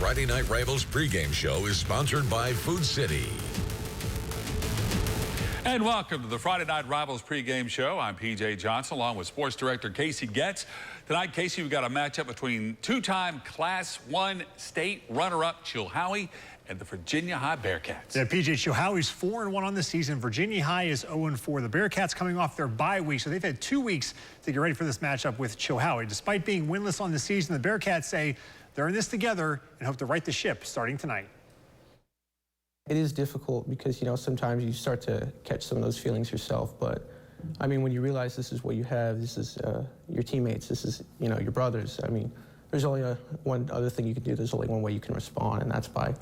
Friday Night Rivals pregame show is sponsored by Food City. And welcome to the Friday Night Rivals pregame show. I'm PJ Johnson along with sports director Casey Getz. Tonight, Casey, we've got a matchup between two-time Class 1 state runner-up Chilhowie and the Virginia High Bearcats. Yeah, PJ, Chilhowie's 4-1 on the season. Virginia High is 0-4. The Bearcats coming off their bye week, so they've had 2 weeks to get ready for this matchup with Chilhowie. Despite being winless on the season, the Bearcats say they're in this together and hope to right the ship starting tonight. It is difficult because, you know, sometimes you start to catch some of those feelings yourself. But, I mean, when you realize this is what you have, this is your teammates, this is, you know, your brothers. I mean, there's only one other thing you can do. There's only one way you can respond, and that's by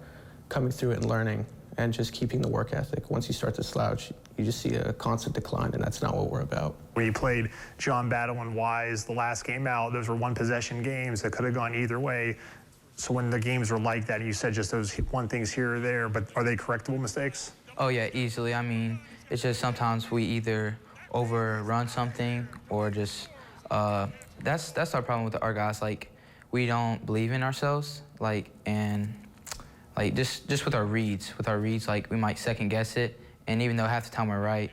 coming through it and learning and just keeping the work ethic. Once you start to slouch, you just see a constant decline, and that's not what we're about. When you played John Battle and Wise the last game out, those were one-possession games that could have gone either way. So when the games were like that, you said just those one things here or there, but are they correctable mistakes? Oh yeah, easily. I mean, it's just sometimes we either overrun something or just, that's our problem with our guys. Like, we don't believe in ourselves, like, and like just with our reads, like we might second guess it, and even though half the time we're right,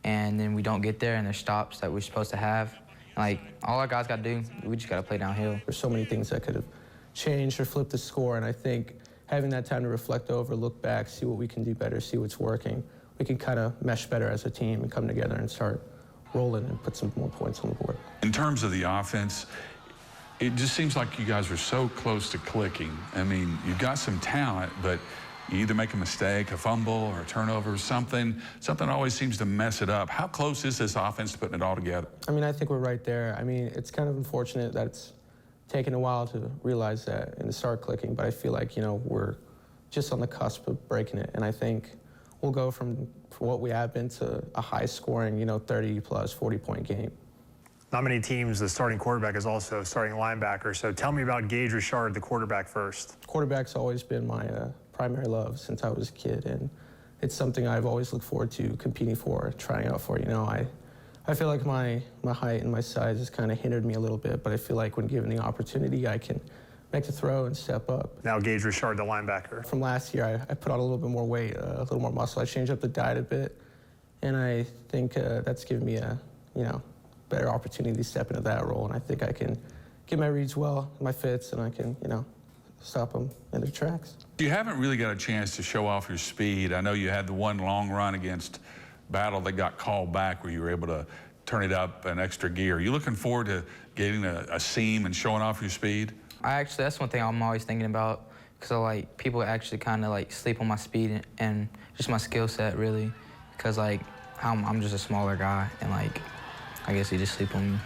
and then we don't get there and there's stops that we're supposed to have. Like, all our guys got to do, we just got to play downhill. There's so many things that could have changed or flipped the score, and I think having that time to reflect over, look back, see what we can do better, see what's working, we can kind of mesh better as a team and come together and start rolling and put some more points on the board. In terms of the offense, it just seems like you guys are so close to clicking. I mean, you've got some talent, but you either make a mistake, a fumble, or a turnover, something always seems to mess it up. How close is this offense to putting it all together? I mean, I think we're right there. I mean, it's kind of unfortunate that it's taken a while to realize that and to start clicking, but I feel like, you know, we're just on the cusp of breaking it, and I think we'll go from what we have been to a high-scoring, you know, 30-plus, 40-point game. Not many teams, the starting quarterback is also starting linebacker, so tell me about Gage Richard, the quarterback first. Quarterback's always been my primary love since I was a kid, and it's something I've always looked forward to competing for, trying out for. You know, I feel like my height and my size has kind of hindered me a little bit, but I feel like when given the opportunity, I can make the throw and step up. Now Gage Richard, the linebacker. From last year, I put on a little bit more weight, a little more muscle. I changed up the diet a bit, and I think that's given me a, you know, better opportunity to step into that role, and I think I can get my reads well, my fits, and I can, you know, stop them in their tracks. You haven't really got a chance to show off your speed. I know you had the one long run against Battle that got called back where you were able to turn it up an extra gear. Are you looking forward to getting a seam and showing off your speed? That's one thing I'm always thinking about, because like people actually kind of like sleep on my speed and just my skill set, really, because like I'm just a smaller guy, and like I guess they just sleep on me.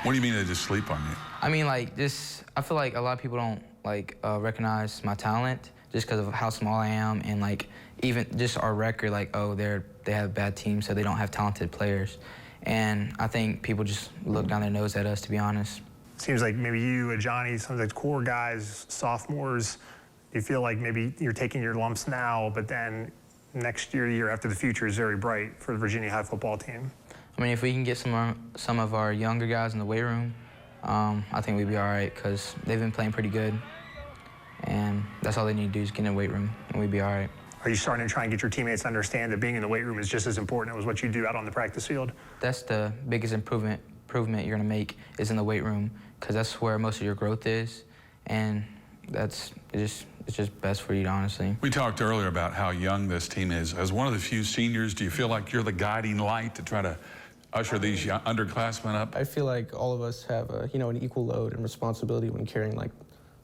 What do you mean they just sleep on you? I mean, like, I feel like a lot of people don't like recognize my talent just because of how small I am, and like even just our record, like, oh, they have a bad team, so they don't have talented players. And I think people just look down their nose at us, to be honest. Seems like maybe you and Johnny, some of the core guys, sophomores, you feel like maybe you're taking your lumps now, but then next year, the year after, the future is very bright for the Virginia High football team. I mean, if we can get some of our younger guys in the weight room, I think we'd be all right, because they've been playing pretty good. And that's all they need to do is get in the weight room, and we'd be all right. Are you starting to try and get your teammates to understand that being in the weight room is just as important as what you do out on the practice field? That's the biggest improvement you're going to make is in the weight room, because that's where most of your growth is, and it's just best for you, honestly. We talked earlier about how young this team is. As one of the few seniors, do you feel like you're the guiding light to try to usher these underclassmen up? I feel like all of us have you know, an equal load and responsibility when carrying like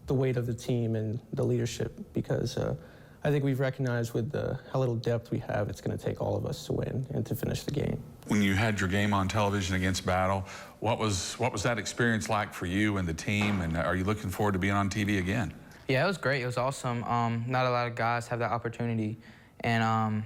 the weight of the team and the leadership, because I think we've recognized with how little depth we have, it's going to take all of us to win and to finish the game. When you had your game on television against Battle, what was that experience like for you and the team, and are you looking forward to being on TV again? Yeah, it was great. It was awesome. Not a lot of guys have that opportunity, and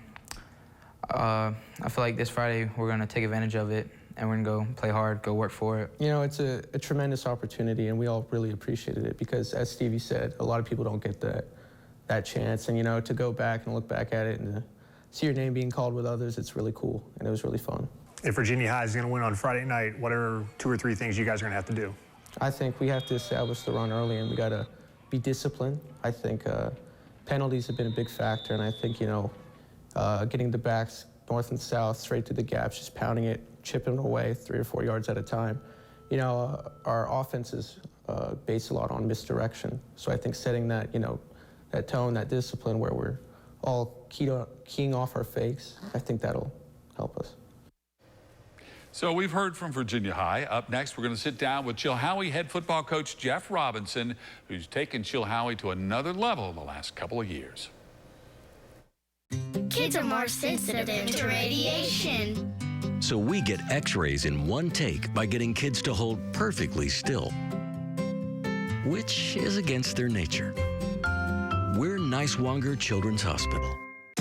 I feel like this Friday we're going to take advantage of it, and we're going to go play hard, go work for it. You know, it's a tremendous opportunity, and we all really appreciated it, because as Stevie said, a lot of people don't get that chance, and you know, to go back and look back at it and to see your name being called with others, it's really cool, and it was really fun. If Virginia High is going to win on Friday night, what are 2 or 3 things you guys are going to have to do? I think we have to establish the run early, and we got to be disciplined. I think penalties have been a big factor, and I think, you know, getting the backs north and south, straight through the gaps, just pounding it, chipping it away 3 or 4 yards at a time. You know, our offense is based a lot on misdirection. So I think setting that, you know, that tone, that discipline where we're all keying off our fakes, I think that'll help us. So we've heard from Virginia High. Up next, we're going to sit down with Chilhowie head football coach Jeff Robinson, who's taken Chilhowie to another level in the last couple of years. Kids are more sensitive to radiation. So we get x-rays in one take by getting kids to hold perfectly still, which is against their nature. We're Niswonger Children's Hospital.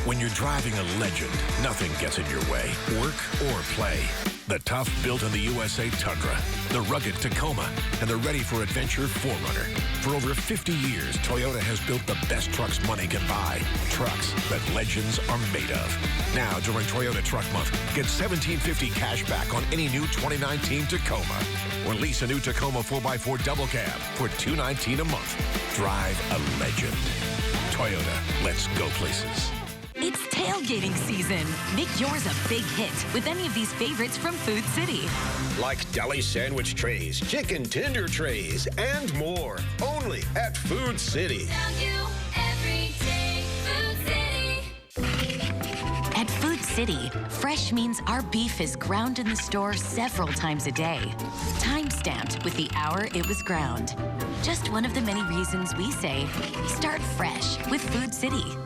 When you're driving a legend, nothing gets in your way, work or play. The tough built-in-the-USA Tundra, the rugged Tacoma, and the ready-for-adventure 4Runner. For over 50 years, Toyota has built the best trucks money can buy. Trucks that legends are made of. Now, during Toyota Truck Month, get $1,750 cash back on any new 2019 Tacoma. Or lease a new Tacoma 4x4 double cab for $219 a month. Drive a legend. Toyota, let's go places. It's tailgating season. Make yours a big hit with any of these favorites from Food City. Like deli sandwich trays, chicken tender trays, and more. Only at Food City. Value every day, Food City. At Food City, fresh means our beef is ground in the store several times a day. Time-stamped with the hour it was ground. Just one of the many reasons we say, start fresh with Food City.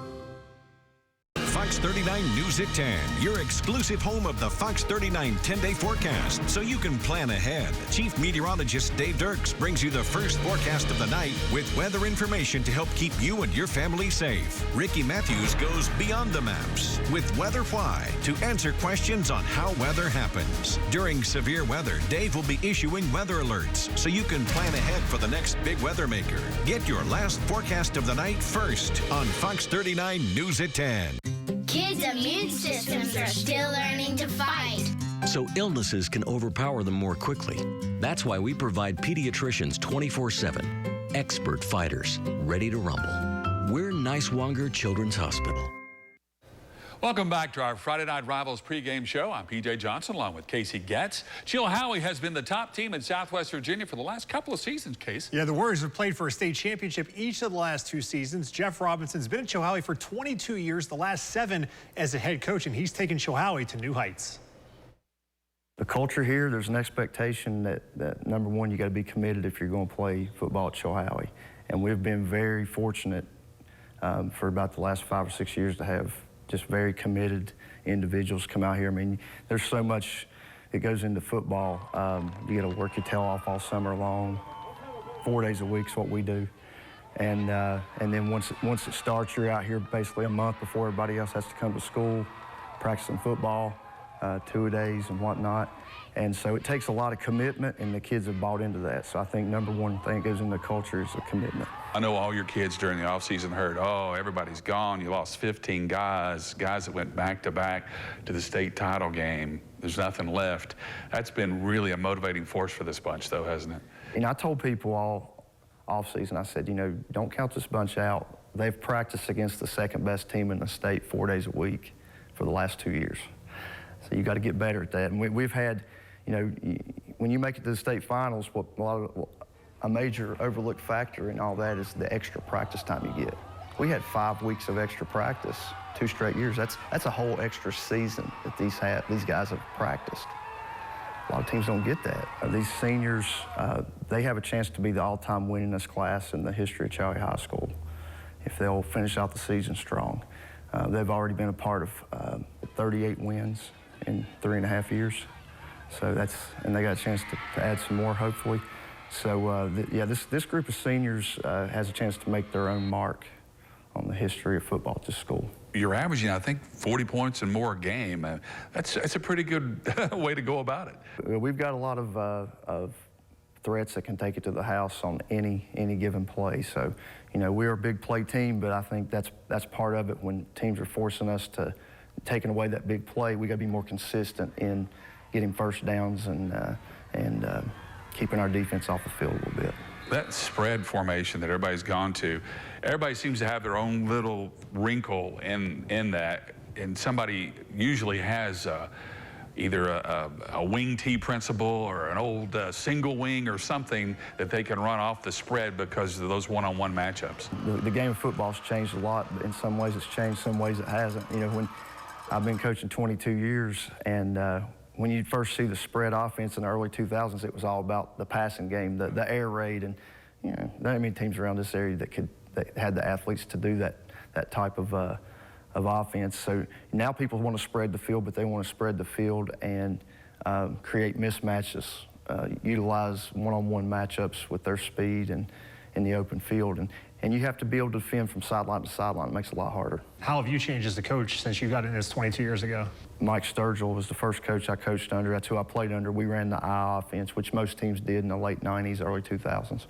Fox 39 News at 10, your exclusive home of the Fox 39 10-day forecast, so you can plan ahead. Chief Meteorologist Dave Dirks brings you the first forecast of the night with weather information to help keep you and your family safe. Ricky Matthews goes beyond the maps with Weather Why to answer questions on how weather happens. During severe weather, Dave will be issuing weather alerts so you can plan ahead for the next big weather maker. Get your last forecast of the night first on Fox 39 News at 10. Kids' immune systems are still learning to fight. So illnesses can overpower them more quickly. That's why we provide pediatricians 24/7, expert fighters ready to rumble. We're Niswonger Children's Hospital. Welcome back to our Friday Night Rivals pregame show. I'm P.J. Johnson along with Casey Getz. Chilhowie has been the top team in Southwest Virginia for the last couple of seasons, Case. Yeah, the Warriors have played for a state championship each of the last 2 seasons. Jeff Robinson's been at Chilhowie for 22 years, the last 7 as a head coach, and he's taken Chilhowie to new heights. The culture here, there's an expectation that number one, you got to be committed if you're going to play football at Chilhowie. And we've been very fortunate for about the last 5 or 6 years to have just very committed individuals come out here. I mean, there's so much that goes into football. You got to work your tail off all summer long. 4 days a week is what we do. And then once it starts, you're out here basically a month before everybody else has to come to school, practicing football, 2-a-days and whatnot. And so it takes a lot of commitment, and the kids have bought into that. So I think number one thing that goes into culture is the commitment. I know all your kids during the offseason heard, oh, everybody's gone. You lost 15 guys that went back-to-back to the state title game. There's nothing left. That's been really a motivating force for this bunch, though, hasn't it? And I told people all offseason, I said, you know, don't count this bunch out. They've practiced against the second-best team in the state 4 days a week for the last 2 years. So you got to get better at that. And we've had, you know, when you make it to the state finals, a major overlooked factor in all that is the extra practice time you get. We had 5 weeks of extra practice, 2 straight years. That's a whole extra season that these guys have practiced. A lot of teams don't get that. These seniors, they have a chance to be the all-time winningest class in the history of Chilhowie High School if they'll finish out the season strong. They've already been a part of 38 wins in 3.5 years. So and they got a chance to add some more, hopefully. So yeah, this group of seniors has a chance to make their own mark on the history of football at this school. You're averaging, I think, 40 points and more a game. That's a pretty good way to go about it. We've got a lot of threats that can take it to the house on any given play. So, you know, we're a big play team, but I think that's part of it. When teams are forcing us to taking away that big play, we got to be more consistent in getting first downs and keeping our defense off the field a little bit. That spread formation that everybody's gone to, everybody seems to have their own little wrinkle in that, and somebody usually has either a wing T principle or an old single wing or something that they can run off the spread because of those one-on-one matchups. The game of football's changed a lot, but in some ways it's changed, some ways it hasn't. You know, when I've been coaching 22 years, and when you first see the spread offense in the early 2000s, it was all about the passing game, the air raid, and you know, there ain't many teams around this area that had the athletes to do that type of offense. So now people want to spread the field, but they want to spread the field and create mismatches, utilize one-on-one matchups with their speed and in the open field. And you have to be able to defend from sideline to sideline. It makes it a lot harder. How have you changed as a coach since you got in this 22 years ago? Mike Sturgill was the first coach I coached under. That's who I played under. We ran the I offense, which most teams did in the late 90s, early 2000s.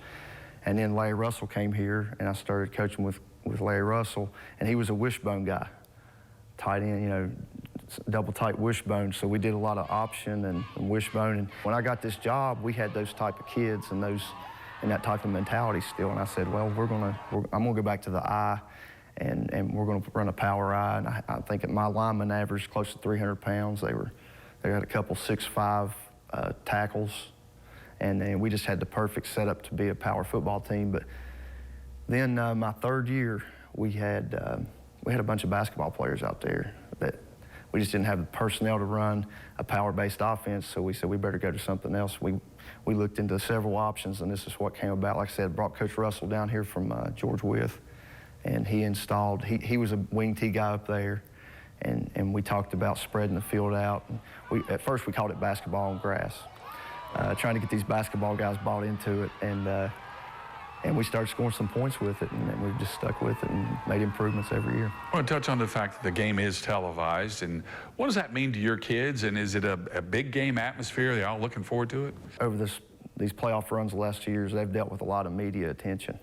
And then Larry Russell came here, and I started coaching with Larry Russell, and he was a wishbone guy. Tight end, you know, double tight wishbone. So we did a lot of option and wishbone. And when I got this job, we had those type of kids and that type of mentality still. And I said, well, I'm gonna go back to the I, and we're gonna run a power I. And I think that my lineman averaged close to 300 pounds. They had a couple 6'5" tackles, and we just had the perfect setup to be a power football team. But then my third year, we had a bunch of basketball players out there that we just didn't have the personnel to run a power-based offense, so we said we better go to something else. We looked into several options, and this is what came about. Like I said, brought Coach Russell down here from George Wythe, and he installed, he was a wing T guy up there, and we talked about spreading the field out. And at first we called it basketball on grass, trying to get these basketball guys bought into it, and we started scoring some points with it, and we've just stuck with it and made improvements every year. I want to touch on the fact that the game is televised, and what does that mean to your kids, and is it a big game atmosphere? Are they all looking forward to it? Over these playoff runs the last 2 years, they've dealt with a lot of media attention,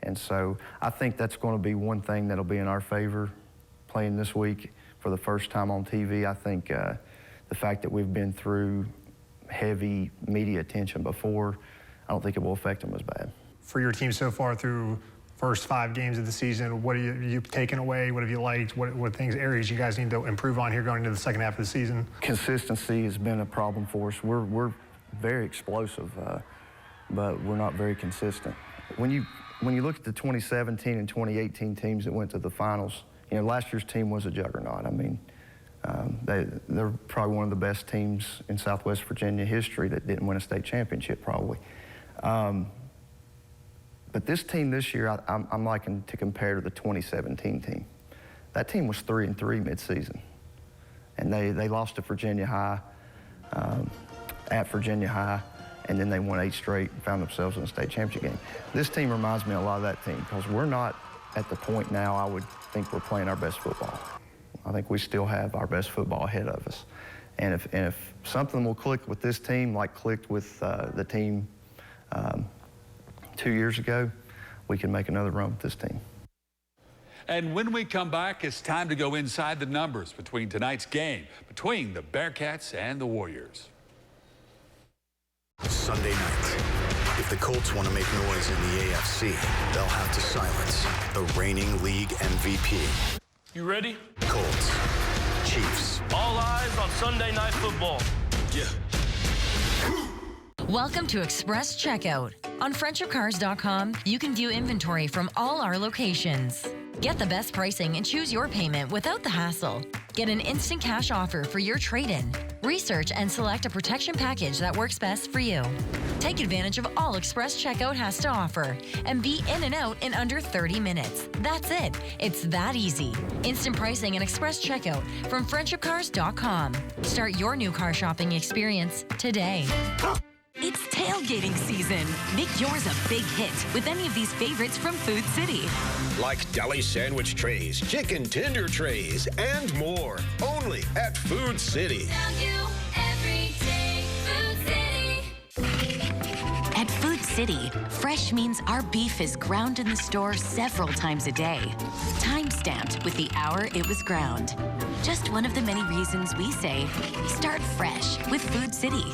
and so I think that's going to be one thing that'll be in our favor playing this week for the first time on TV. I think the fact that we've been through heavy media attention before, I don't think it will affect them as bad. For your team so far through first 5 games of the season, what have you taken away? What have you liked? What areas you guys need to improve on here going into the second half of the season? Consistency has been a problem for us. We're very explosive, but we're not very consistent. When you look at the 2017 and 2018 teams that went to the finals, you know, last year's team was a juggernaut. I mean, they're probably one of the best teams in Southwest Virginia history that didn't win a state championship, probably. But this team this year, I'm liking to compare to the 2017 team. That team was 3-3 midseason, and they lost to Virginia High, at Virginia High, and then they won 8 straight and found themselves in a state championship game. This team reminds me a lot of that team because we're not at the point now I would think we're playing our best football. I think we still have our best football ahead of us. And if something will click with this team like clicked with the team 2 years ago, we can make another run with this team. And when we come back, it's time to go inside the numbers between tonight's game, between the Bearcats and the Warriors. Sunday night, if the Colts want to make noise in the AFC, they'll have to silence the reigning league MVP. You ready? Colts, Chiefs. All eyes on Sunday Night Football. Yeah. Welcome to Express Checkout. On friendshipcars.com, you can view inventory from all our locations. Get the best pricing and choose your payment without the hassle. Get an instant cash offer for your trade-in. Research and select a protection package that works best for you. Take advantage of all Express Checkout has to offer and be in and out in under 30 minutes. That's it. It's that easy. Instant pricing and Express Checkout from friendshipcars.com. Start your new car shopping experience today. It's tailgating season. Make yours a big hit with any of these favorites from Food City. Like deli sandwich trays, chicken tender trays, and more. Only at Food City. Every day, Food City. At Food City, fresh means our beef is ground in the store several times a day. Time-stamped with the hour it was ground. Just one of the many reasons we say, start fresh with Food City.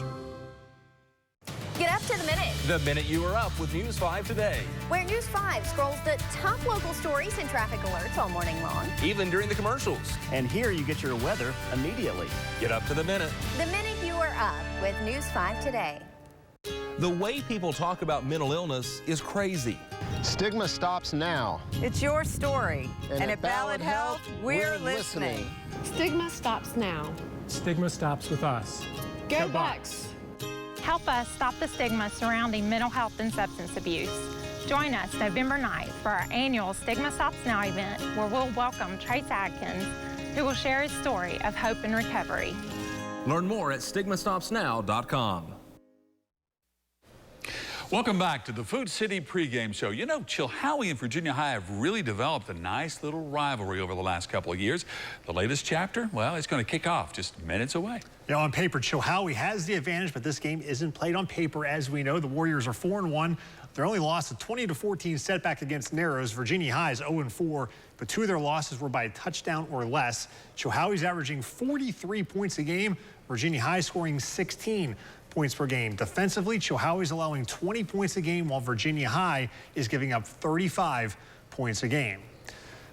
Get up to the minute. The minute you are up with News 5 today. Where News 5 scrolls the top local stories and traffic alerts all morning long. Even during the commercials. And here you get your weather immediately. Get up to the minute. The minute you are up with News 5 today. The way people talk about mental illness is crazy. Stigma stops now. It's your story. And at Ballad Health, we're listening. Stigma stops now. Stigma stops with us. Go Bucks! Help us stop the stigma surrounding mental health and substance abuse. Join us November 9th for our annual Stigma Stops Now event, where we'll welcome Trace Adkins, who will share his story of hope and recovery. Learn more at stigmastopsnow.com. Welcome back to the Food City pregame show. You know, Chilhowie and Virginia High have really developed a nice little rivalry over the last couple of years. The latest chapter, well, it's going to kick off just minutes away. Yeah, on paper, Chilhowie has the advantage, but this game isn't played on paper. As we know, the Warriors are 4-1. Their only loss, a 20-14 setback against Narrows. Virginia High is 0-4, but 2 of their losses were by a touchdown or less. Chilhowie's averaging 43 points a game. Virginia High scoring 16 points per game. Defensively, Chilhowie's allowing 20 points a game, while Virginia High is giving up 35 points a game.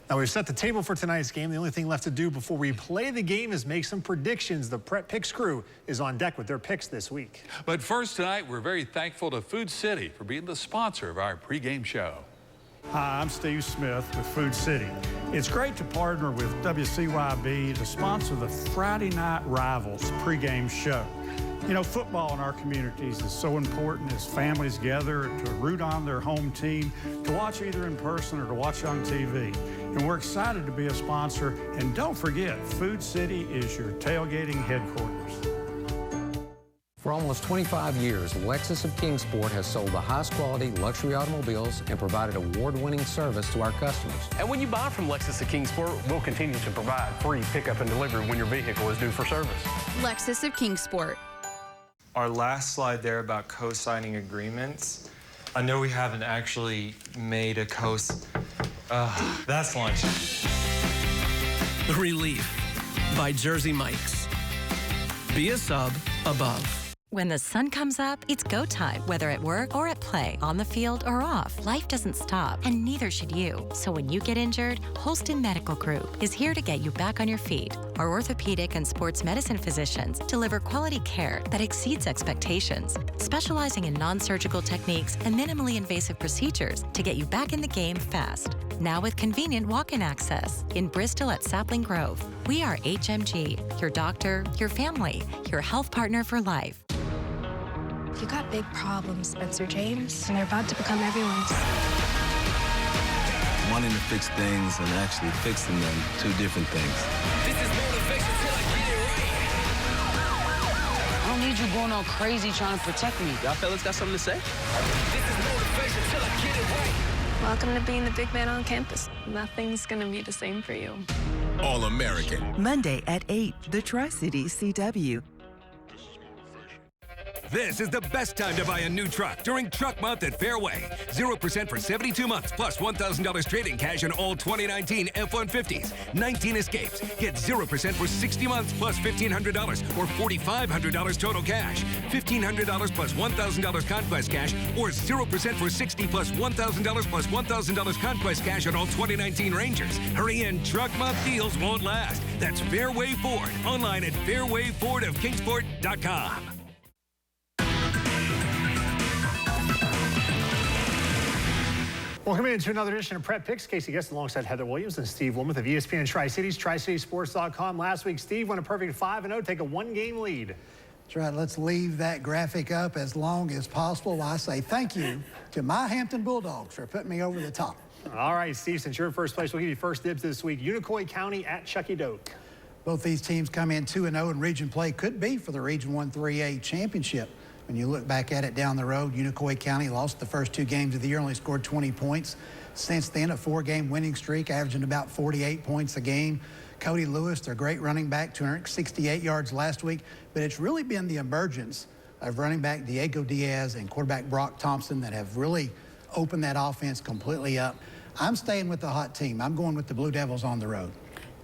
Now, we've set the table for tonight's game. The only thing left to do before we play the game is make some predictions. The Prep Picks crew is on deck with their picks this week. But first tonight, we're very thankful to Food City for being the sponsor of our pregame show. Hi, I'm Steve Smith with Food City. It's great to partner with WCYB to sponsor the Friday Night Rivals pregame show. You know, football in our communities is so important as families gather to root on their home team, to watch either in person or to watch on TV. And we're excited to be a sponsor. And don't forget, Food City is your tailgating headquarters. For almost 25 years, Lexus of Kingsport has sold the highest quality luxury automobiles and provided award-winning service to our customers. And when you buy from Lexus of Kingsport, we'll continue to provide free pickup and delivery when your vehicle is due for service. Lexus of Kingsport. Our last slide there about co-signing agreements. I know we haven't actually made a that's lunch. Relief by Jersey Mike's. Be a sub above. When the sun comes up, it's go time. Whether at work or at play, on the field or off, life doesn't stop, and neither should you. So when you get injured, Holston Medical Group is here to get you back on your feet. Our orthopedic and sports medicine physicians deliver quality care that exceeds expectations, specializing in non-surgical techniques and minimally invasive procedures to get you back in the game fast. Now with convenient walk-in access in Bristol at Sapling Grove. We are HMG, your doctor, your family, your health partner for life. You got big problems, Spencer James, and they're about to become everyone's. Wanting to fix things and actually fixing them, two different things. This is motivation till I get it right. I don't need you going all crazy trying to protect me. Y'all fellas got something to say? This is motivation till I get it right. Welcome to being the big man on campus. Nothing's gonna be the same for you. All-American. Monday at 8, the Tri-Cities CW. This is the best time to buy a new truck during Truck Month at Fairway. 0% for 72 months, plus $1,000 trade-in cash on all 2019 F-150s, 19 Escapes. Get 0% for 60 months, plus $1,500 or $4,500 total cash. $1,500 plus $1,000 Conquest cash, or 0% for 60 plus $1,000 plus $1,000 Conquest cash on all 2019 Rangers. Hurry in, Truck Month deals won't last. That's Fairway Ford. Online at fairwayfordofkingsport.com. Welcome into another edition of Prep Picks. Casey Guest alongside Heather Williams and Steve Wilmuth of ESPN Tri-Cities, TriCitySports.com. Last week, Steve went a perfect 5-0, take a 1-game lead. That's right. Let's leave that graphic up as long as possible. I say thank you to my Hampton Bulldogs for putting me over the top. All right, Steve, since you're in first place, we'll give you first dibs this week. Unicoi County at Chucky Doak. Both these teams come in 2-0 in region play. Could be for the Region 1 3A championship. When you look back at it down the road, Unicoi County lost the first 2 games of the year, only scored 20 points. Since then, a 4-game winning streak, averaging about 48 points a game. Cody Lewis, their great running back, 268 yards last week. But it's really been the emergence of running back Diego Diaz and quarterback Brock Thompson that have really opened that offense completely up. I'm staying with the hot team. I'm going with the Blue Devils on the road.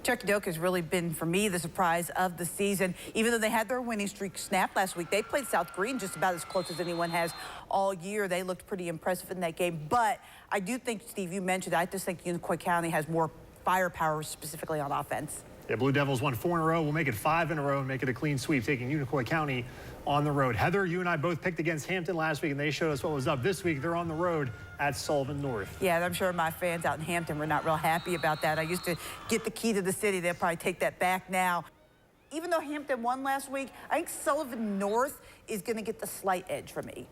Turkey Doak has really been, for me, the surprise of the season. Even though they had their winning streak snapped last week, they played South Green just about as close as anyone has all year. They looked pretty impressive in that game. But I do think, Steve, you mentioned, I just think Unicoi County has more firepower, specifically on offense. Yeah, Blue Devils won 4 in a row. We'll make it 5 in a row and make it a clean sweep, taking Unicoi County on the road. Heather, you and I both picked against Hampton last week, and they showed us what was up. This week, they're on the road at Sullivan North. Yeah, I'm sure my fans out in Hampton were not real happy about that. I used to get the key to the city. They'll probably take that back now. Even though Hampton won last week, I think Sullivan North is going to get the slight edge for me.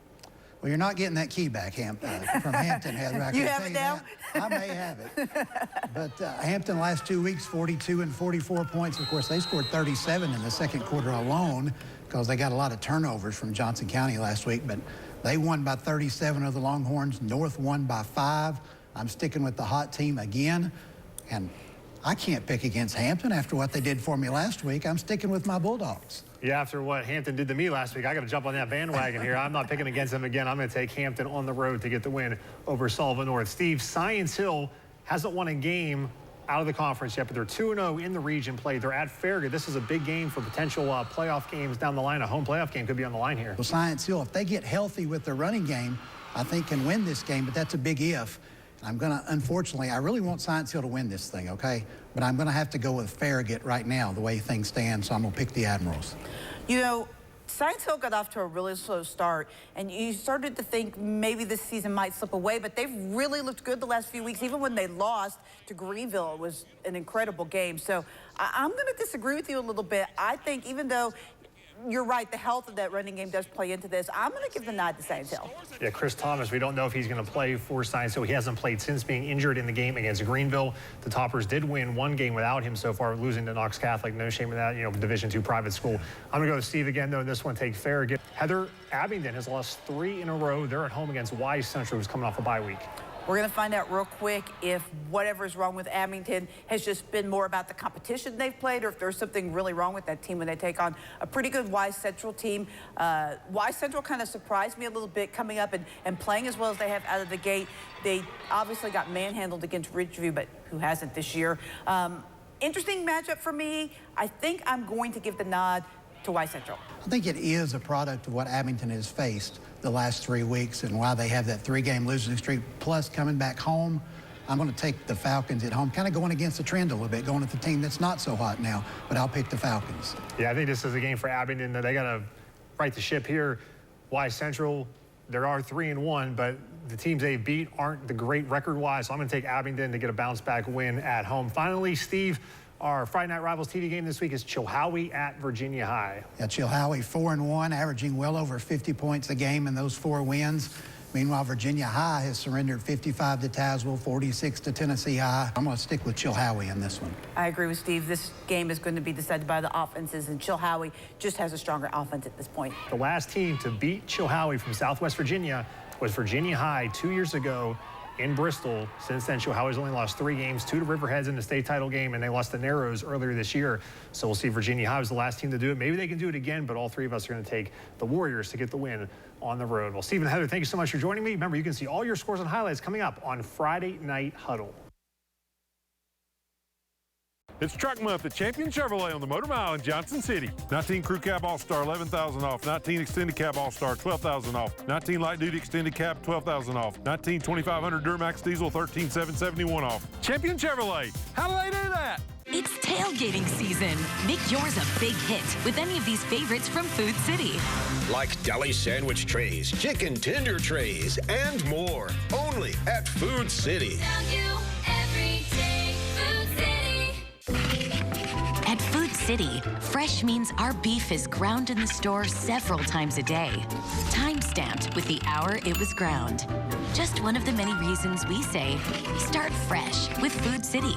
Well, you're not getting that key back, from Hampton, Heather. I You have it now? I may have it. But Hampton last 2 weeks, 42 and 44 points. Of course, they scored 37 in the second quarter alone because they got a lot of turnovers from Johnson County last week. But they won by 37 of the Longhorns. North won by 5. I'm sticking with the hot team again. And I can't pick against Hampton after what they did for me last week. I'm sticking with my Bulldogs. Yeah, after what Hampton did to me last week, I got to jump on that bandwagon here. I'm not picking against them again. I'm going to take Hampton on the road to get the win over Sullivan North. Steve, Science Hill hasn't won a game out of the conference yet, but they're 2-0 in the region play. They're at Farragut. This is a big game for potential playoff games down the line. A home playoff game could be on the line here. Well, Science Hill, if they get healthy with their running game, I think can win this game, but that's a big if. I'm going to, unfortunately, I really want Science Hill to win this thing, okay? But I'm going to have to go with Farragut right now, the way things stand, so I'm going to pick the Admirals. You know, Science Hill got off to a really slow start, and you started to think maybe this season might slip away, but they've really looked good the last few weeks. Even when they lost to Greenville, it was an incredible game. So I'm going to disagree with you a little bit. I think even though you're right, the health of that running game does play into this, I'm going to give the nod to Science Hill. Yeah, Chris Thomas, we don't know if he's going to play for Science Hill. He hasn't played since being injured in the game against Greenville. The Toppers did win one game without him so far, losing to Knox Catholic. No shame in that, you know, Division II private school. I'm going to go with Steve again, though, in this one, take Farragut. Heather, Abingdon has lost 3 in a row. They're at home against Wise Central, who's coming off a bye week. We're going to find out real quick if whatever's wrong with Abington has just been more about the competition they've played, or if there's something really wrong with that team when they take on a pretty good Wise Central team. Wise Central kind of surprised me a little bit coming up and playing as well as they have out of the gate. They obviously got manhandled against Ridgeview, but who hasn't this year? Interesting matchup for me. I think I'm going to give the nod to Wise Central. I think it is a product of what Abington has faced the last 3 weeks and why they have that 3-game losing streak, plus coming back home. I'm going to take the Falcons at home, kind of going against the trend a little bit, going at the team that's not so hot now, but I'll pick the Falcons. Yeah, I think this is a game for Abington that they got to right the ship here. Wise Central, there are 3-1, but the teams they beat aren't the great record-wise, so I'm going to take Abington to get a bounce-back win at home. Finally, Steve, our Friday Night Rivals TV game this week is Chilhowie at Virginia High. Yeah, Chilhowie 4-1, averaging well over 50 points a game in those 4 wins. Meanwhile, Virginia High has surrendered 55 to Tazewell, 46 to Tennessee High. I'm going to stick with Chilhowie in this one. I agree with Steve. This game is going to be decided by the offenses, and Chilhowie just has a stronger offense at this point. The last team to beat Chilhowie from Southwest Virginia was Virginia High 2 years ago in Bristol. Since then, Chilhowie's only lost 3 games, 2 to Riverheads in the state title game, and they lost to Narrows earlier this year. So we'll see. Virginia High was the last team to do it. Maybe they can do it again, but all 3 of us are going to take the Warriors to get the win on the road. Well, Steve and Heather, thank you so much for joining me. Remember, you can see all your scores and highlights coming up on Friday Night Huddle. It's Truck Month at Champion Chevrolet on the Motor Mile in Johnson City. 19 Crew Cab All-Star, $11,000 off. 19 Extended Cab All-Star, $12,000 off. 19 Light Duty Extended Cab, $12,000 off. 19 2500 Duramax Diesel, $13,771 off. Champion Chevrolet. How do they do that? It's tailgating season. Make yours a big hit with any of these favorites from Food City. Like deli sandwich trays, chicken tender trays, and more. Only at Food City. At Food City, fresh means our beef is ground in the store several times a day. Time-stamped with the hour it was ground. Just one of the many reasons we say, start fresh with Food City.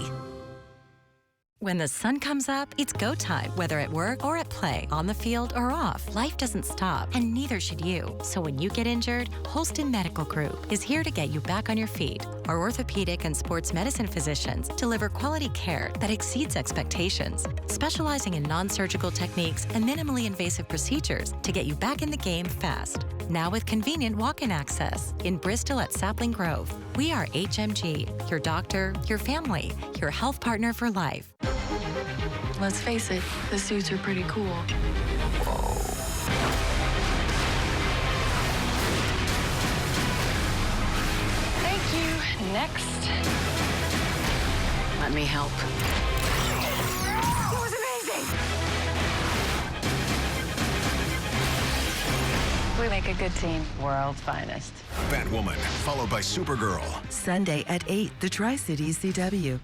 When the sun comes up, it's go time. Whether at work or at play, on the field or off, life doesn't stop, and neither should you. So when you get injured, Holston Medical Group is here to get you back on your feet. Our orthopedic and sports medicine physicians deliver quality care that exceeds expectations, specializing in non-surgical techniques and minimally invasive procedures to get you back in the game fast. Now with convenient walk-in access in Bristol at Sapling Grove. We are HMG, your doctor, your family, your health partner for life. Let's face it, the suits are pretty cool. Thank you. Next. Let me help. It was amazing. We make a good team. World's finest. Batwoman, followed by Supergirl. Sunday at 8, the Tri-Cities CW.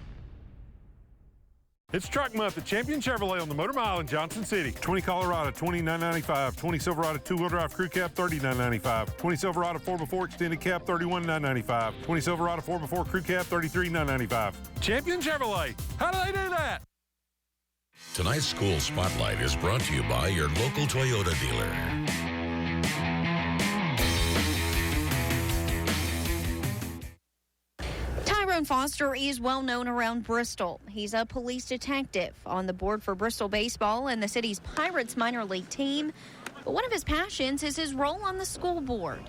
It's Truck Month at Champion Chevrolet on the Motor Mile in Johnson City. 20 Colorado, $29.95. 20 Silverado 2-wheel drive crew cab, $39.95. 20 Silverado 4x4 extended cab, $31.995. 20 Silverado 4x4 crew cab, $33.995. Champion Chevrolet. How do they do that? Tonight's School Spotlight is brought to you by your local Toyota dealer. Tyrone Foster is well known around Bristol. He's a police detective on the board for Bristol Baseball and the city's Pirates minor league team. But one of his passions is his role on the school board.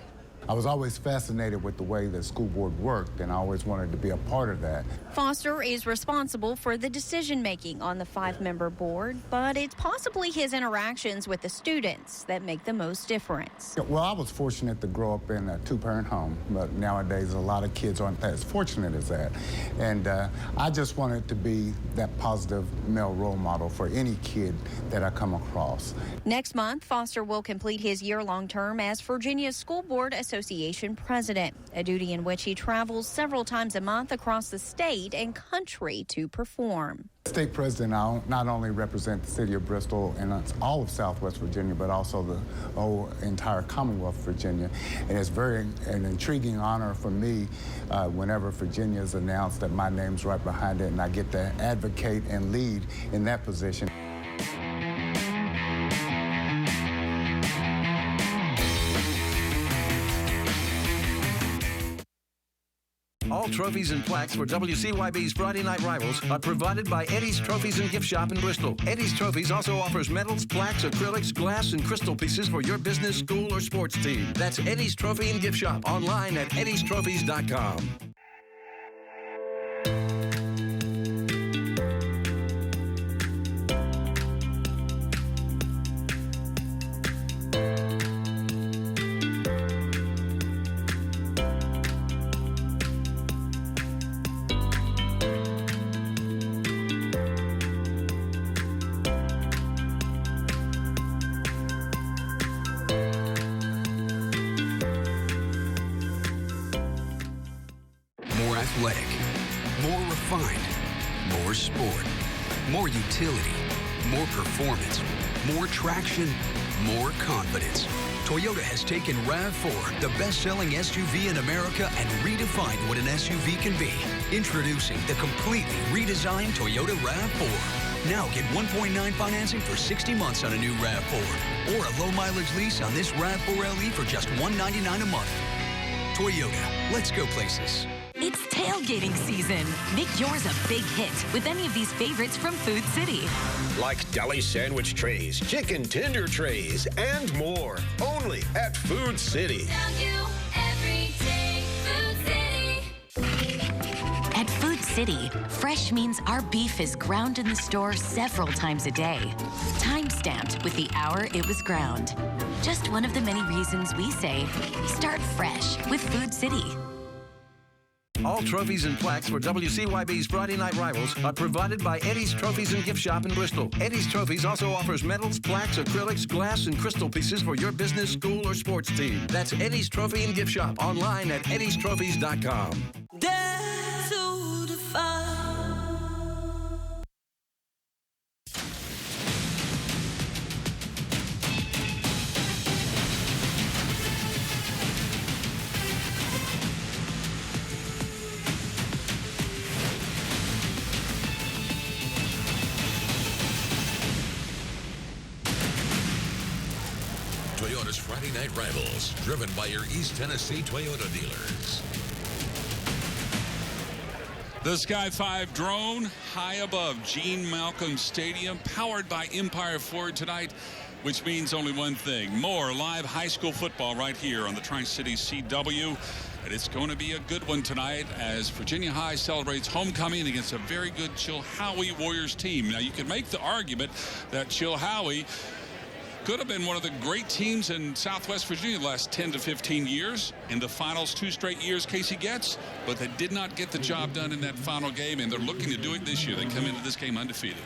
I was always fascinated with the way the school board worked, and I always wanted to be a part of that. Foster is responsible for the decision-making on the 5-member board, but it's possibly his interactions with the students that make the most difference. Well, I was fortunate to grow up in a 2-parent home, but nowadays a lot of kids aren't as fortunate as that. And I just wanted to be that positive male role model for any kid that I come across. Next month, Foster will complete his year-long term as Virginia's School Board Association president, a duty in which he travels several times a month across the state and country to perform. State president, I not only represent the city of Bristol and all of Southwest Virginia, but also the whole entire Commonwealth of Virginia. And it's an intriguing honor for me whenever Virginia is announced that my name's right behind it, and I get to advocate and lead in that position. All trophies and plaques for WCYB's Friday Night Rivals are provided by Eddie's Trophies and Gift Shop in Bristol. Eddie's Trophies also offers medals, plaques, acrylics, glass, and crystal pieces for your business, school, or sports team. That's Eddie's Trophy and Gift Shop online at eddiestrophies.com. More athletic, more refined, more sport, more utility, more performance, more traction, more confidence. Toyota has taken RAV4, the best-selling SUV in America, and redefined what an SUV can be. Introducing the completely redesigned Toyota RAV4. Now get 1.9 financing for 60 months on a new RAV4, or a low-mileage lease on this RAV4 LE for just $199 a month. Toyota, let's go places. It's tailgating season. Make yours a big hit with any of these favorites from Food City. Like deli sandwich trays, chicken tender trays, and more. Only at Food City. At Food City, fresh means our beef is ground in the store several times a day. Time-stamped with the hour it was ground. Just one of the many reasons we say, start fresh with Food City. All trophies and plaques for WCYB's Friday Night Rivals are provided by Eddie's Trophies and Gift Shop in Bristol. Eddie's Trophies also offers medals, plaques, acrylics, glass, and crystal pieces for your business, school, or sports team. That's Eddie's Trophy and Gift Shop online at eddiestrophies.com. Dare to defy. Toyota's Friday Night Rivals, driven by your East Tennessee Toyota dealers. The Sky 5 drone high above Gene Malcolm Stadium, powered by Empire Ford tonight. which means only one thing: more live high school football right here on the Tri-Cities CW. And it's going to be a good one tonight as Virginia High celebrates homecoming against a very good Chilhowie Warriors team. Now, you could make the argument that Chilhowie could have been one of the great teams in Southwest Virginia the last 10 to 15 years. In the finals 2 straight years, Casey gets, but they did not get the job done in that final game, and they're looking to do it this year. They come into this game undefeated.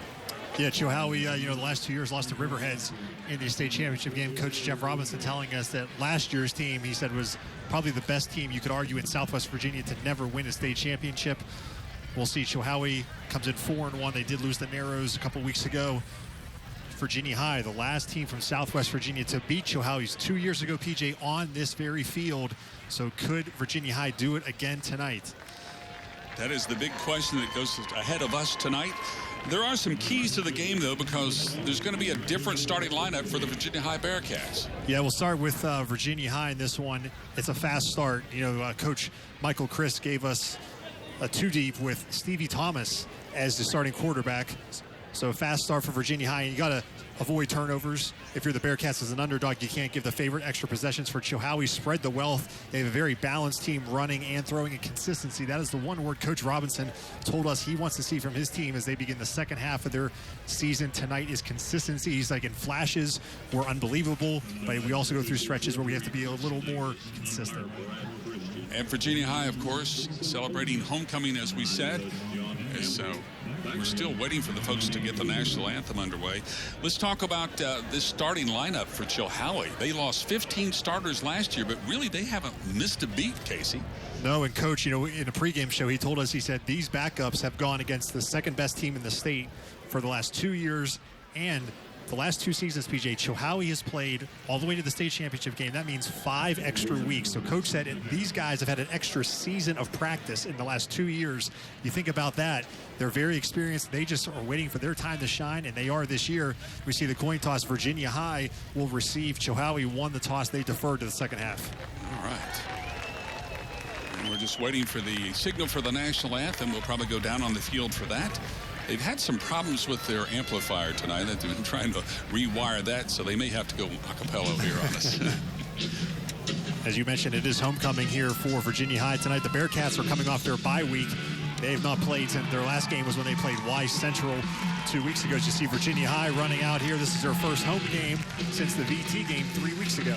Yeah, Chilhowie, the last 2 years lost to Riverheads in the state championship game. Coach Jeff Robinson telling us that last year's team, he said, was probably the best team you could argue in Southwest Virginia to never win a state championship. We'll see. Chilhowie comes in 4-1. They did lose the Narrows a couple weeks ago. Virginia High, the last team from Southwest Virginia to beat Chilhowie's 2 years ago, PJ, on this very field. So could Virginia High do it again tonight? That is the big question that goes ahead of us tonight. There are some keys to the game, though, because there's going to be a different starting lineup for the Virginia High Bearcats. Yeah, we'll start with Virginia High in this one. It's a fast start. Coach Michael Chris gave us a 2-deep with Stevie Thomas as the starting quarterback. So a fast start for Virginia High, and you got to avoid turnovers. If you're the Bearcats as an underdog, you can't give the favorite. Extra possessions for Chilhowie. Spread the wealth. They have a very balanced team running and throwing, and consistency. That is the one word Coach Robinson told us he wants to see from his team as they begin the second half of their season tonight is consistency. He's like, in flashes, we're unbelievable, but we also go through stretches where we have to be a little more consistent. And Virginia High, of course, celebrating homecoming, as we said. So we're still waiting for the folks to get the national anthem underway. Let's talk about this starting lineup for Chilhowie. They lost 15 starters last year, but really they haven't missed a beat, Casey. No, and Coach, in a pregame show, he told us, he said, these backups have gone against the second best team in the state for the last 2 years, and the last 2 seasons, PJ, Chilhowie has played all the way to the state championship game. That means 5 extra weeks. So Coach said these guys have had an extra season of practice in the last 2 years. You think about that. They're very experienced. They just are waiting for their time to shine, and they are this year. We see the coin toss. Virginia High will receive. Chilhowie won the toss. They deferred to the second half. All right. And we're just waiting for the signal for the national anthem. We'll probably go down on the field for that. They've had some problems with their amplifier tonight. They've been trying to rewire that, so they may have to go a cappella here on us. As you mentioned, it is homecoming here for Virginia High tonight. The Bearcats are coming off their bye week. They have not played since their last game was when they played Wise Central 2 weeks ago. As you see Virginia High running out here. This is their first home game since the VT game 3 weeks ago.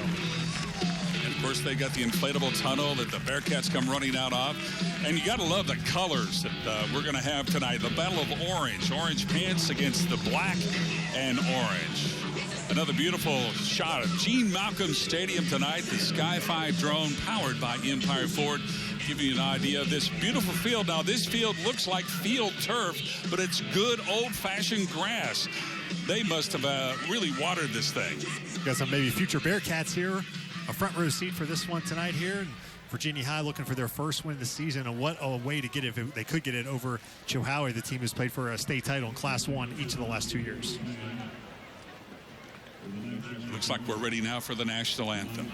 Of course, they got the inflatable tunnel that the Bearcats come running out of. And you got to love the colors that we're going to have tonight. The Battle of Orange. Orange pants against the black and orange. Another beautiful shot of Gene Malcolm Stadium tonight. The Sky 5 drone powered by Empire Ford. Giving you an idea of this beautiful field. Now, this field looks like field turf, but it's good old-fashioned grass. They must have really watered this thing. Got some maybe future Bearcats here. A front row seat for this one tonight here. And Virginia High looking for their first win of the season, and what a way to get it if they could get it over Chilhowie. The team has played for a state title in Class 1 each of the last 2 years. Looks like we're ready now for the national anthem.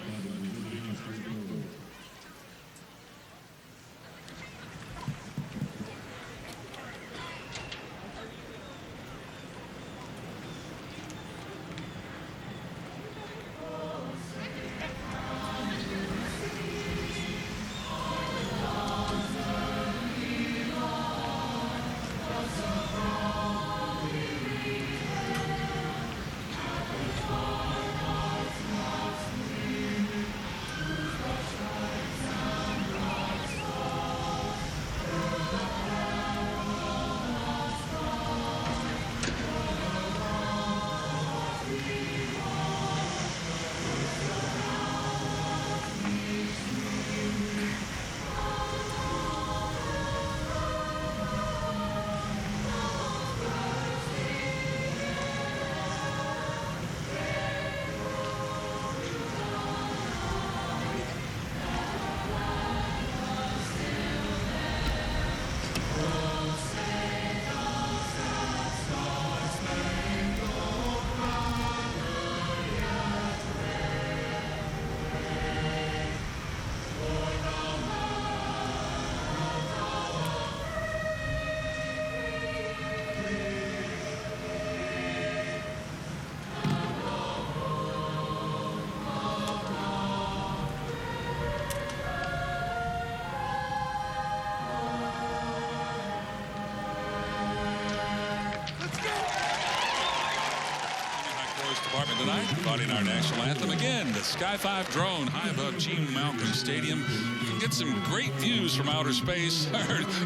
providing our national anthem. Again, the Sky 5 drone high above Gene Malcolm Stadium. You can get some great views from outer space.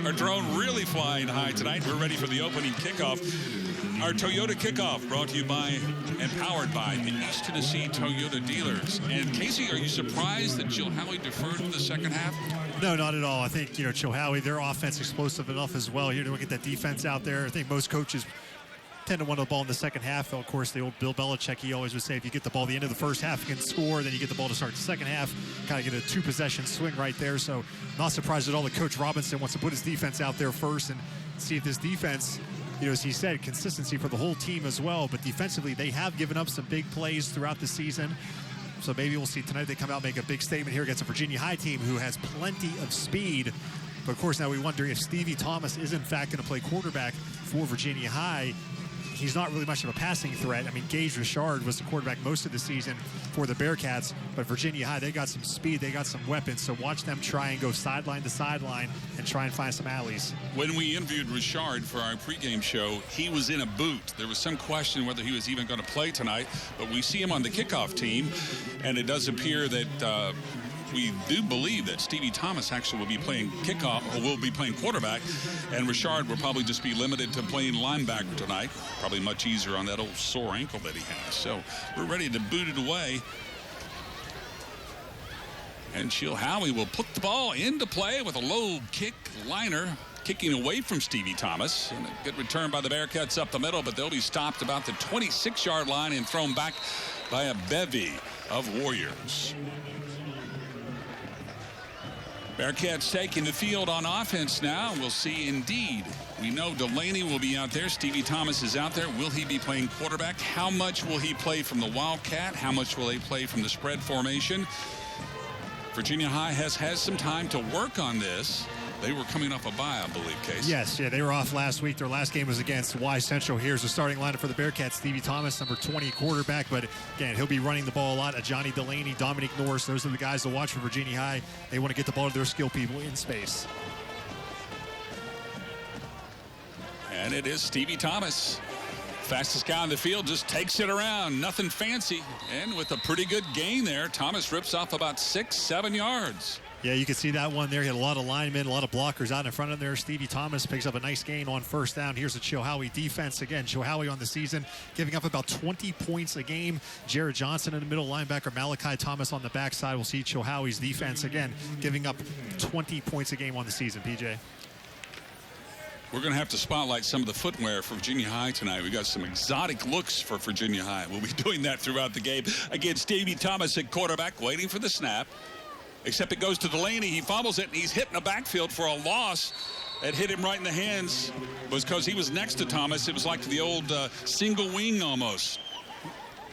Our drone really flying high tonight. We're ready for the opening kickoff. Our Toyota kickoff brought to you by and powered by the East Tennessee Toyota dealers. And Casey, are you surprised that Chilhowie deferred to the second half? No, not at all. I think, Chilhowie, their offense explosive enough as well here to get that defense out there. I think most coaches tend to want the ball in the second half. Though, of course, the old Bill Belichick, he always would say if you get the ball at the end of the first half, you can score. Then you get the ball to start the second half. Kind of get a two-possession swing right there. So not surprised at all that Coach Robinson wants to put his defense out there first and see if this defense, as he said, consistency for the whole team as well. But defensively, they have given up some big plays throughout the season. So maybe we'll see tonight they come out and make a big statement here against a Virginia High team who has plenty of speed. But, of course, now we wonder if Stevie Thomas is, in fact, going to play quarterback for Virginia High. He's not really much of a passing threat. I mean, Gage Richard was the quarterback most of the season for the Bearcats, but Virginia High, they got some speed, they got some weapons, so watch them try and go sideline to sideline and try and find some alleys. When we interviewed Richard for our pregame show, he was in a boot. There was some question whether he was even going to play tonight, but we see him on the kickoff team, and it does appear that we do believe that Stevie Thomas actually will be playing kickoff, or will be playing quarterback, and Richard will probably just be limited to playing linebacker tonight. Probably much easier on that old sore ankle that he has. So we're ready to boot it away. And Chilhowie will put the ball into play with a low kick liner, kicking away from Stevie Thomas. And a good return by the Bearcats up the middle, but they'll be stopped about the 26-yard line and thrown back by a bevy of Warriors. Bearcats taking the field on offense now. We'll see indeed. We know Delaney will be out there. Stevie Thomas is out there. Will he be playing quarterback? How much will he play from the Wildcat? How much will they play from the spread formation? Virginia High has had some time to work on this. They were coming off a bye, I believe, Case. Yes, they were off last week. Their last game was against Y Central. Here's the starting lineup for the Bearcats. Stevie Thomas, number 20 quarterback, but again, he'll be running the ball a lot. Johnny Delaney, Dominic Norris, those are the guys to watch for Virginia High. They want to get the ball to their skill people in space. And it is Stevie Thomas. Fastest guy on the field, just takes it around. Nothing fancy. And with a pretty good gain there, Thomas rips off about 6-7 yards. Yeah, you can see that one there. He had a lot of linemen, a lot of blockers out in front of there. Stevie Thomas picks up a nice gain on first down. Here's the Chilhowie defense. Again, Chilhowie on the season giving up about 20 points a game. Jared Johnson in the middle, linebacker Malachi Thomas on the backside. We'll see Chilhowie's defense, again, giving up 20 points a game on the season. PJ. We're going to have to spotlight some of the footwear for Virginia High tonight. We got some exotic looks for Virginia High. We'll be doing that throughout the game. Again, Stevie Thomas at quarterback, waiting for the snap. Except it goes to Delaney. He fumbles it, and he's hit in the backfield for a loss. That hit him right in the hands was because he was next to Thomas. It was like the old single wing almost.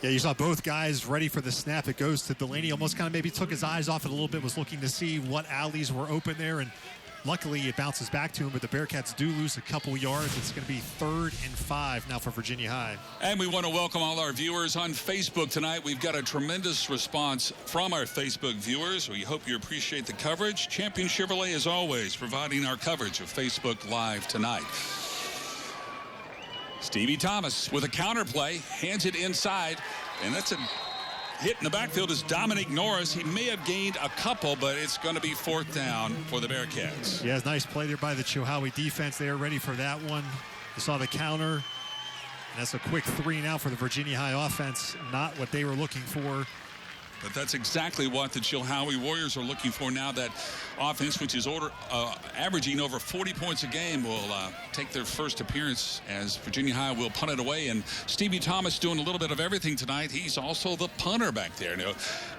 Yeah, you saw both guys ready for the snap. It goes to Delaney. Almost kind of maybe took his eyes off it a little bit, was looking to see what alleys were open there, and luckily it bounces back to him, but the Bearcats do lose a couple yards. It's going to be 3rd and 5 now for Virginia High. And we want to welcome all our viewers on Facebook tonight. We've got a tremendous response from our Facebook viewers. We hope you appreciate the coverage. Champion Chevrolet, as always, providing our coverage of Facebook Live tonight. Stevie Thomas with a counter play, hands it inside, and that's a hit in the backfield is Dominic Norris. He may have gained a couple, but it's going to be 4th down for the Bearcats. Yeah, nice play there by the Chilhowie defense. They are ready for that one. You saw the counter. And that's a quick 3 now for the Virginia High offense. Not what they were looking for. But that's exactly what the Chilhowie Warriors are looking for now. That offense, which is averaging over 40 points a game, will take their first appearance as Virginia High will punt it away. And Stevie Thomas doing a little bit of everything tonight. He's also the punter back there. Now,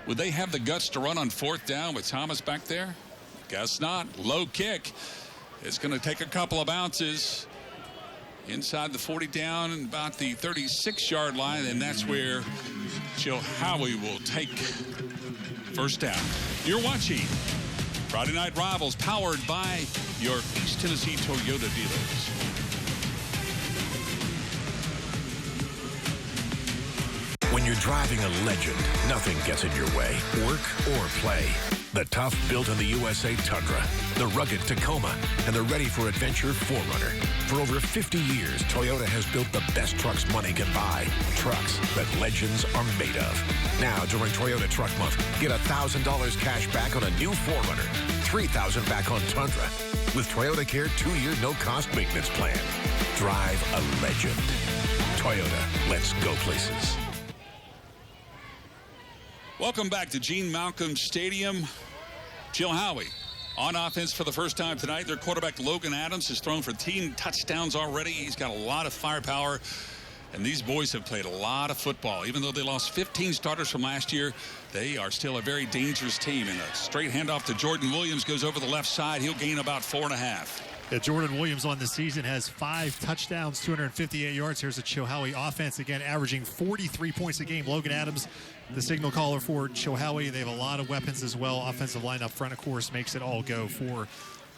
would they have the guts to run on 4th down with Thomas back there? Guess not. Low kick. It's going to take a couple of bounces inside the 40 down and about the 36-yard line, and that's where Chilhowie will take first down. You're watching Friday Night Rivals, powered by your East Tennessee Toyota dealers. When you're driving a legend, nothing gets in your way, work or play. The tough built-in-the-USA Tundra, the rugged Tacoma, and the ready-for-adventure 4Runner. For over 50 years, Toyota has built the best trucks money can buy. Trucks that legends are made of. Now, during Toyota Truck Month, get $1,000 cash back on a new 4Runner, $3,000 back on Tundra. With Toyota Care 2-year no-cost maintenance plan. Drive a legend. Toyota, let's go places. Welcome back to Gene Malcolm Stadium. Chilhowie on offense for the first time tonight. Their quarterback Logan Adams has thrown for 10 touchdowns already. He's got a lot of firepower. And these boys have played a lot of football. Even though they lost 15 starters from last year, they are still a very dangerous team. And a straight handoff to Jordan Williams goes over the left side. He'll gain about 4.5. Yeah, Jordan Williams on the season has 5 touchdowns, 258 yards. Here's a Chilhowie offense, again, averaging 43 points a game. Logan Adams, the signal caller for Chilhowie. They have a lot of weapons as well. Offensive line up front, of course, makes it all go for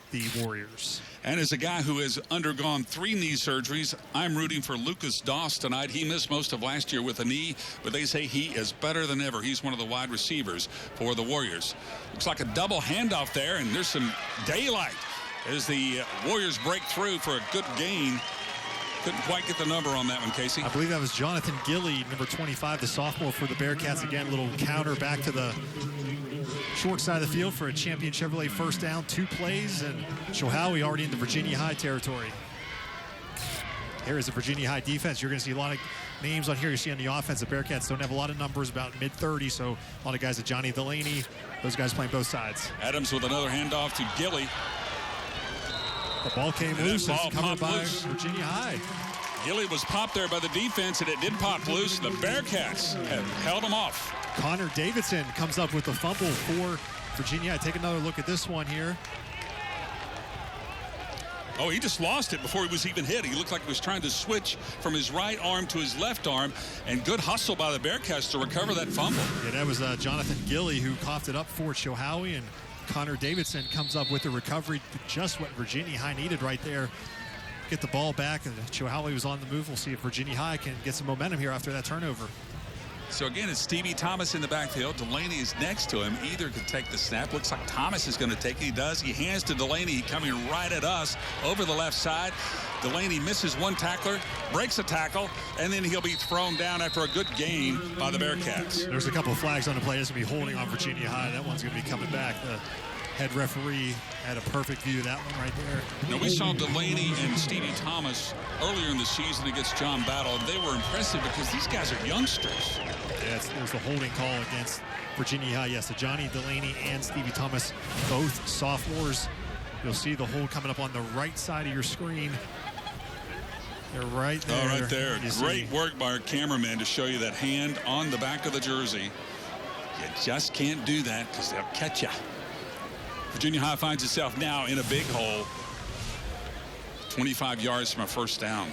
the Warriors. And as a guy who has undergone 3 knee surgeries, I'm rooting for Lucas Doss tonight. He missed most of last year with a knee, but they say he is better than ever. He's one of the wide receivers for the Warriors. Looks like a double handoff there, and there's some daylight as the Warriors break through for a good gain. Couldn't quite get the number on that one, Casey. I believe that was Jonathan Gilly, number 25, the sophomore for the Bearcats. Again, a little counter back to the short side of the field for a champion Chevrolet first down, 2 plays, and Chilhowie already in the Virginia High territory. Here is the Virginia High defense. You're going to see a lot of names on here you see on the offense. The Bearcats don't have a lot of numbers, about mid-30s, so a lot of guys at Johnny Delaney, those guys playing both sides. Adams with another handoff to Gilly. The ball came loose. It's covered by Virginia High. Gilly was popped there by the defense, and it did pop loose. The Bearcats have held him off. Connor Davidson comes up with the fumble for Virginia High. Take another look at this one here. Oh, he just lost it before he was even hit. He looked like he was trying to switch from his right arm to his left arm, and good hustle by the Bearcats to recover that fumble. Yeah, that was Jonathan Gilly who coughed it up for Chilhowie, and Connor Davidson comes up with the recovery, just what Virginia High needed right there. Get the ball back, and Chilhowie was on the move. We'll see if Virginia High can get some momentum here after that turnover. So again, it's Stevie Thomas in the backfield. Delaney is next to him. Either can take the snap. Looks like Thomas is going to take it. He does. He hands to Delaney, coming right at us over the left side. Delaney misses one tackler, breaks a tackle, and then he'll be thrown down after a good gain by the Bearcats. There's a couple of flags on the play. This will be holding on Virginia High. That one's going to be coming back. The head referee had a perfect view of that one right there. Now, we saw Delaney and Stevie Thomas earlier in the season against John Battle. They were impressive because these guys are youngsters. Yeah, there's the holding call against Virginia High. Yes, so Johnny Delaney and Stevie Thomas, both sophomores. You'll see the hold coming up on the right side of your screen. They're right there. Oh, right there. Great work by our cameraman to show you that hand on the back of the jersey. You just can't do that because they'll catch you. Virginia High finds itself now in a big hole. 25 yards from a first down.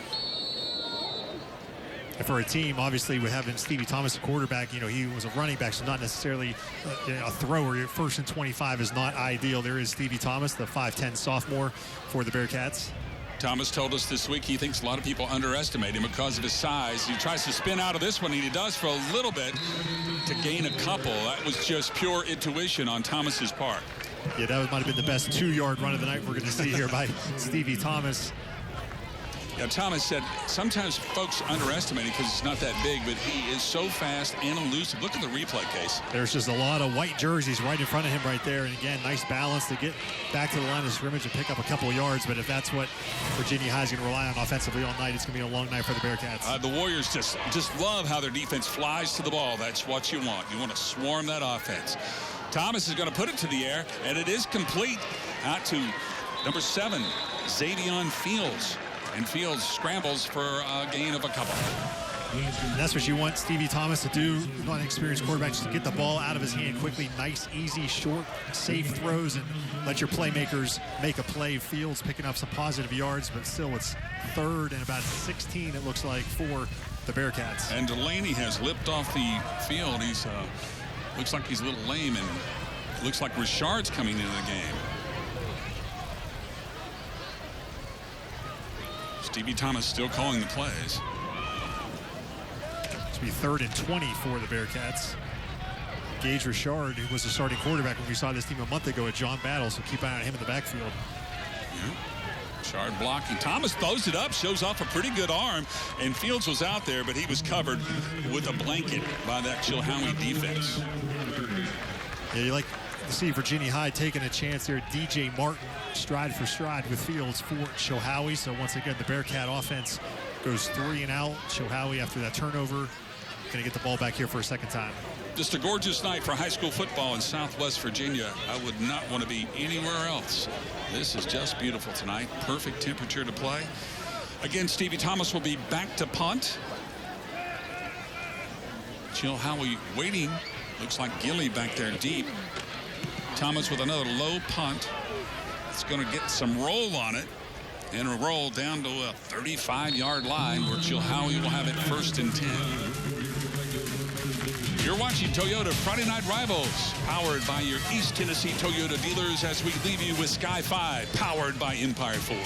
And for a team, obviously, with having Stevie Thomas a quarterback, you know, he was a running back, so not necessarily a thrower. Your 1st and 25 is not ideal. There is Stevie Thomas, the 5'10 sophomore for the Bearcats. Thomas told us this week he thinks a lot of people underestimate him because of his size. He tries to spin out of this one, and he does for a little bit to gain a couple. That was just pure intuition on Thomas's part. Yeah, that might have been the best 2-yard run of the night we're going to see here by Stevie Thomas. Yeah, Thomas said sometimes folks underestimate him because he's not that big, but he is so fast and elusive. Look at the replay, Case. There's just a lot of white jerseys right in front of him right there. And again, nice balance to get back to the line of scrimmage and pick up a couple of yards. But if that's what Virginia High is going to rely on offensively all night, it's going to be a long night for the Bearcats. The Warriors just love how their defense flies to the ball. That's what you want. You want to swarm that offense. Thomas is going to put it to the air, and it is complete out to number 7, Xavion Fields. And Fields scrambles for a gain of a couple. And that's what you want Stevie Thomas to do. Not an experienced quarterback, just to get the ball out of his hand quickly. Nice, easy, short, safe throws, and let your playmakers make a play. Fields picking up some positive yards, but still it's 3rd and about 16, it looks like, for the Bearcats. And Delaney has lipped off the field. He's looks like he's a little lame, and it looks like Richard's coming into the game. Stevie Thomas still calling the plays. It's be 3rd and 20 for the Bearcats. Gage Richard, who was the starting quarterback when we saw this team a month ago at John Battle, so keep an eye on him in the backfield. Yeah. Richard blocking. Thomas throws it up, shows off a pretty good arm, and Fields was out there, but he was covered with a blanket by that Chilhowie defense. Yeah, you like to see Virginia High taking a chance there. DJ Martin, stride for stride with Fields for Chilhowie. So once again, the Bearcat offense goes 3 and out. Chilhowie, after that turnover, going to get the ball back here for a second time. Just a gorgeous night for high school football in Southwest Virginia. I would not want to be anywhere else. This is just beautiful tonight. Perfect temperature to play. Again, Stevie Thomas will be back to punt. Chilhowie waiting. Looks like Gilly back there deep. Thomas with another low punt. It's going to get some roll on it. And a roll down to a 35-yard line where Chilhowie will have it 1st and 10. You're watching Toyota Friday Night Rivals, powered by your East Tennessee Toyota dealers, as we leave you with Sky 5, powered by Empire Ford.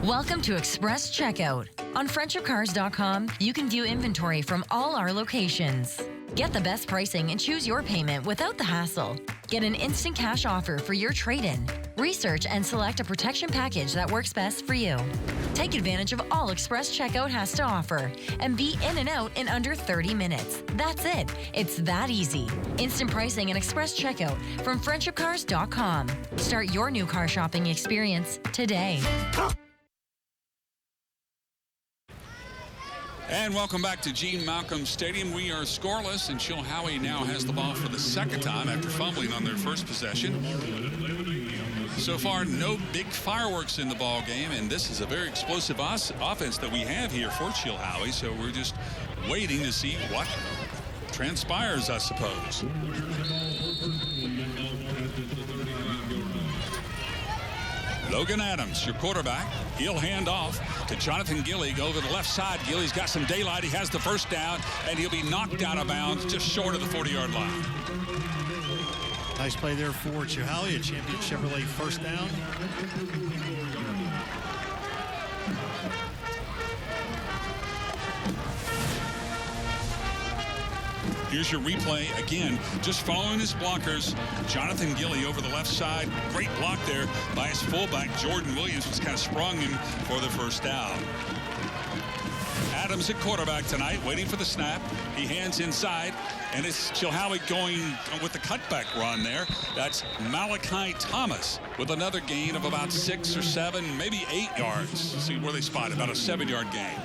Welcome to Express Checkout. On FriendshipCars.com, you can view inventory from all our locations. Get the best pricing and choose your payment without the hassle. Get an instant cash offer for your trade-in. Research and select a protection package that works best for you. Take advantage of all Express Checkout has to offer and be in and out in under 30 minutes. That's it. It's that easy. Instant pricing and Express Checkout from FriendshipCars.com. Start your new car shopping experience today. And welcome back to Gene Malcolm Stadium. We are scoreless, and Chilhowie now has the ball for the second time after fumbling on their first possession. So far, no big fireworks in the ball game, and this is a very explosive offense that we have here for Chilhowie, so we're just waiting to see what transpires, I suppose. Logan Adams, your quarterback. He'll hand off to Jonathan Gilly. Go over the left side. Gilly's got some daylight. He has the first down, and he'll be knocked out of bounds just short of the 40-yard line. Nice play there for Chilhowie, a Champion Chevrolet first down. Here's your replay again, just following his blockers. Jonathan Gilly over the left side. Great block there by his fullback. Jordan Williams was kind of sprung him for the first down. Adams at quarterback tonight, waiting for the snap. He hands inside, and it's Chilhowie going with the cutback run there. That's Malachi Thomas with another gain of about 6 or 7, maybe 8 yards. Let's see where they spot it, about a 7-yard gain.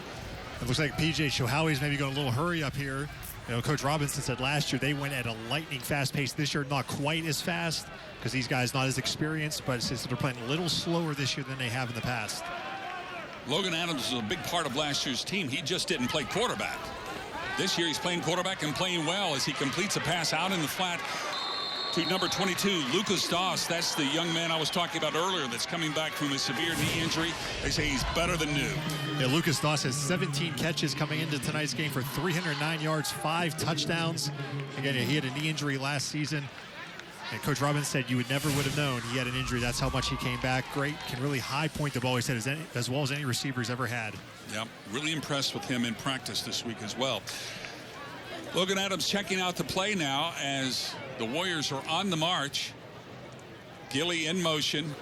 It looks like P.J. Chilhowie's maybe going a little hurry up here. You know, Coach Robinson said last year they went at a lightning fast pace. This year, not quite as fast because these guys not as experienced, but since they're playing a little slower this year than they have in the past. Logan Adams was a big part of last year's team. He just didn't play quarterback. This year he's playing quarterback and playing well as he completes a pass out in the flat to number 22, Lucas Doss. That's the young man I was talking about earlier that's coming back from a severe knee injury. They say he's better than new. Yeah, Lucas Doss has 17 catches coming into tonight's game for 309 yards, 5 touchdowns. Again, he had a knee injury last season. And Coach Robbins said you would have known he had an injury. That's how much he came back. Great, can really high point the ball, he said, as well as any receiver's ever had. Yep, really impressed with him in practice this week as well. Logan Adams checking out the play now as the Warriors are on the march. Gilly in motion.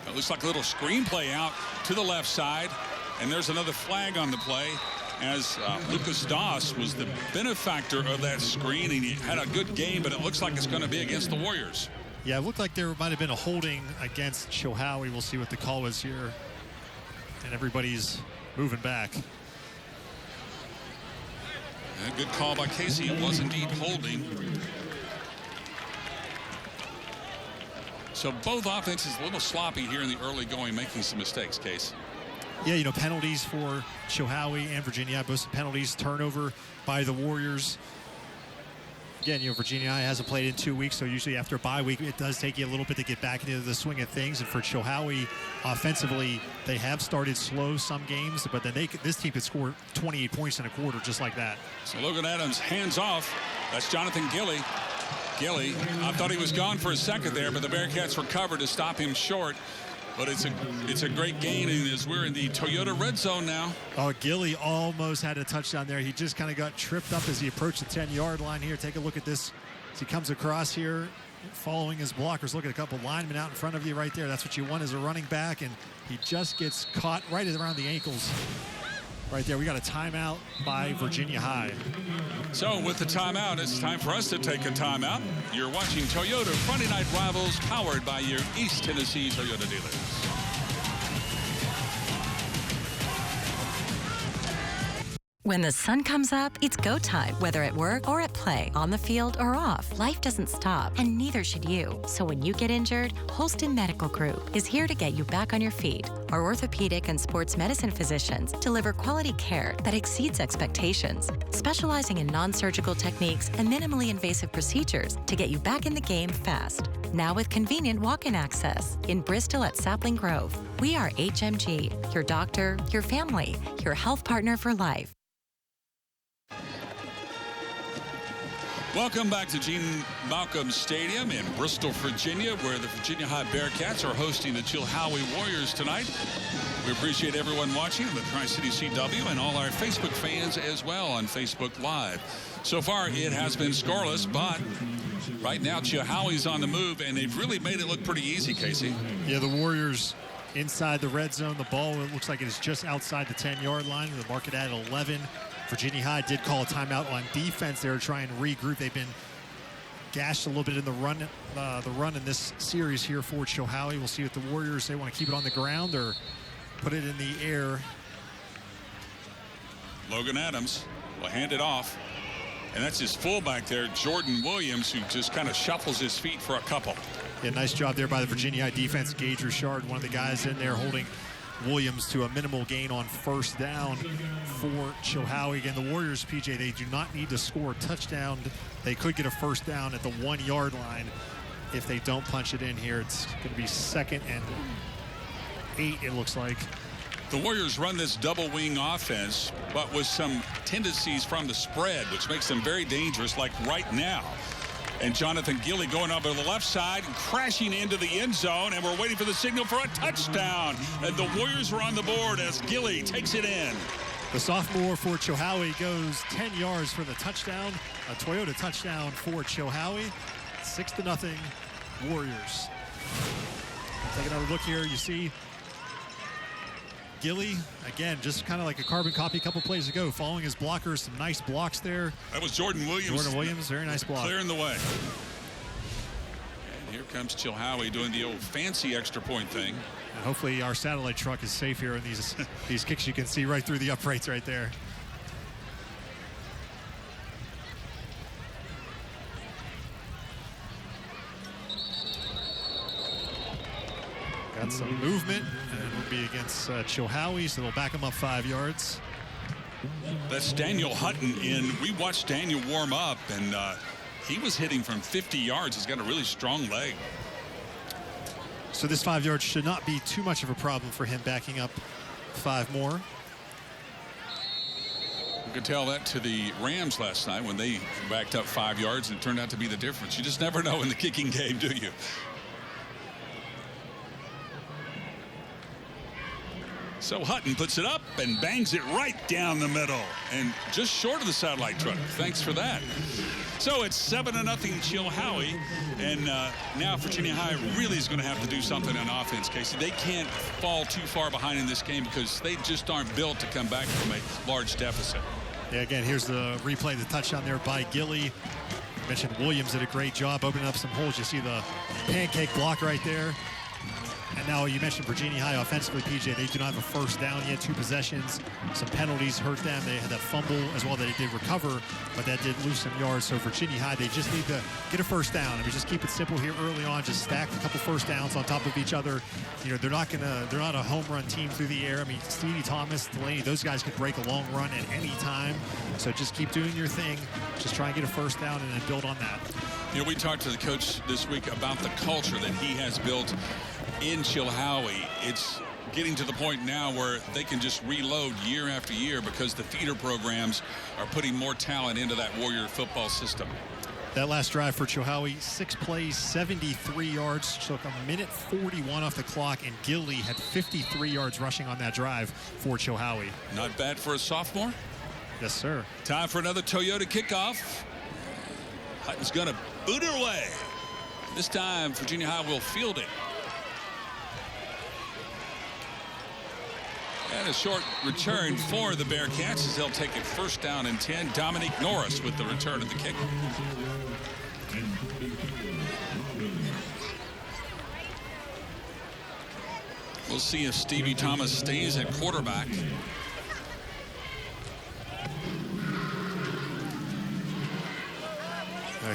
It looks like a little screen play out to the left side. And there's another flag on the play as Lucas Doss was the benefactor of that screen. And he had a good game, but it looks like it's going to be against the Warriors. Yeah, it looked like there might have been a holding against Chilhowie. We'll see what the call is here. And everybody's moving back. A good call by Casey. It was indeed holding. So both offenses a little sloppy here in the early going, making some mistakes, Case. Yeah, you know, penalties for Chilhowie and Virginia. Both some penalties, turnover by the Warriors. Again, you know, Virginia hasn't played in 2 weeks, so usually after a bye week, it does take you a little bit to get back into the swing of things. And for Chilhowie, offensively, they have started slow some games, but then this team could score 28 points in a quarter just like that. So Logan Adams hands off. That's Jonathan Gilly. Gilly, I thought he was gone for a second there, but the Bearcats recovered to stop him short. But it's a great gain as we're in the Toyota red zone now. Oh, Gilly almost had a touchdown there. He just kind of got tripped up as he approached the 10-yard line here. Take a look at this as he comes across here, following his blockers. Look at a couple linemen out in front of you right there. That's what you want as a running back, and he just gets caught right around the ankles. Right there, we got a timeout by Virginia High. So with the timeout, it's time for us to take a timeout. You're watching Toyota Friday Night Rivals, powered by your East Tennessee Toyota dealers. When the sun comes up, it's go time, whether at work or at play, on the field or off. Life doesn't stop, and neither should you. So when you get injured, Holston Medical Group is here to get you back on your feet. Our orthopedic and sports medicine physicians deliver quality care that exceeds expectations, specializing in non-surgical techniques and minimally invasive procedures to get you back in the game fast. Now with convenient walk-in access in Bristol at Sapling Grove. We are HMG, your doctor, your family, your health partner for life. Welcome back to Gene Malcolm Stadium in Bristol, Virginia, where the Virginia High Bearcats are hosting the Chilhowie Warriors tonight. We appreciate everyone watching, the Tri-City CW, and all our Facebook fans as well on Facebook Live. So far, it has been scoreless, but right now, Chilhowie's on the move, and they've really made it look pretty easy, Casey. Yeah, the Warriors inside the red zone. The ball, it looks like it is just outside the 10-yard line. The market at 11. Virginia High did call a timeout on defense. They were trying to regroup. They've been gashed a little bit in the run in this series here for Chilhowie. We'll see what the Warriors, they want to keep it on the ground or put it in the air. Logan Adams will hand it off. And that's his fullback there, Jordan Williams, who just kind of shuffles his feet for a couple. Yeah, nice job there by the Virginia High defense. Gage Richard, one of the guys in there holding Williams to a minimal gain on first down for Chilhowie. Again, the Warriors, PJ, they do not need to score a touchdown. They could get a first down at the 1-yard line if they don't punch it in here. It's going to be 2nd and 8, it looks like. The Warriors run this double wing offense, but with some tendencies from the spread, which makes them very dangerous, like right now. And Jonathan Gilly going over the left side and crashing into the end zone, and we're waiting for the signal for a touchdown. And the Warriors are on the board as Gilly takes it in. The sophomore for Chilhowie goes 10 yards for the touchdown. A Toyota touchdown for Chilhowie. 6-0 Warriors. Take another look here. You see Gilly, again, just kind of like a carbon copy a couple plays ago, following his blockers. Some nice blocks there. That was Jordan Williams. Jordan Williams, very nice block. Clearing the way. And here comes Chilhowie doing the old fancy extra point thing. And hopefully our satellite truck is safe here in these kicks. You can see right through the uprights right there. Got some movement, and it will be against Chilhowie, so they'll back him up 5 yards. That's Daniel Hutton in. We watched Daniel warm up, and he was hitting from 50 yards. He's got a really strong leg. So this 5 yards should not be too much of a problem for him, backing up 5 more. You could tell that to the Rams last night when they backed up 5 yards, and it turned out to be the difference. You just never know in the kicking game, do you? So Hutton puts it up and bangs it right down the middle and just short of the satellite truck. Thanks for that. So it's 7-0 Chilhowie, and now Virginia High really is going to have to do something on offense, Casey. They can't fall too far behind in this game because they just aren't built to come back from a large deficit. Yeah, again, here's the replay, the touchdown there by Gilly. I mentioned Williams did a great job opening up some holes. You see the pancake block right there. And now you mentioned Virginia High offensively, PJ. They do not have a first down yet. 2 possessions. Some penalties hurt them. They had that fumble as well that they did recover, but that did lose some yards. So Virginia High, they just need to get a first down. I mean, just keep it simple here early on. Just stack a couple first downs on top of each other. You know, they're not a home run team through the air. I mean, Stevie Thomas, Delaney, those guys could break a long run at any time. So just keep doing your thing. Just try and get a first down and then build on that. You know, we talked to the coach this week about the culture that he has built in Chilhowie. It's getting to the point now where they can just reload year after year because the feeder programs are putting more talent into that Warrior football system. That last drive for Chilhowie, 6 plays, 73 yards, took a minute 41 off the clock, and Gilly had 53 yards rushing on that drive for Chilhowie. Not bad for a sophomore. Yes, sir. Time for another Toyota kickoff. Hutton's going to boot it away. This time, Virginia High will field it. And a short return for the Bearcats as they'll take it first down and 10. Dominique Norris with the return of the kick. We'll see if Stevie Thomas stays at quarterback.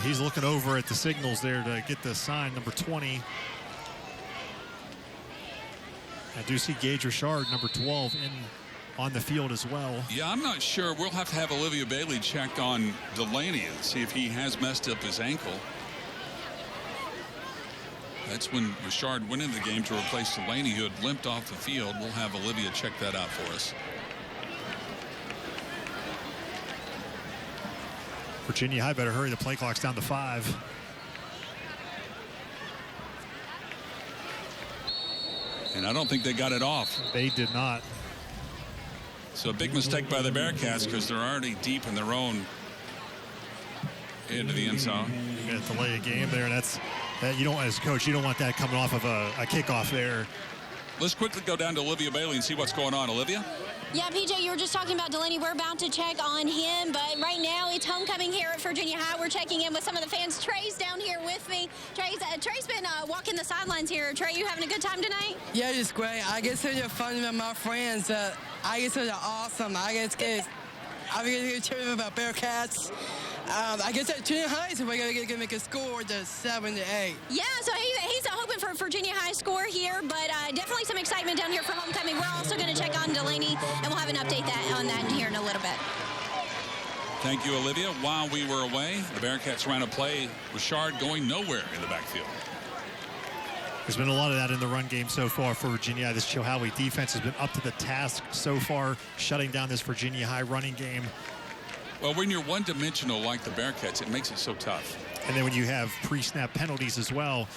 He's looking over at the signals there to get the sign, number 20. I do see Gage Richard, number 12, on the field as well. Yeah, I'm not sure. We'll have to have Olivia Bailey check on Delaney and see if he has messed up his ankle. That's when Richard went into the game to replace Delaney, who had limped off the field. We'll have Olivia check that out for us. Virginia High better hurry. The play clock's down to 5. And I don't think they got it off. They did not. So a big mistake by the Bearcats because they're already deep in their own into the end zone. You got to delay a game there. That you don't, as coach, you don't want that coming off of a kickoff there. Let's quickly go down to Olivia Bailey and see what's going on. Olivia? Yeah, PJ, you were just talking about Delaney. We're about to check on him, but right now it's homecoming here at Virginia High. We're checking in with some of the fans. Trey's down here with me. Trey's been walking the sidelines here. Trey, you having a good time tonight? Yeah, it's great. I get such a fun with my friends. I get such awesome. I get cheering about Bearcats. I guess at Junior High, so we're going to make a score to 7-8. Yeah, so he's hoping for a Virginia High score here, but definitely some excitement down here for homecoming. We're also going to check on Delaney, and we'll have an update on that here in a little bit. Thank you, Olivia. While we were away, the Bearcats ran a play. Richard going nowhere in the backfield. There's been a lot of that in the run game so far for Virginia. This Chilhowie defense has been up to the task so far, shutting down this Virginia High running game. Well, when you're one-dimensional like the Bearcats, it makes it so tough. And then when you have pre-snap penalties as well,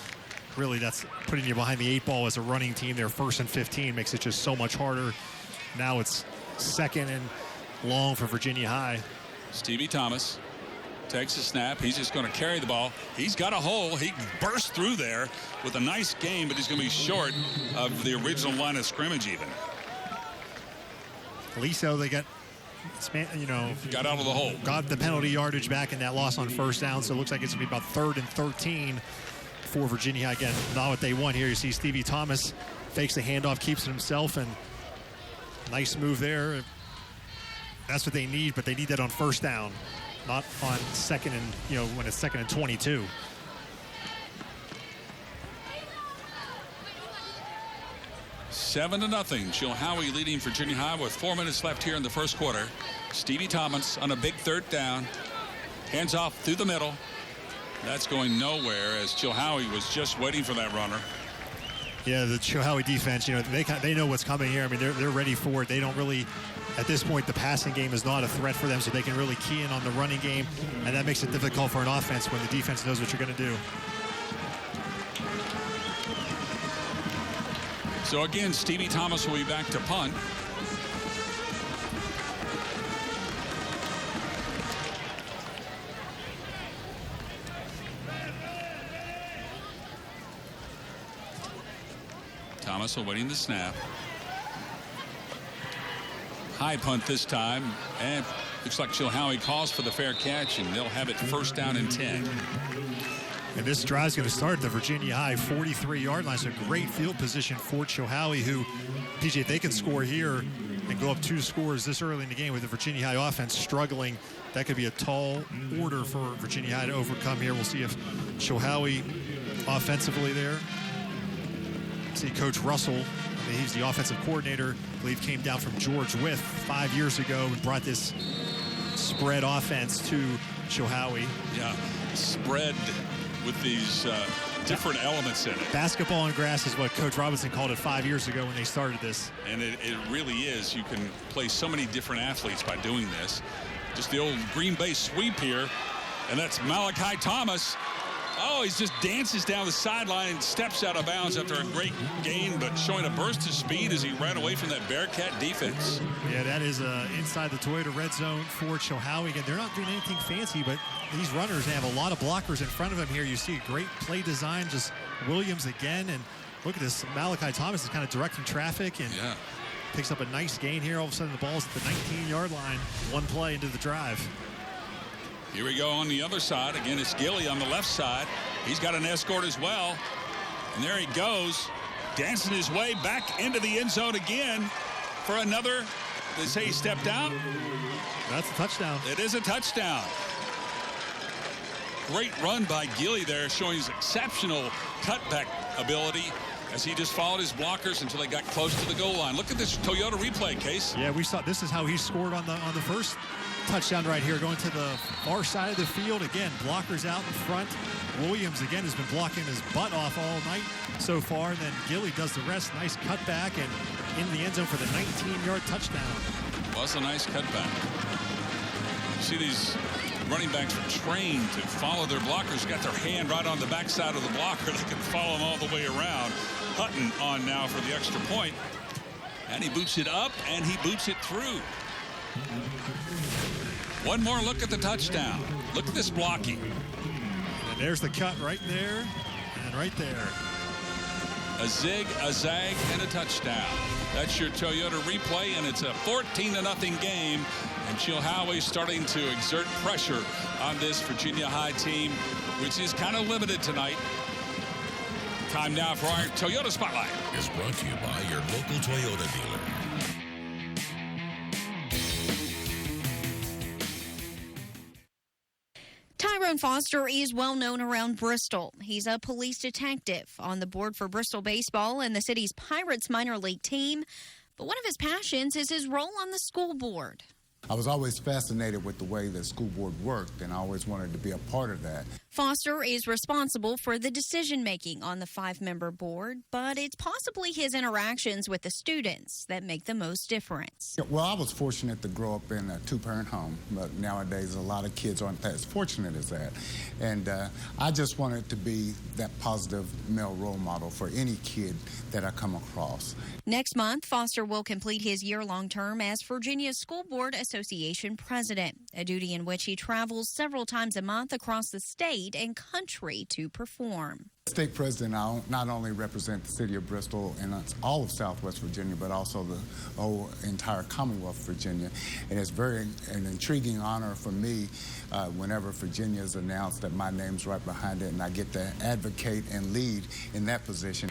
really that's putting you behind the 8 ball as a running team. Their 1st and 15 makes it just so much harder. Now it's 2nd and long for Virginia High. Stevie Thomas takes a snap. He's just going to carry the ball. He's got a hole. He burst through there with a nice game, but he's going to be short of the original line of scrimmage even. At least though they got, got out of the hole. Got the penalty yardage back in that loss on 1st down, so it looks like it's going to be about 3rd and 13 for Virginia. Again, not what they want here. You see Stevie Thomas fakes the handoff, keeps it himself, and nice move there. That's what they need, but they need that on 1st down, not on 2nd and, when it's 2nd and 22. 7-0. Chilhowie leading Virginia High with 4 minutes left here in the 1st quarter. Stevie Thomas on a big 3rd down. Hands off through the middle. That's going nowhere as Chilhowie was just waiting for that runner. Yeah, the Chilhowie defense, they know what's coming here. I mean, they're ready for it. They don't really, at this point, the passing game is not a threat for them, so they can really key in on the running game, and that makes it difficult for an offense when the defense knows what you're going to do. So again, Stevie Thomas will be back to punt. Thomas awaiting the snap. High punt this time, and looks like Chilhowie calls for the fair catch, and they'll have it 1st down and 10. And this drive's going to start at the Virginia High 43-yard line. So great field position for Chilhowie, who, PJ, if they can score here and go up 2 scores this early in the game with the Virginia High offense struggling, that could be a tall order for Virginia High to overcome here. We'll see if Chilhowie offensively there. See Coach Russell, he's the offensive coordinator, I believe came down from George Wythe 5 years ago and brought this spread offense to Chilhowie. Yeah, spread with these different elements in it. Basketball on grass is what Coach Robinson called it 5 years ago when they started this. And it really is. You can play so many different athletes by doing this. Just the old Green Bay sweep here. And that's Malachi Thomas. Oh, he just dances down the sideline and steps out of bounds after a great gain, but showing a burst of speed as he ran away from that Bearcat defense. Yeah, that is inside the Toyota red zone for Chilhowie. Again, they're not doing anything fancy, but these runners have a lot of blockers in front of them here. You see a great play design, just Williams again. And look at this, Malachi Thomas is kind of directing traffic and picks up a nice gain here. All of a sudden, the ball's at the 19-yard line. One play into the drive. Here we go on the other side. Again, it's Gilly on the left side. He's got an escort as well. And there he goes, dancing his way back into the end zone again for another. They say he stepped out. That's a touchdown. It is a touchdown. Great run by Gilly there, showing his exceptional cutback ability as he just followed his blockers until they got close to the goal line. Look at this Toyota replay, Case. Yeah, we saw this is how he scored on the first touchdown right here, going to the far side of the field. Again, blockers out in front. Williams, again, has been blocking his butt off all night so far. And then Gilly does the rest. Nice cutback and in the end zone for the 19-yard touchdown. Was a nice cutback. You see these running backs are trained to follow their blockers. Got their hand right on the backside of the blocker. They can follow them all the way around. Hutton on now for the extra point. And he boots it up, and he boots it through. One more look at the touchdown. Look at this blocking. And there's the cut right there and right there. A zig, a zag, and a touchdown. That's your Toyota replay, and it's a 14-0 game. And Chilhowie starting to exert pressure on this Virginia High team, which is kind of limited tonight. Time now for our Toyota Spotlight. Is brought to you by your local Toyota dealer. Tyrone Foster is well known around Bristol. He's a police detective on the board for Bristol baseball and the city's Pirates minor league team. But one of his passions is his role on the school board. I was always fascinated with the way the school board worked, and I always wanted to be a part of that. Foster is responsible for the decision-making on the 5-member board, but it's possibly his interactions with the students that make the most difference. Well, I was fortunate to grow up in a 2-parent home, but nowadays a lot of kids aren't as fortunate as that. And I just wanted to be that positive male role model for any kid that I come across. Next month, Foster will complete his year-long term as Virginia's School Board Association president, a duty in which he travels several times a month across the state and country to perform. State president, I not only represent the city of Bristol and all of Southwest Virginia, but also the whole entire Commonwealth of Virginia. And it's an intriguing honor for me whenever Virginia is announced that my name's right behind it, and I get to advocate and lead in that position.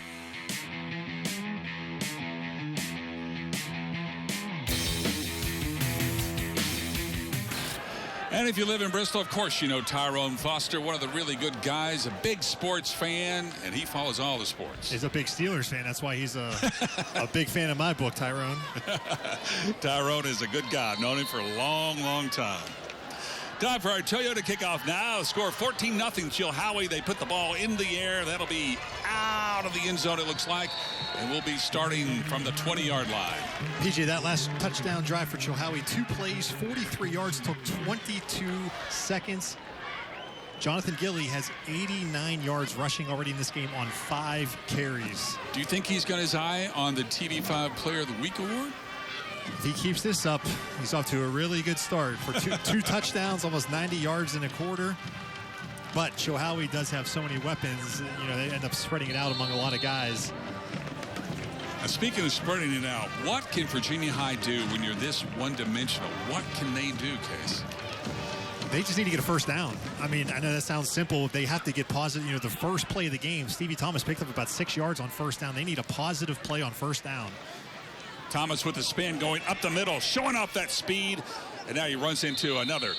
And if you live in Bristol, of course, you know Tyrone Foster, one of the really good guys, a big sports fan, and he follows all the sports. He's a big Steelers fan. That's why he's a big fan of my book, Tyrone. Tyrone is a good guy. I've known him for a long, long time. Time for our Toyota kickoff now. Score 14-0 Chilhowie. They put the ball in the air. That'll be out of the end zone, it looks like. And we'll be starting from the 20-yard line. PJ, that last touchdown drive for Chilhowie, 2 plays, 43 yards, took 22 seconds. Jonathan Gilly has 89 yards rushing already in this game on 5 carries. Do you think he's got his eye on the TV5 Player of the Week award? If he keeps this up, he's off to a really good start for two touchdowns, almost 90 yards in a quarter. But Chilhowie does have so many weapons, you know, they end up spreading it out among a lot of guys. Now, speaking of spreading it out, what can Virginia High do when you're this one-dimensional? What can they do, Case? They just need to get a first down. I mean, I know that sounds simple. They have to get positive. You know, the first play of the game, Stevie Thomas picked up about 6 yards on first down. They need a positive play on first down. Thomas with the spin going up the middle, showing off that speed. And now he runs into another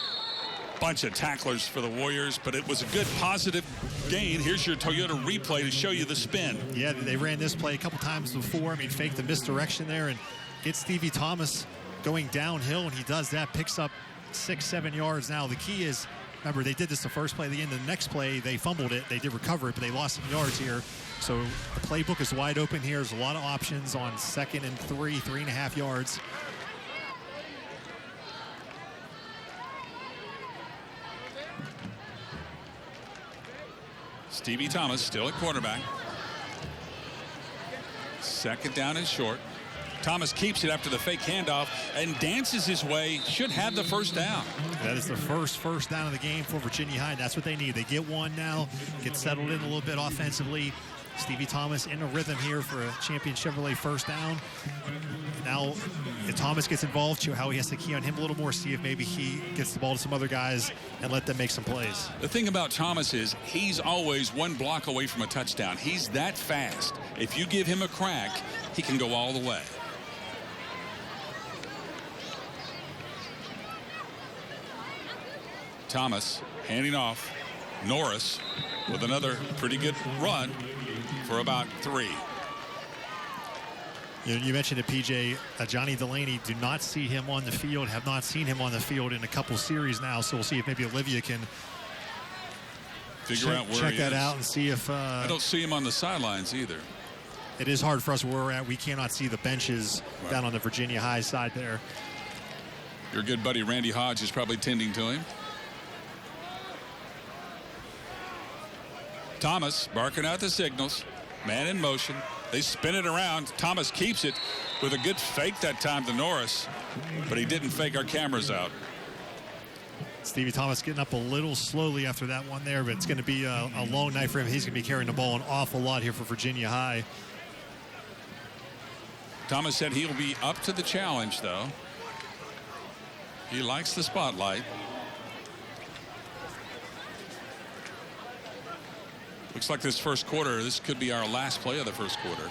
bunch of tacklers for the Warriors, but it was a good positive gain. Here's your Toyota replay to show you the spin. Yeah, they ran this play a couple times before. I mean, faked the misdirection there and get Stevie Thomas going downhill, and he does that, picks up 6-7 yards. Now the key is, remember, they did this the first play. At the end of the next play, they fumbled it. They did recover it, but they lost some yards here. So the playbook is wide open here. There's a lot of options on 2nd and 3.5 yards. Stevie Thomas still at quarterback. Second down and short. Thomas keeps it after the fake handoff and dances his way. Should have the first down. That is the first down of the game for Virginia High. That's what they need. They get one now, get settled in a little bit offensively. Stevie Thomas in a rhythm here for a Champion Chevrolet first down. Now, if Thomas gets involved, Chilhowie has to key on him a little more, see if maybe he gets the ball to some other guys and let them make some plays. The thing about Thomas is he's always one block away from a touchdown. He's that fast. If you give him a crack, he can go all the way. Thomas handing off. Norris with another pretty good run for about 3. You mentioned it, PJ. Johnny Delaney, do not see him on the field, have not seen him on the field in a couple series now, so we'll see if maybe Olivia can figure out where check he that is. out and see if... I don't see him on the sidelines either. It is hard for us where we're at. We cannot see the benches down on the Virginia High side there. Your good buddy Randy Hodge is probably tending to him. Thomas barking out the signals. Man in motion. They spin it around. Thomas keeps it with a good fake that time to Norris, but he didn't fake our cameras out. Stevie Thomas getting up a little slowly after that one there, but it's going to be a long night for him. He's going to be carrying the ball an awful lot here for Virginia High. Thomas said he'll be up to the challenge, though. He likes the spotlight. Looks like this first quarter, this could be our last play of the first quarter.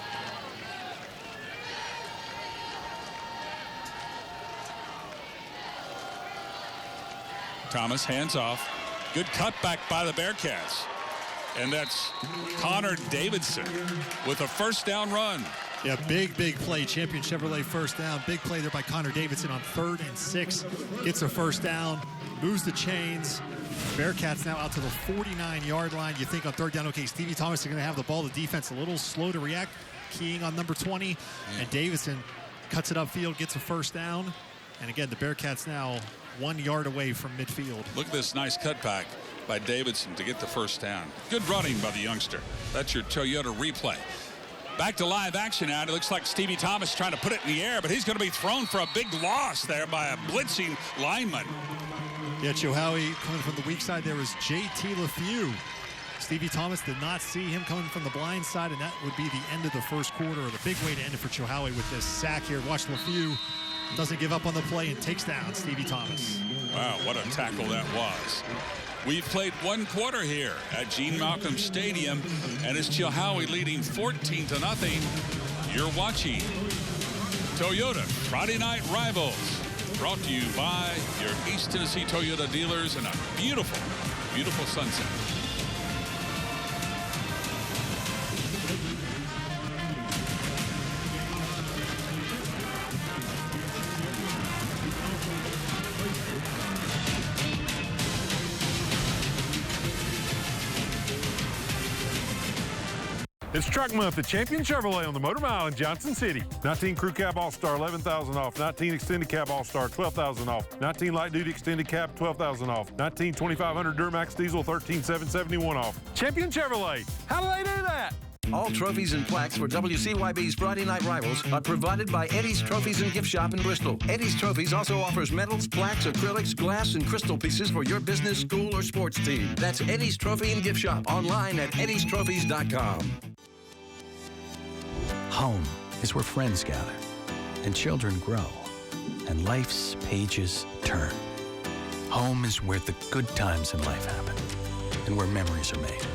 Thomas hands off. Good cutback by the Bearcats. And that's Connor Davidson with a first down run. Yeah, big play. Champion Chevrolet first down. Big play there by Connor Davidson on 3rd and 6. Gets a first down. Moves the chains. Bearcats now out to the 49-yard line. You think on 3rd down, okay, Stevie Thomas is going to have the ball. The defense a little slow to react. Keying on number 20. Yeah. And Davidson cuts it upfield, gets a first down. And again, the Bearcats now 1 yard away from midfield. Look at this nice cutback by Davidson to get the first down. Good running by the youngster. That's your Toyota replay. Back to live action now. It looks like Stevie Thomas trying to put it in the air, but he's going to be thrown for a big loss there by a blitzing lineman. Yeah, Chilhowie coming from the weak side there was J.T. LeFew. Stevie Thomas did not see him coming from the blind side, and that would be the end of the first quarter, or the big way to end it for Chilhowie with this sack here. Watch LeFew. Doesn't give up on the play and takes down Stevie Thomas. Wow, what a tackle that was. We've played 1 quarter here at Gene Malcolm Stadium, and it's Chilhowie leading 14-0. You're watching Toyota Friday Night Rivals, brought to you by your East Tennessee Toyota dealers in a beautiful, beautiful sunset. It's Truck Month at Champion Chevrolet on the Motor Mile in Johnson City. 19 Crew Cab All-Star, $11,000 off. 19 Extended Cab All-Star, $12,000 off. 19 Light Duty Extended Cab, $12,000 off. 19 2500 Duramax Diesel, $13,771 off. Champion Chevrolet. How do they do that? All trophies and plaques for WCYB's Friday Night Rivals are provided by Eddie's Trophies and Gift Shop in Bristol. Eddie's Trophies also offers medals, plaques, acrylics, glass, and crystal pieces for your business, school, or sports team. That's Eddie's Trophy and Gift Shop online at eddiestrophies.com. Home is where friends gather, and children grow, and life's pages turn. Home is where the good times in life happen, and where memories are made.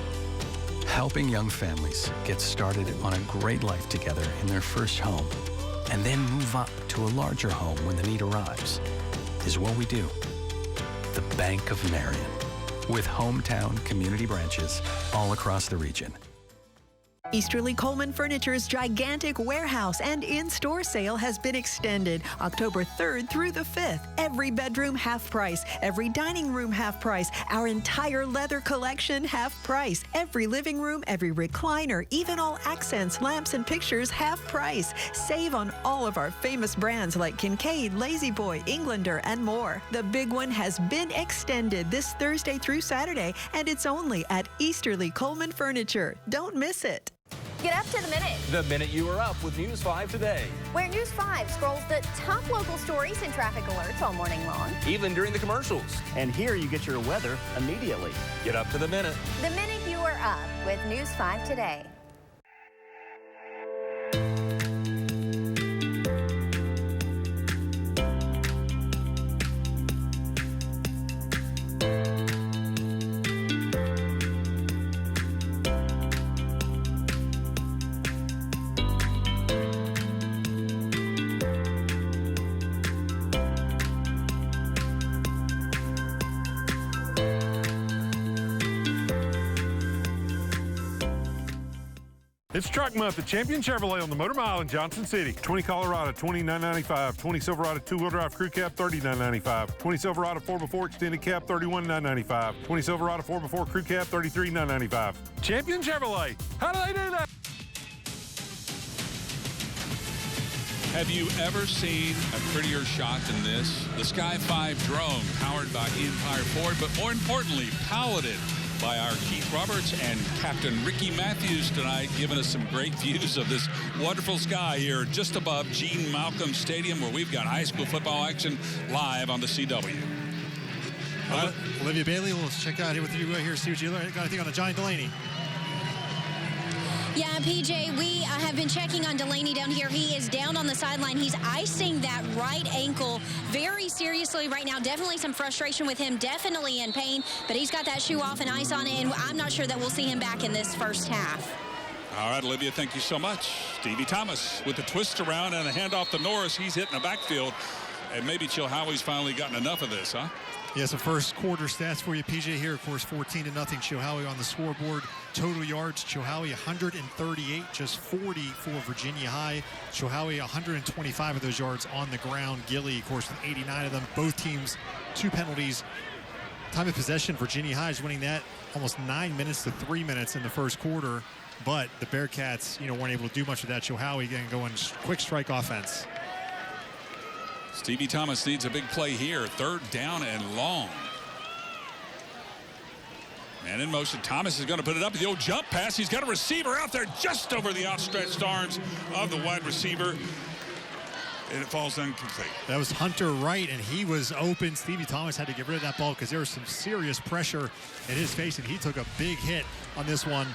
Helping young families get started on a great life together in their first home, and then move up to a larger home when the need arrives, is what we do. The Bank of Marion, with hometown community branches all across the region. Easterly Coleman Furniture's gigantic warehouse and in-store sale has been extended October 3rd through the 5th. Every bedroom half price, every dining room half price, our entire leather collection half price, every living room, every recliner, even all accents, lamps, and pictures half price. Save on all of our famous brands like Kincaid, Lazy Boy, Englander, and more. The big one has been extended this Thursday through Saturday, and it's only at Easterly Coleman Furniture. Don't miss it. Get up to the minute. The minute you are up with News 5 Today. Where News 5 scrolls the top local stories and traffic alerts all morning long. Even during the commercials. And here you get your weather immediately. Get up to the minute. The minute you are up with News 5 Today. It's Truck Month at Champion Chevrolet on the Motor Mile in Johnson City. 20 Colorado, $29.95. 20 Silverado 2-wheel drive crew cab, $39.95. 20 Silverado 4x4 extended cab, $31.995. 20 Silverado 4x4 crew cab, $33.995. Champion Chevrolet. How do they do that? Have you ever seen a prettier shot than this? The Sky 5 drone powered by Empire Ford, but more importantly, piloted by our Keith Roberts and Captain Ricky Matthews tonight, giving us some great views of this wonderful sky here just above Gene Malcolm Stadium, where we've got high school football action live on the CW. Olivia Bailey, we'll check out here with you here, see what you got anything on Johnny Delaney. Yeah, PJ, we have been checking on Delaney down here. He is down on the sideline. He's icing that right ankle very seriously right now. Definitely some frustration with him, definitely in pain, but he's got that shoe off and ice on it, and I'm not sure that we'll see him back in this first half. All right, Olivia, thank you so much. Stevie Thomas with the twist around and a handoff to Norris. He's hitting the backfield, and maybe Chilhowie's finally gotten enough of this, huh? Yes, the first quarter stats for you, PJ, here, of course, 14-0 Chilhowie on the scoreboard. Total yards, Chilhowie 138, just 40 for Virginia High. Chilhowie 125 of those yards on the ground. Gilly, of course, with 89 of them. Both teams, 2 penalties. Time of possession, Virginia High is winning that almost 9 minutes to 3 minutes in the first quarter. But the Bearcats, weren't able to do much of that. Chilhowie getting going quick strike offense. Stevie Thomas needs a big play here. 3rd down and long. Man in motion. Thomas is going to put it up. The old jump pass. He's got a receiver out there just over the outstretched arms of the wide receiver. And it falls incomplete. That was Hunter Wright, and he was open. Stevie Thomas had to get rid of that ball because there was some serious pressure in his face, and he took a big hit on this one.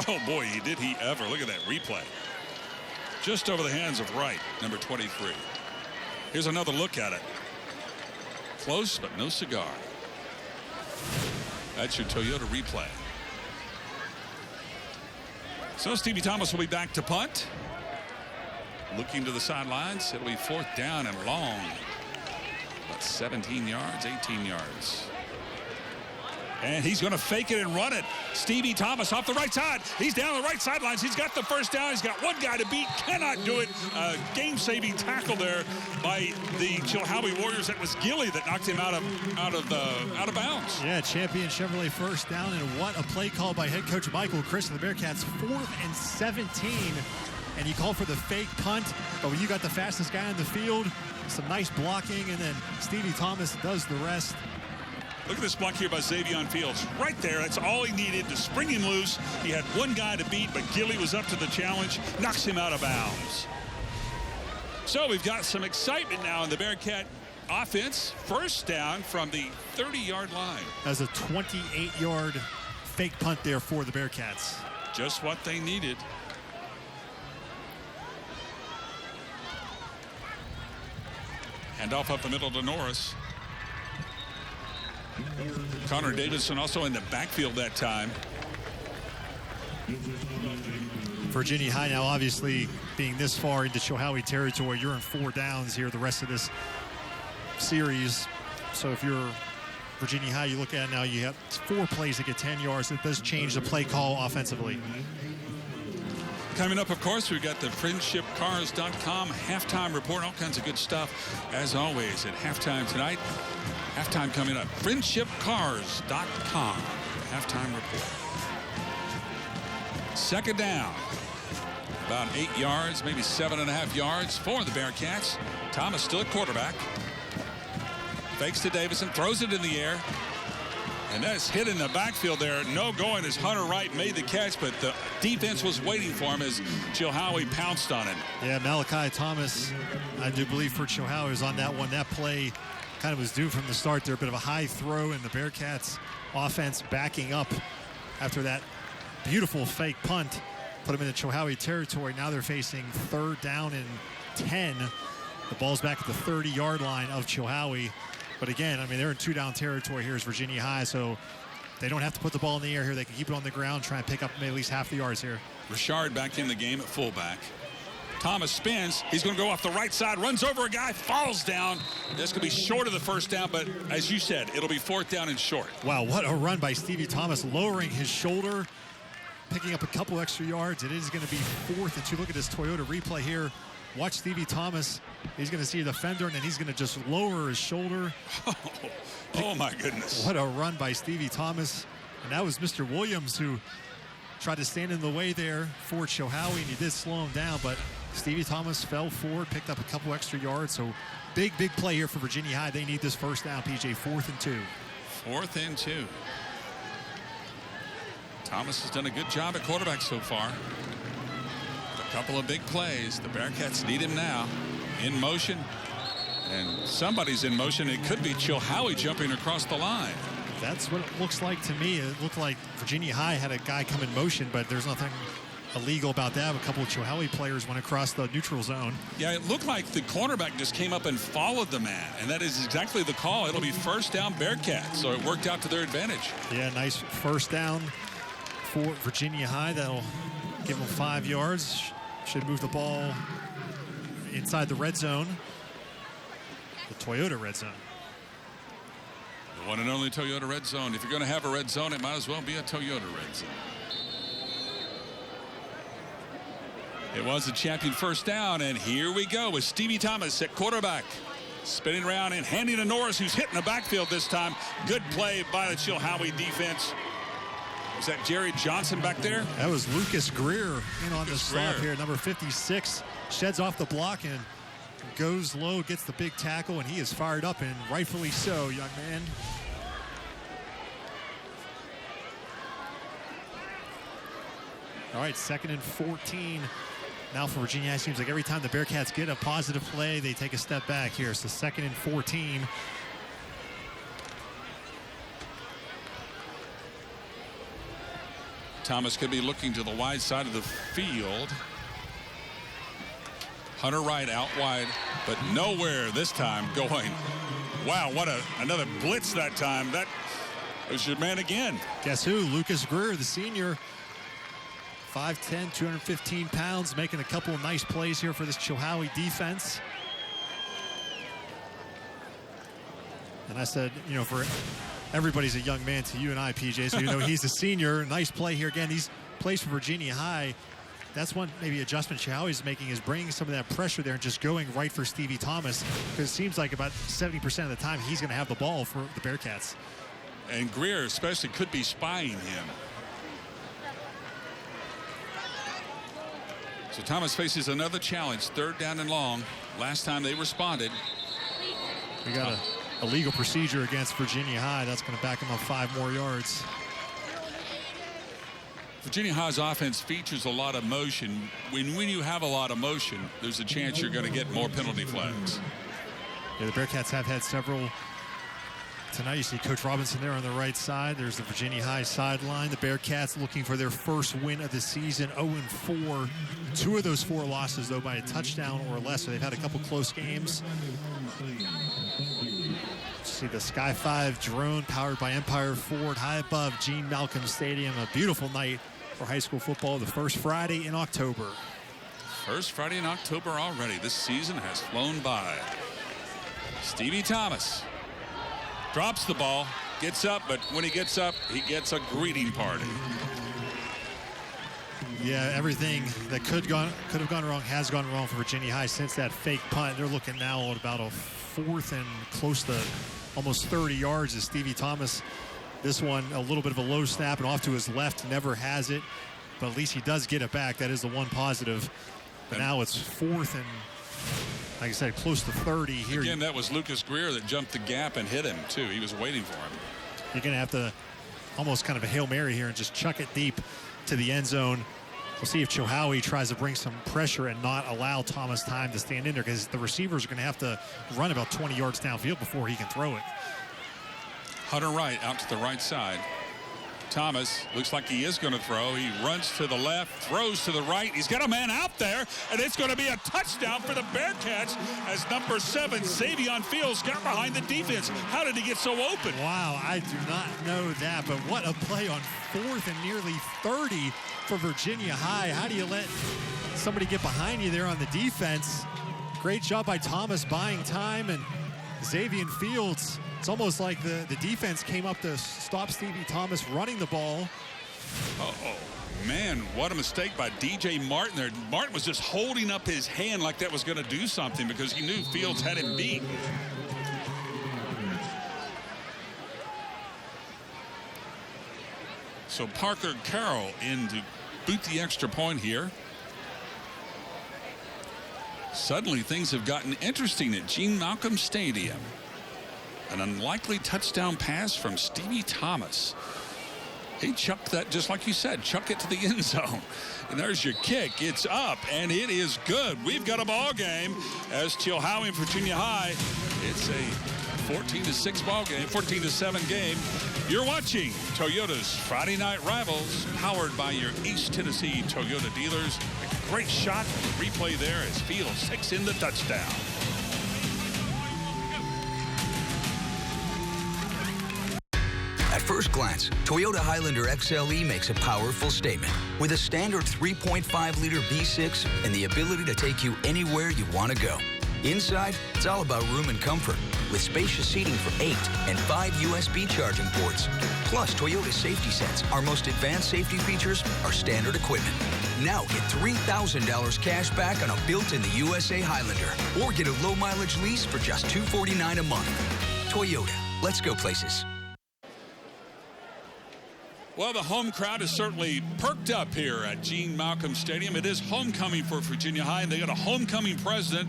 Oh, boy, did he ever. Look at that replay. Just over the hands of Wright, number 23. Here's another look at it. Close, but no cigar. That's your Toyota replay. So Stevie Thomas will be back to punt. Looking to the sidelines. It'll be 4th down and long. About 17 yards, 18 yards. And he's going to fake it and run it. Stevie Thomas off the right side. He's down the right sidelines. Of He's got the first down. He's got one guy to beat. Cannot do it. Game-saving tackle there by the Chilhowie Warriors. That was Gilly that knocked him out of bounds. Yeah, Champion Chevrolet first down, and what a play call by head coach Michael Chris of the Bearcats. 4th and 17, and he called for the fake punt. But when you got the fastest guy on the field, some nice blocking, and then Stevie Thomas does the rest. Look at this block here by Xavion Fields. Right there, that's all he needed to spring him loose. He had one guy to beat, but Gilly was up to the challenge, knocks him out of bounds. So we've got some excitement now in the Bearcat offense. First down from the 30-yard line. As a 28-yard fake punt there for the Bearcats. Just what they needed. Handoff up the middle to Norris. Connor Davidson also in the backfield that time. Virginia High now obviously being this far into Chilhowie territory. You're in 4 downs here the rest of this series. So if you're Virginia High, you look at it now, you have 4 plays to get 10 yards. It does change the play call offensively. Coming up, of course, we've got the friendshipcars.com halftime report. All kinds of good stuff, as always, at halftime tonight. Halftime coming up. Friendshipcars.com halftime report. Second down. About 8 yards, maybe 7.5 yards for the Bearcats. Thomas still at quarterback. Fakes to Davison, throws it in the air. And that's hit in the backfield there. No going as Hunter Wright made the catch, but the defense was waiting for him as Chilhowie pounced on it. Yeah, Malachi Thomas, I do believe for Chilhowie was on that one. That play kind of was due from the start there. A bit of a high throw, and the Bearcats offense backing up after that beautiful fake punt. Put them into Chilhowie territory. Now they're facing third down and 10. The ball's back at the 30-yard line of Chilhowie. But again, I mean, they're in two-down territory here as Virginia High, so they don't have to put the ball in the air here. They can keep it on the ground, try and pick up at least half the yards here. Richard back in the game at fullback. Thomas spins. He's going to go off the right side, runs over a guy, falls down. This could be short of the first down, but as you said, it'll be fourth down and short. Wow, what a run by Stevie Thomas, lowering his shoulder, picking up a couple extra yards. It is going to be 4th and 2. Look at this Toyota replay here. Watch Stevie Thomas. He's going to see a defender, and then he's going to just lower his shoulder. Oh, my goodness. What a run by Stevie Thomas. And that was Mr. Williams who tried to stand in the way there for Chilhowie, and he did slow him down, but Stevie Thomas fell forward, picked up a couple extra yards. So big play here for Virginia High. They need this first down, PJ. 4th and 2. 4th and 2. Thomas has done a good job at quarterback so far. A couple of big plays. The Bearcats need him now. In motion. And somebody's in motion. It could be Chilhowie jumping across the line. That's what it looks like to me. It looked like Virginia High had a guy come in motion, but there's nothing illegal about that. A couple of Chilhowie players went across the neutral zone. Yeah, it looked like the cornerback just came up and followed the man, and that is exactly the call. It'll be first down Bearcats, so it worked out to their advantage. Yeah, nice first down for Virginia High. That'll give them 5 yards. Should move the ball inside the red zone, the Toyota red zone. The one and only Toyota red zone. If you're going to have a red zone, it might as well be a Toyota red zone. It was a champion first down, and here we go with Stevie Thomas at quarterback. Spinning around and handing to Norris, who's hitting the backfield this time. Good play by the Chilhowie defense. Was that Jerry Johnson back there? That was Lucas Greer in on the stop here. Number 56 sheds off the block and goes low, gets the big tackle, and he is fired up, and rightfully so, young man. All right, 2nd and 14. Now for Virginia, it seems like every time the Bearcats get a positive play, they take a step back here. So 2nd and 14. Thomas could be looking to the wide side of the field. Hunter Wright out wide, but nowhere this time going. Wow, what another blitz that time. That was your man again. Guess who? Lucas Greer, the senior. 5'10", 215 pounds, making a couple of nice plays here for this Chilhowie defense. And I said, you know, for everybody's a young man to you and I, PJ, so you know he's a senior. Nice play here. Again, these plays for Virginia High, that's one maybe adjustment Chilhowie's making, is bringing some of that pressure there and just going right for Stevie Thomas, because it seems like about 70% of the time he's going to have the ball for the Bearcats. And Greer especially could be spying him. So Thomas faces another challenge, 3rd down and long. Last time they responded. We got a legal procedure against Virginia High. That's going to back them up 5 more yards. Virginia High's offense features a lot of motion. When you have a lot of motion, there's a chance you're going to get more penalty flags. Yeah, the Bearcats have had several tonight. You see Coach Robinson there on the right side. There's the Virginia High sideline. The Bearcats looking for their first win of the season, 0-4. 2 of those 4 losses, though, by a touchdown or less. So they've had a couple close games. See the Sky 5 drone powered by Empire Ford high above Gene Malcolm Stadium. A beautiful night for high school football, the first Friday in October. First Friday in October already. This season has flown by. Stevie Thomas drops the ball, gets up, but when he gets up, he gets a greeting party. Yeah, everything that could have gone wrong has gone wrong for Virginia High since that fake punt. They're looking now at about a 4th and close to almost 30 yards as Stevie Thomas. This one, a little bit of a low snap and off to his left, never has it. But at least he does get it back. That is the one positive. But now it's 4th and, like I said, close to 30 here. Again, that was Lucas Greer that jumped the gap and hit him, too. He was waiting for him. You're going to have to almost kind of a Hail Mary here and just chuck it deep to the end zone. We'll see if Chilhowie tries to bring some pressure and not allow Thomas time to stand in there, because the receivers are going to have to run about 20 yards downfield before he can throw it. Hunter Wright out to the right side. Thomas looks like he is going to throw. He runs to the left, throws to the right. He's got a man out there, and it's going to be a touchdown for the Bearcats as number 7, Xavier Fields, got behind the defense. How did he get so open? Wow, I do not know that, but what a play on 4th and nearly 30 for Virginia High. How do you let somebody get behind you there on the defense? Great job by Thomas buying time, and Xavier Fields. It's almost like the defense came up to stop Stevie Thomas running the ball. Oh, man, what a mistake by DJ Martin there. Martin was just holding up his hand like that was going to do something because he knew Fields had him beat. So Parker Carroll in to boot the extra point here. Suddenly things have gotten interesting at Gene Malcolm Stadium. An unlikely touchdown pass from Stevie Thomas. He chucked that, just like you said, chuck it to the end zone. And there's your kick. It's up, and it is good. We've got a ball game as Chilhowie and Virginia High. It's a 14-6 ball game, 14-7 game. You're watching Toyota's Friday Night Rivals, powered by your East Tennessee Toyota dealers. A great shot, replay there as Fields 6 in the touchdown. At first glance, Toyota Highlander XLE makes a powerful statement. With a standard 3.5-liter V6 and the ability to take you anywhere you want to go. Inside, it's all about room and comfort, with spacious seating for 8 and 5 USB charging ports. Plus, Toyota Safety Sense, our most advanced safety features, are standard equipment. Now get $3,000 cash back on a built-in-the-USA Highlander, or get a low-mileage lease for just $249 a month. Toyota, let's go places. Well, the home crowd is certainly perked up here at Gene Malcolm Stadium. It is homecoming for Virginia High, and they got a homecoming present,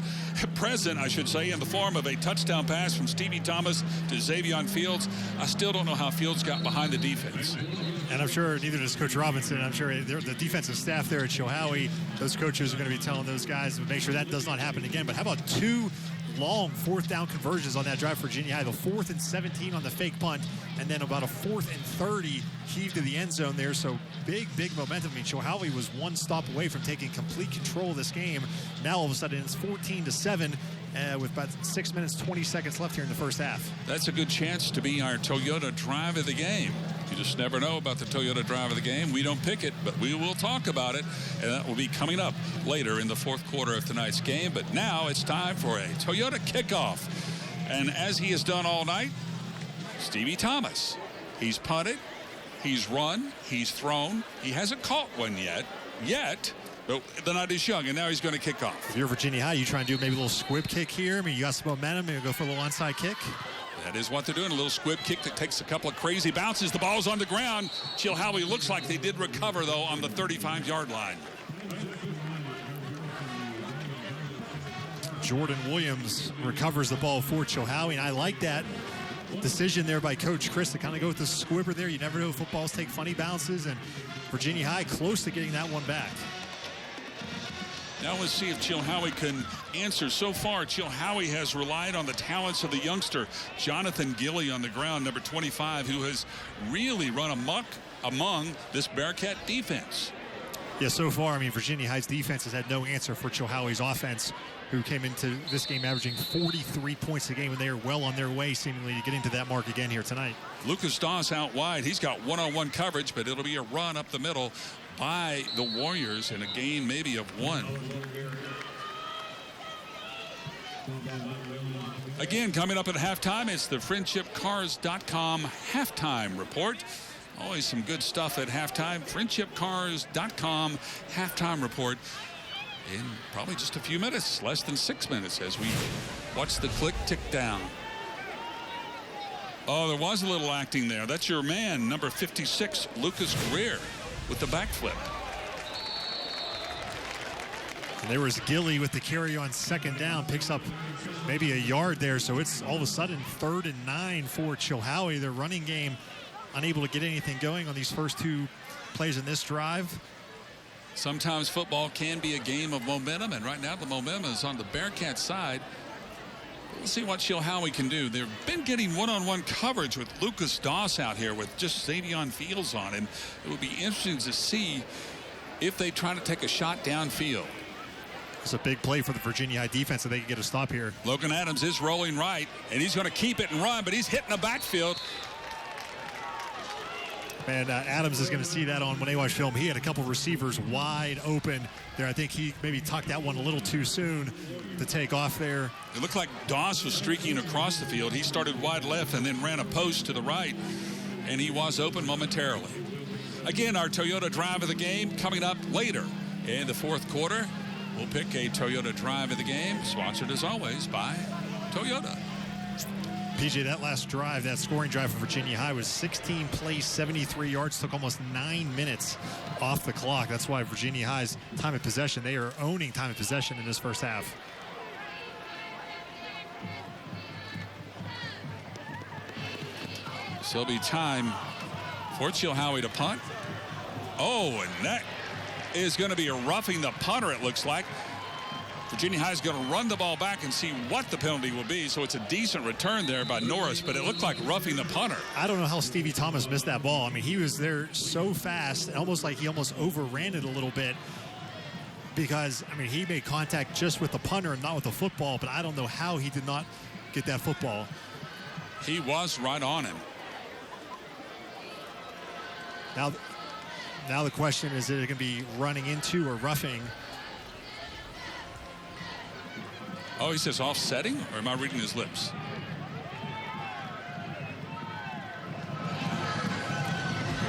I should say, in the form of a touchdown pass from Stevie Thomas to Xavier Fields. I still don't know how Fields got behind the defense. And I'm sure neither does Coach Robinson. I'm sure the defensive staff there at Chilhowie, those coaches are going to be telling those guys to make sure that does not happen again. But how about 2 long 4th down conversions on that drive for Virginia High? The 4th and 17 on the fake punt, and then about a 4th and 30 heave to the end zone there. So big momentum. I mean, Chilhowie was one stop away from taking complete control of this game. Now all of a sudden it's 14-7 with about 6 minutes 20 seconds left here in the first half. That's a good chance to be our Toyota drive of the game. You just never know about the Toyota drive of the game. We don't pick it, but we will talk about it, and that will be coming up later in the 4th quarter of tonight's game. But now it's time for a Toyota kickoff. And as he has done all night, Stevie Thomas. He's punted, he's run, he's thrown. He hasn't caught one yet, but the night is young, and now he's going to kick off. If you're Virginia High, you try and do maybe a little squib kick here. I mean, you got some momentum, maybe go for a little onside kick. That is what they're doing, a little squib kick that takes a couple of crazy bounces. The ball's on the ground. Chilhowie looks like they did recover, though, on the 35-yard line. Jordan Williams recovers the ball for Chilhowie, and I like that decision there by Coach Chris to kind of go with the squibber there. You never know, footballs take funny bounces, and Virginia High close to getting that one back. Now let's see if Chilhowie can answer. So far, Chilhowie has relied on the talents of the youngster, Jonathan Gilly, on the ground, number 25, who has really run amok among this Bearcat defense. Yeah, so far, I mean, Virginia High's defense has had no answer for Chilhowie's offense, who came into this game averaging 43 points a game, and they are well on their way, seemingly, to getting to that mark again here tonight. Lucas Doss out wide. He's got one-on-one coverage, but it'll be a run up the middle by the Warriors in a game maybe of 1. Again, coming up at halftime, it's the FriendshipCars.com halftime report. Always some good stuff at halftime. FriendshipCars.com halftime report in probably just a few minutes, less than 6 minutes, as we watch the click tick down. Oh, there was a little acting there. That's your man, number 56, Lucas Greer, with the backflip. And there was Gilly with the carry on second down, picks up maybe a yard there. So it's all of a sudden 3rd and 9 for Chilhowie. Their running game unable to get anything going on these first 2 plays in this drive. Sometimes football can be a game of momentum, and right now the momentum is on the Bearcats side. We'll see what Chilhowie can do. They've been getting one-on-one coverage with Lucas Doss out here with just Xavion Fields on, and it would be interesting to see if they try to take a shot downfield. It's a big play for the Virginia High defense, so they can get a stop here. Logan Adams is rolling right, and he's going to keep it and run, but he's hitting the backfield. And Adams is going to see that on when they watch film. He had a couple receivers wide open there. I think he maybe tucked that one a little too soon to take off there. It looked like Doss was streaking across the field. He started wide left and then ran a post to the right, and he was open momentarily. Again, our Toyota Drive of the Game coming up later in the 4th quarter. We'll pick a Toyota Drive of the Game, sponsored as always by Toyota. PJ, that last drive, that scoring drive for Virginia High was 16 plays, 73 yards, took almost 9 minutes off the clock. That's why Virginia High's time of possession, they are owning time of possession in this first half. So it'll be time for Chilhowie to punt. Oh, and that is going to be a roughing the punter, it looks like. Virginia High is going to run the ball back and see what the penalty will be. So it's a decent return there by Norris, but it looked like roughing the punter. I don't know how Stevie Thomas missed that ball. I mean, he was there so fast, almost like he almost overran it a little bit because, I mean, he made contact just with the punter and not with the football, but I don't know how he did not get that football. He was right on him. Now the question is it going to be running into or roughing? Oh, he says offsetting, or am I reading his lips?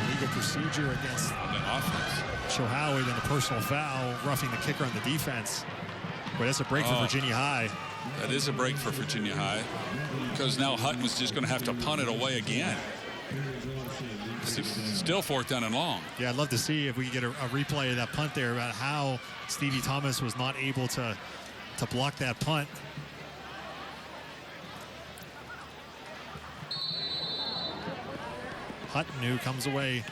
Illegal procedure against Chilhowie, then a personal foul, roughing the kicker on the defense. Boy, that's a break for Virginia High. That is a break for Virginia High because now Hutton was just going to have to punt it away again. Still 4th down and long. Yeah, I'd love to see if we could get a replay of that punt there about how Stevie Thomas was not able to block that punt. Hutton, who comes away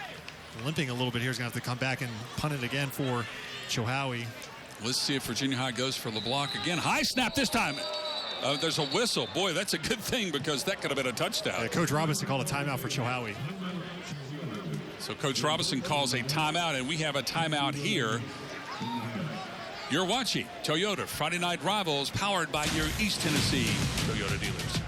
limping a little bit here, is going to have to come back and punt it again for Chilhowie. Let's see if Virginia High goes for the block again. High snap this time. There's a whistle. Boy, that's a good thing because that could have been a touchdown. Yeah, Coach Robinson called a timeout for Chilhowie. So Coach Robinson calls a timeout, and we have a timeout here. You're watching Toyota Friday Night Rivals, powered by your East Tennessee Toyota dealers.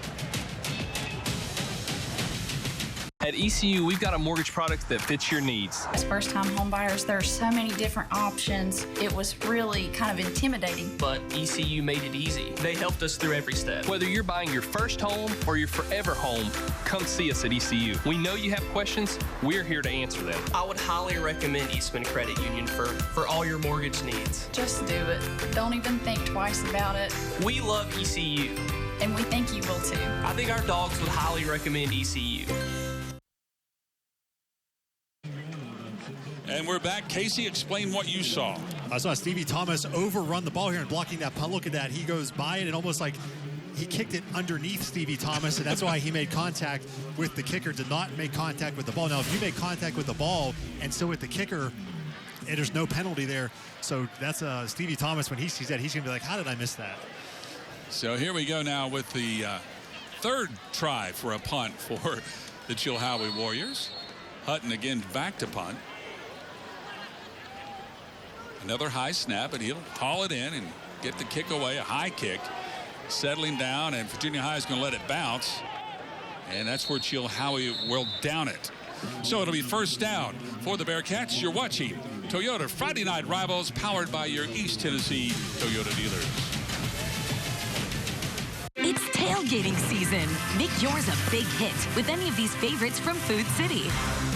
At ECU, we've got a mortgage product that fits your needs. As first-time home buyers, there are so many different options. It was really kind of intimidating. But ECU made it easy. They helped us through every step. Whether you're buying your first home or your forever home, come see us at ECU. We know you have questions. We're here to answer them. I would highly recommend Eastman Credit Union for all your mortgage needs. Just do it. Don't even think twice about it. We love ECU. And we think you will too. I think our dogs would highly recommend ECU. And we're back. Casey, explain what you saw. I saw Stevie Thomas overrun the ball here and blocking that punt. Look at that. He goes by it and almost like he kicked it underneath Stevie Thomas, and that's why he made contact with the kicker, did not make contact with the ball. Now, if you make contact with the ball and so with the kicker, and there's no penalty there. So that's Stevie Thomas, when he sees that, he's going to be like, how did I miss that? So here we go now with the 3rd try for a punt for the Chilhowie Warriors. Hutton again back to punt. Another high snap, and he'll haul it in and get the kick away, a high kick. Settling down, and Virginia High is going to let it bounce. And that's where Chilhowie will down it. So it'll be 1st down for the Bearcats. You're watching Toyota Friday Night Rivals, powered by your East Tennessee Toyota dealers. It's tailgating season. Make yours a big hit with any of these favorites from Food City.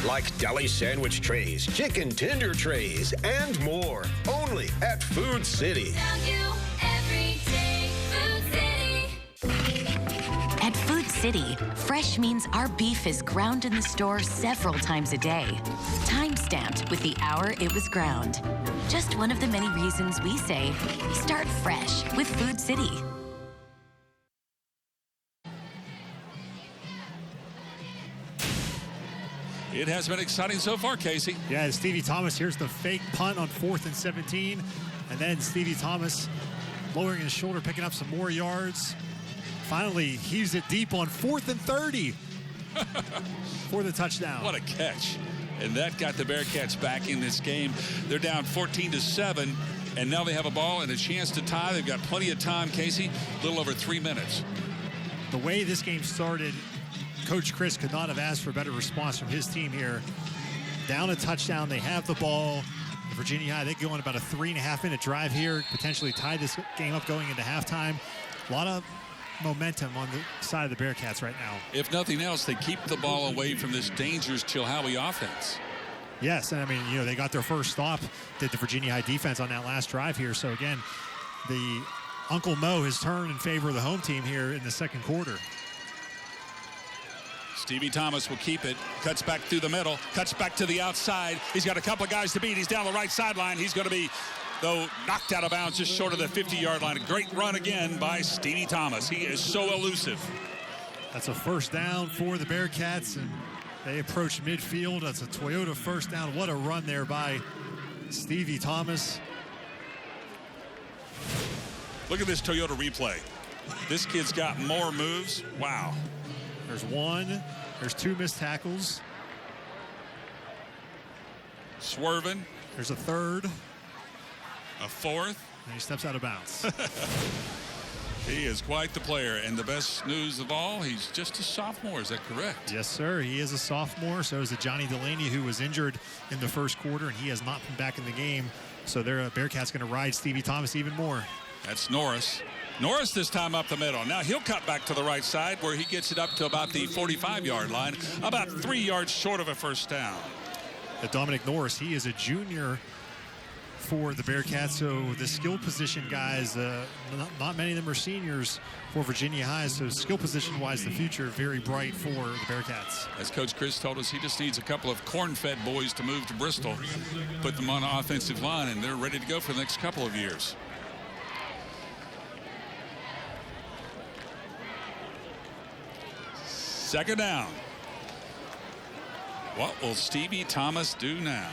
Like deli sandwich trays, chicken tender trays, and more. Only at Food City. At Food City, fresh means our beef is ground in the store several times a day. Time-stamped with the hour it was ground. Just one of the many reasons we say, start fresh with Food City. It has been exciting so far, Casey. Yeah, Stevie Thomas, here's the fake punt on 4th and 17. And then Stevie Thomas lowering his shoulder, picking up some more yards. Finally heaves it deep on 4th and 30 for the touchdown. What a catch. And that got the Bearcats back in this game. They're down 14-7, and now they have a ball and a chance to tie. They've got plenty of time, Casey, a little over 3 minutes. The way this game started, Coach Chris could not have asked for a better response from his team here. Down a touchdown, they have the ball. Virginia High, they go on about a 3.5-minute drive here, potentially tie this game up going into halftime. A lot of momentum on the side of the Bearcats right now. If nothing else, they keep the ball away from this dangerous Chilhowie offense. Yes, and I mean, you know, they got their first stop, did the Virginia High defense on that last drive here. So again, the Uncle Mo has turned in favor of the home team here in the second quarter. Stevie Thomas will keep it, cuts back through the middle, cuts back to the outside. He's got a couple of guys to beat. He's down the right sideline. He's going to be, though, knocked out of bounds just short of the 50-yard line. A great run again by Stevie Thomas. He is so elusive. That's a first down for the Bearcats, and they approach midfield. That's a Toyota first down. What a run there by Stevie Thomas. Look at this Toyota replay. This kid's got more moves. Wow. There's one. There's two missed tackles. Swerving. There's a third. A fourth. And he steps out of bounds. He is quite the player. And the best news of all, he's just a sophomore. Is that correct? Yes, sir. He is a sophomore. So is Johnny Delaney, who was injured in the first quarter, and he has not been back in the game. So their Bearcats going to ride Stevie Thomas even more. That's Norris. Norris this time up the middle. Now he'll cut back to the right side where he gets it up to about the 45-yard line, about 3 yards short of a first down. Dominic Norris, he is a junior for the Bearcats, so the skill position guys, not many of them are seniors for Virginia High, so skill position-wise, the future very bright for the Bearcats. As Coach Chris told us, he just needs a couple of corn-fed boys to move to Bristol, put them on the offensive line, and they're ready to go for the next couple of years. Second down. What will Stevie Thomas do now?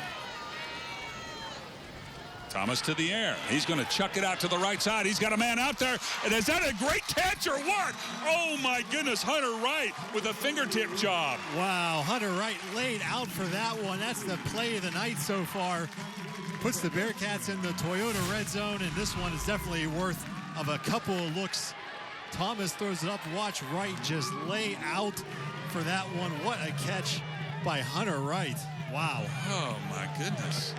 Thomas to the air. He's going to chuck it out to the right side. He's got a man out there. And is that a great catch or what? Oh, my goodness. Hunter Wright with a fingertip job. Wow, Hunter Wright laid out for that one. That's the play of the night so far. Puts the Bearcats in the Toyota red zone, and this one is definitely worth of a couple of looks. Thomas throws it up. Watch Wright just lay out for that one. What a catch by Hunter Wright. Wow. Oh, my goodness.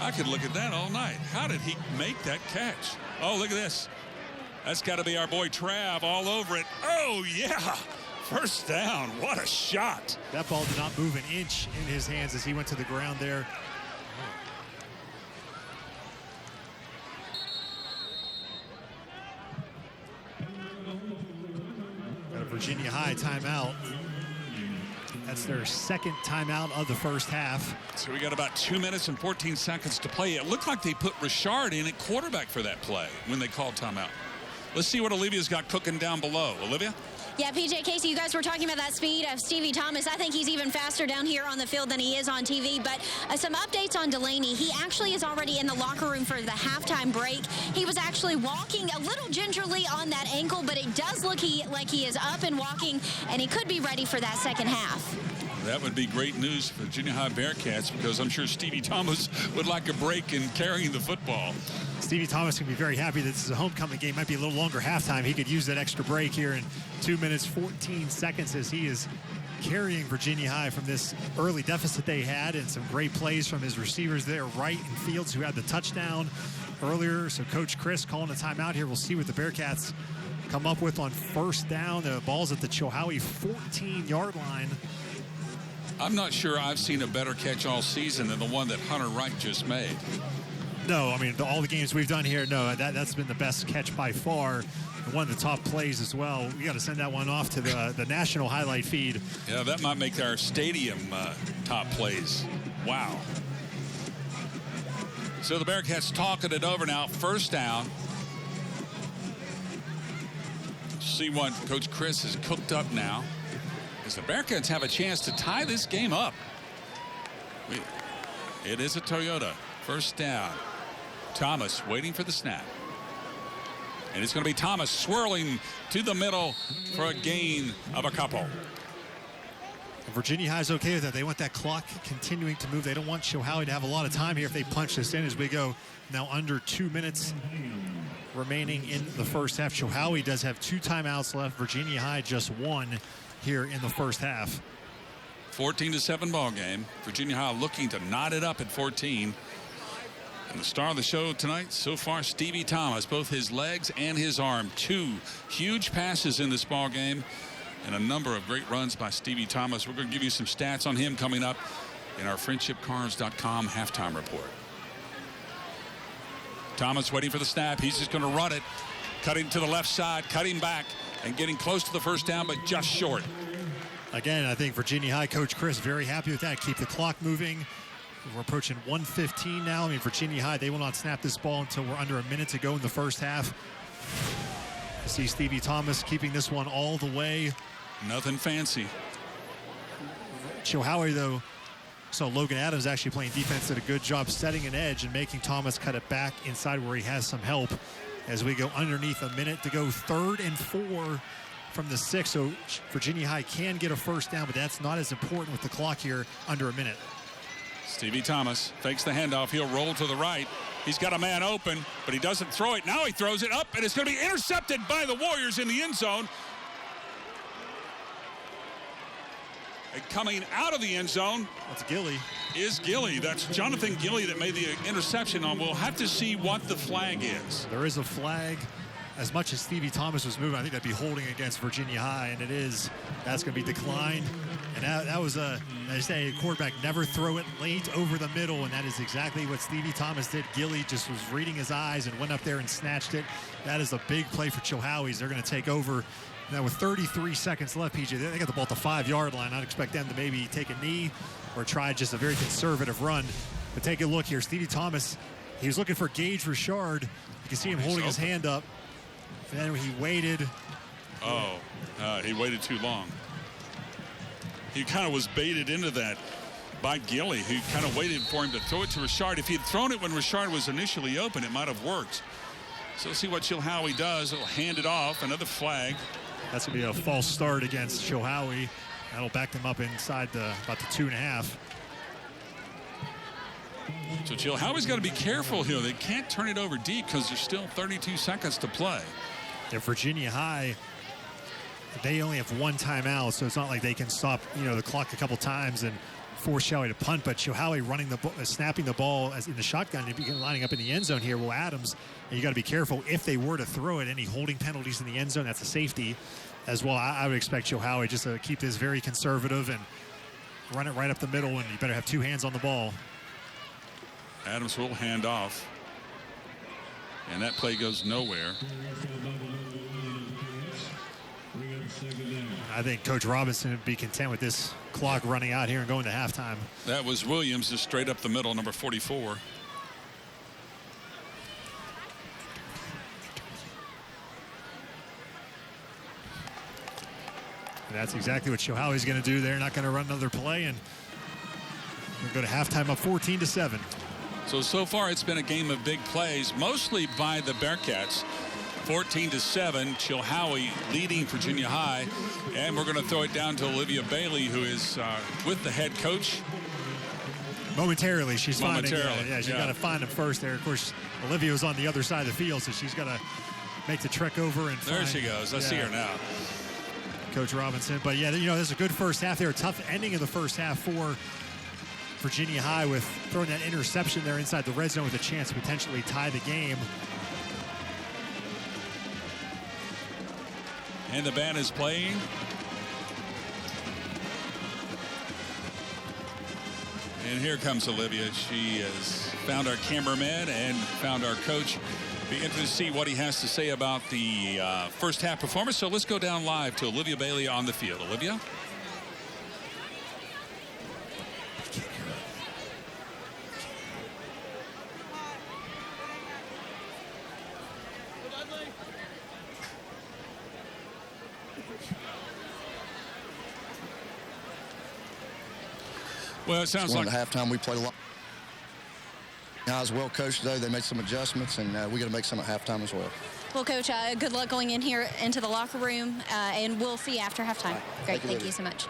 I could look at that all night. How did he make that catch? Oh, look at this. That's got to be our boy Trav all over it. Oh, yeah. First down. What a shot. That ball did not move an inch in his hands as he went to the ground there. Got a Virginia High timeout. That's their second timeout of the first half. So we got about 2 minutes and 14 seconds to play. It looked like they put Richard in at quarterback for that play when they called timeout. Let's see what Olivia's got cooking down below. Olivia? Yeah, PJ, Casey, you guys were talking about that speed of Stevie Thomas. I think he's even faster down here on the field than he is on TV. But some updates on Delaney. He actually is already in the locker room for the halftime break. He was actually walking a little gingerly on that ankle, but it does look like he is up and walking, and he could be ready for that second half. That would be great news for Virginia High Bearcats, because I'm sure Stevie Thomas would like a break in carrying the football. Stevie Thomas can be very happy that this is a homecoming game. Might be a little longer halftime. He could use that extra break here in 2 minutes, 14 seconds as he is carrying Virginia High from this early deficit they had, and some great plays from his receivers there, Wright and Fields, who had the touchdown earlier. So Coach Chris calling a timeout here. We'll see what the Bearcats come up with on first down. The ball's at the Chilhowie 14-yard line. I'm not sure I've seen a better catch all season than the one that Hunter Wright just made. No, I mean, all the games we've done here, no, that's been the best catch by far. One of the top plays as well. We got to send that one off to the national highlight feed. Yeah, that might make our stadium top plays. Wow. So the Bearcats talking it over now. First down. See what Coach Chris has cooked up now. As the Bearcats have a chance to tie this game up. It is a Toyota. First down. Thomas waiting for the snap. And it's going to be Thomas swirling to the middle for a gain of a couple. Virginia High's okay with that. They want that clock continuing to move. They don't want Chilhowie to have a lot of time here if they punch this in as we go now under 2 minutes remaining in the first half. Chilhowie does have 2 timeouts left. Virginia High just 1 here in the first half. 14-7 ball game. Virginia High looking to knot it up at 14. And the star of the show tonight so far, Stevie Thomas, both his legs and his arm. 2 huge passes in this ball game and a number of great runs by Stevie Thomas. We're going to give you some stats on him coming up in our friendshipcars.com halftime report. Thomas waiting for the snap. He's just going to run it, cutting to the left side, cutting back and getting close to the first down, but just short. Again, I think Virginia High coach Chris very happy with that. Keep the clock moving. We're approaching 1:15 now. I mean, Virginia High, they will not snap this ball until we're under a minute to go in the first half. I see Stevie Thomas keeping this one all the way. Nothing fancy. Chilhowie, though, so Logan Adams actually playing defense, did a good job setting an edge and making Thomas cut it back inside where he has some help as we go underneath a minute to go. 3rd and 4 from the 6. So Virginia High can get a first down, but that's not as important with the clock here under a minute. Stevie Thomas fakes the handoff. He'll roll to the right. He's got a man open, but he doesn't throw it. Now he throws it up, and it's going to be intercepted by the Warriors in the end zone. And coming out of the end zone. That's Gilly. Is Gilly. That's Jonathan Gilly that made the interception on. We'll have to see what the flag is. There is a flag. As much as Stevie Thomas was moving, I think that'd be holding against Virginia High, and it is. That's going to be declined. And that was they say a quarterback never throw it late over the middle, and that is exactly what Stevie Thomas did. Gilly just was reading his eyes and went up there and snatched it. That is a big play for Chilhowie. They're going to take over now with 33 seconds left, PJ. They got the ball at the 5-yard line. I'd expect them to maybe take a knee or try just a very conservative run. But take a look here. Stevie Thomas, he was looking for Gage Richard. You can see him holding his hand up. And then he waited. He waited too long. He kind of was baited into that by Gilly, who kind of waited for him to throw it to Richard. If he had thrown it when Richard was initially open, it might have worked. So let's see what Chilhowie does. He'll hand it off. Another flag. That's going to be a false start against Chilhowie. That'll back them up inside about the 2.5. So Chilhowie's got to be careful here. They can't turn it over deep because there's still 32 seconds to play. If Virginia High, they only have 1 timeout, so it's not like they can stop, the clock a couple times and force Chilhowie to punt. But Chilhowie snapping the ball as in the shotgun and begin lining up in the end zone here. Will Adams, and you got to be careful if they were to throw it. Any holding penalties in the end zone, that's a safety as well. I would expect Chilhowie just to keep this very conservative and run it right up the middle, and you better have 2 hands on the ball. Adams will hand off, and that play goes nowhere. I think Coach Robinson would be content with this clock running out here and going to halftime. That was Williams, just straight up the middle, number 44. And that's exactly what Chilhowie's going to do. They're not going to run another play, and we'll go to halftime up 14-7. So far it's been a game of big plays, mostly by the Bearcats. 14-7, Chilhowie leading Virginia High, and we're going to throw it down to Olivia Bailey, who is with the head coach. Momentarily, she's finding. She's got to find him first there. Of course, Olivia was on the other side of the field, so she's got to make the trek over and there she goes. I see her now. Coach Robinson. But yeah, there's a good first half there. A tough ending of the first half for Virginia High with throwing that interception there inside the red zone with a chance to potentially tie the game. And the band is playing. And here comes Olivia. She has found our cameraman and found our coach. Be interested to see what he has to say about the first half performance. So let's go down live to Olivia Bailey on the field. Olivia? Well, it sounds like at halftime we played a lot. Guys well coached today. They made some adjustments, and we got to make some at halftime as well. Well, Coach, good luck going in here into the locker room, and we'll see you after halftime. Great, thank you so much.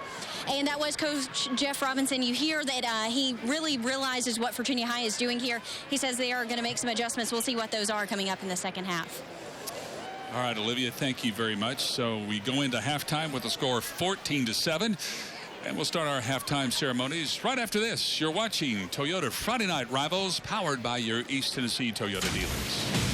And that was Coach Jeff Robinson. You hear that he really realizes what Virginia High is doing here. He says they are going to make some adjustments. We'll see what those are coming up in the second half. All right, Olivia, thank you very much. So we go into halftime with a score of 14-7. And we'll start our halftime ceremonies right after this. You're watching Toyota Friday Night Rivals, powered by your East Tennessee Toyota dealers.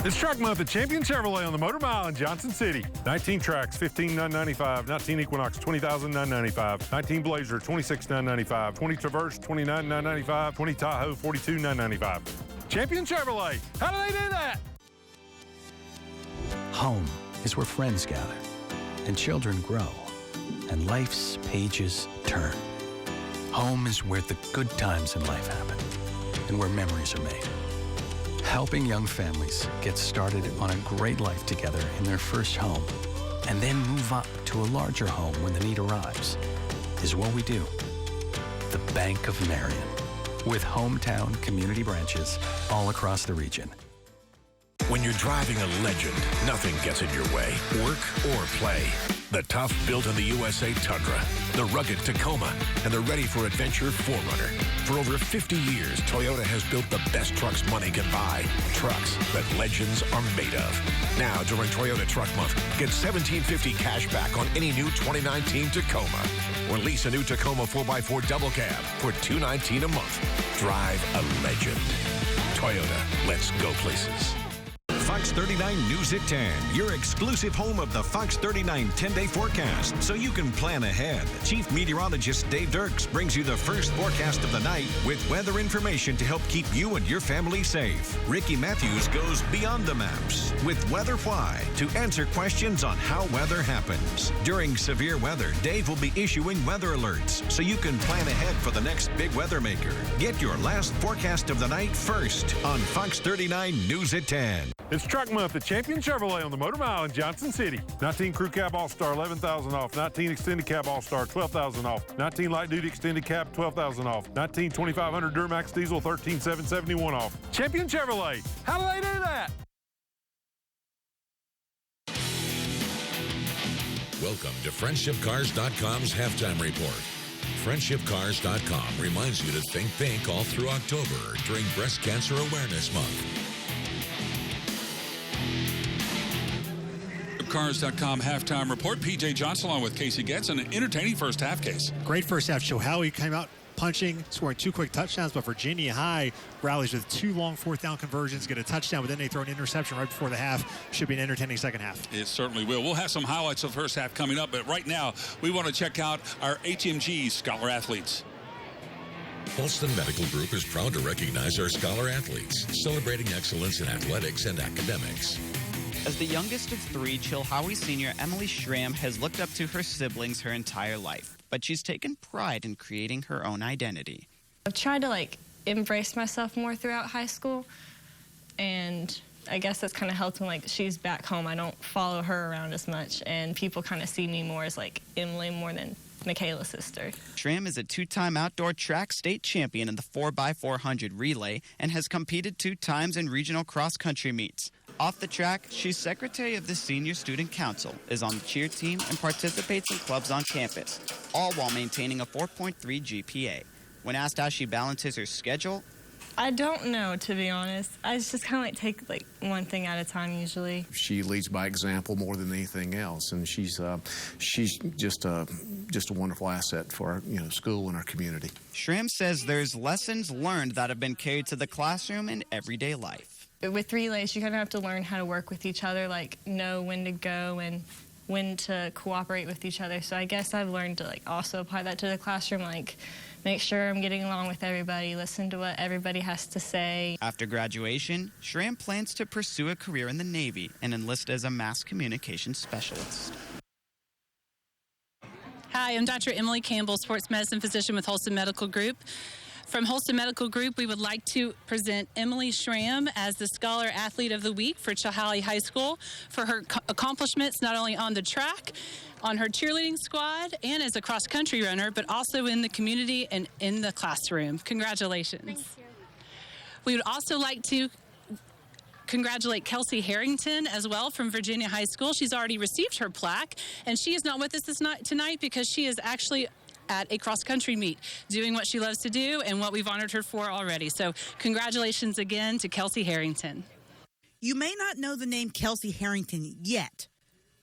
It's Truck Month at Champion Chevrolet on the Motor Mile in Johnson City. 19 Trax, $15,995. 19 Equinox, $20,995. 19 Blazer, $26,995. 20 Traverse, $29,995. 20 Tahoe, $42,995. Champion Chevrolet. How do they do that? Home is where friends gather, and children grow, and life's pages turn. Home is where the good times in life happen, and where memories are made. Helping young families get started on a great life together in their first home and then move up to a larger home when the need arrives is what we do. The Bank of Marion, with hometown community branches all across the region. When you're driving a legend, nothing gets in your way, work or play. The tough built-in-the-USA Tundra, the rugged Tacoma, and the ready-for-adventure 4Runner. For over 50 years, Toyota has built the best trucks money can buy. Trucks that legends are made of. Now, during Toyota Truck Month, get $1,750 cash back on any new 2019 Tacoma. Or lease a new Tacoma 4x4 double cab for $219 a month. Drive a legend. Toyota, let's go places. Fox 39 News at 10, your exclusive home of the Fox 39 10-day forecast, so you can plan ahead. Chief Meteorologist Dave Dirks brings you the first forecast of the night with weather information to help keep you and your family safe. Ricky Matthews goes beyond the maps with Weather Why to answer questions on how weather happens. During severe weather, Dave will be issuing weather alerts so you can plan ahead for the next big weather maker. Get your last forecast of the night first on Fox 39 News at 10. It's Truck Month at Champion Chevrolet on the Motor Mile in Johnson City. 19 Crew Cab All-Star, $11,000 off. 19 Extended Cab All-Star, $12,000 off. 19 Light Duty Extended Cab, $12,000 off. 19 2500 Duramax Diesel, $13,771 off. Champion Chevrolet. How do they do that? Welcome to FriendshipCars.com's halftime report. FriendshipCars.com reminds you to think pink all through October during Breast Cancer Awareness Month. Cars.com halftime report. PJ Johnson along with Casey Getz. An entertaining first half, Case. Great first half. Chilhowie came out punching, scoring 2 quick touchdowns, but Virginia High rallies with 2 long 4th down conversions, get a touchdown, but then they throw an interception right before the half. Should be an entertaining second half. It certainly will. We'll have some highlights of the first half coming up, but right now we want to check out our HMG Scholar Athletes. Holston Medical Group is proud to recognize our Scholar Athletes, celebrating excellence in athletics and academics. As the youngest of 3, Chilhowie senior Emily Schramm has looked up to her siblings her entire life, but she's taken pride in creating her own identity. I've tried to embrace myself more throughout high school, and I guess that's kind of helped when she's back home. I don't follow her around as much, and people kind of see me more as Emily more than Michaela's sister. Schramm is a 2-time outdoor track state champion in the 4x400 relay and has competed 2 times in regional cross-country meets. Off the track, she's secretary of the Senior Student Council, is on the cheer team, and participates in clubs on campus, all while maintaining a 4.3 GPA. When asked how she balances her schedule, I don't know, to be honest. I just kind of take one thing at a time usually. She leads by example more than anything else, and she's just a wonderful asset for our school and our community. Schramm says there's lessons learned that have been carried to the classroom and everyday life. With relays, you kind of have to learn how to work with each other, know when to go and when to cooperate with each other. So I guess I've learned to also apply that to the classroom, make sure I'm getting along with everybody, listen to what everybody has to say. After graduation, Schramm plans to pursue a career in the Navy and enlist as a mass communications specialist. Hi, I'm Dr. Emily Campbell, sports medicine physician with Holston Medical Group. From Holston Medical Group, we would like to present Emily Schramm as the Scholar Athlete of the Week for Chilhowie High School for her accomplishments not only on the track, on her cheerleading squad, and as a cross-country runner, but also in the community and in the classroom. Congratulations. Thank you. We would also like to congratulate Kelsey Harrington as well from Virginia High School. She's already received her plaque, and she is not with us tonight because she is actually at a cross-country meet, doing what she loves to do and what we've honored her for already. So congratulations again to Kelsey Harrington. You may not know the name Kelsey Harrington yet,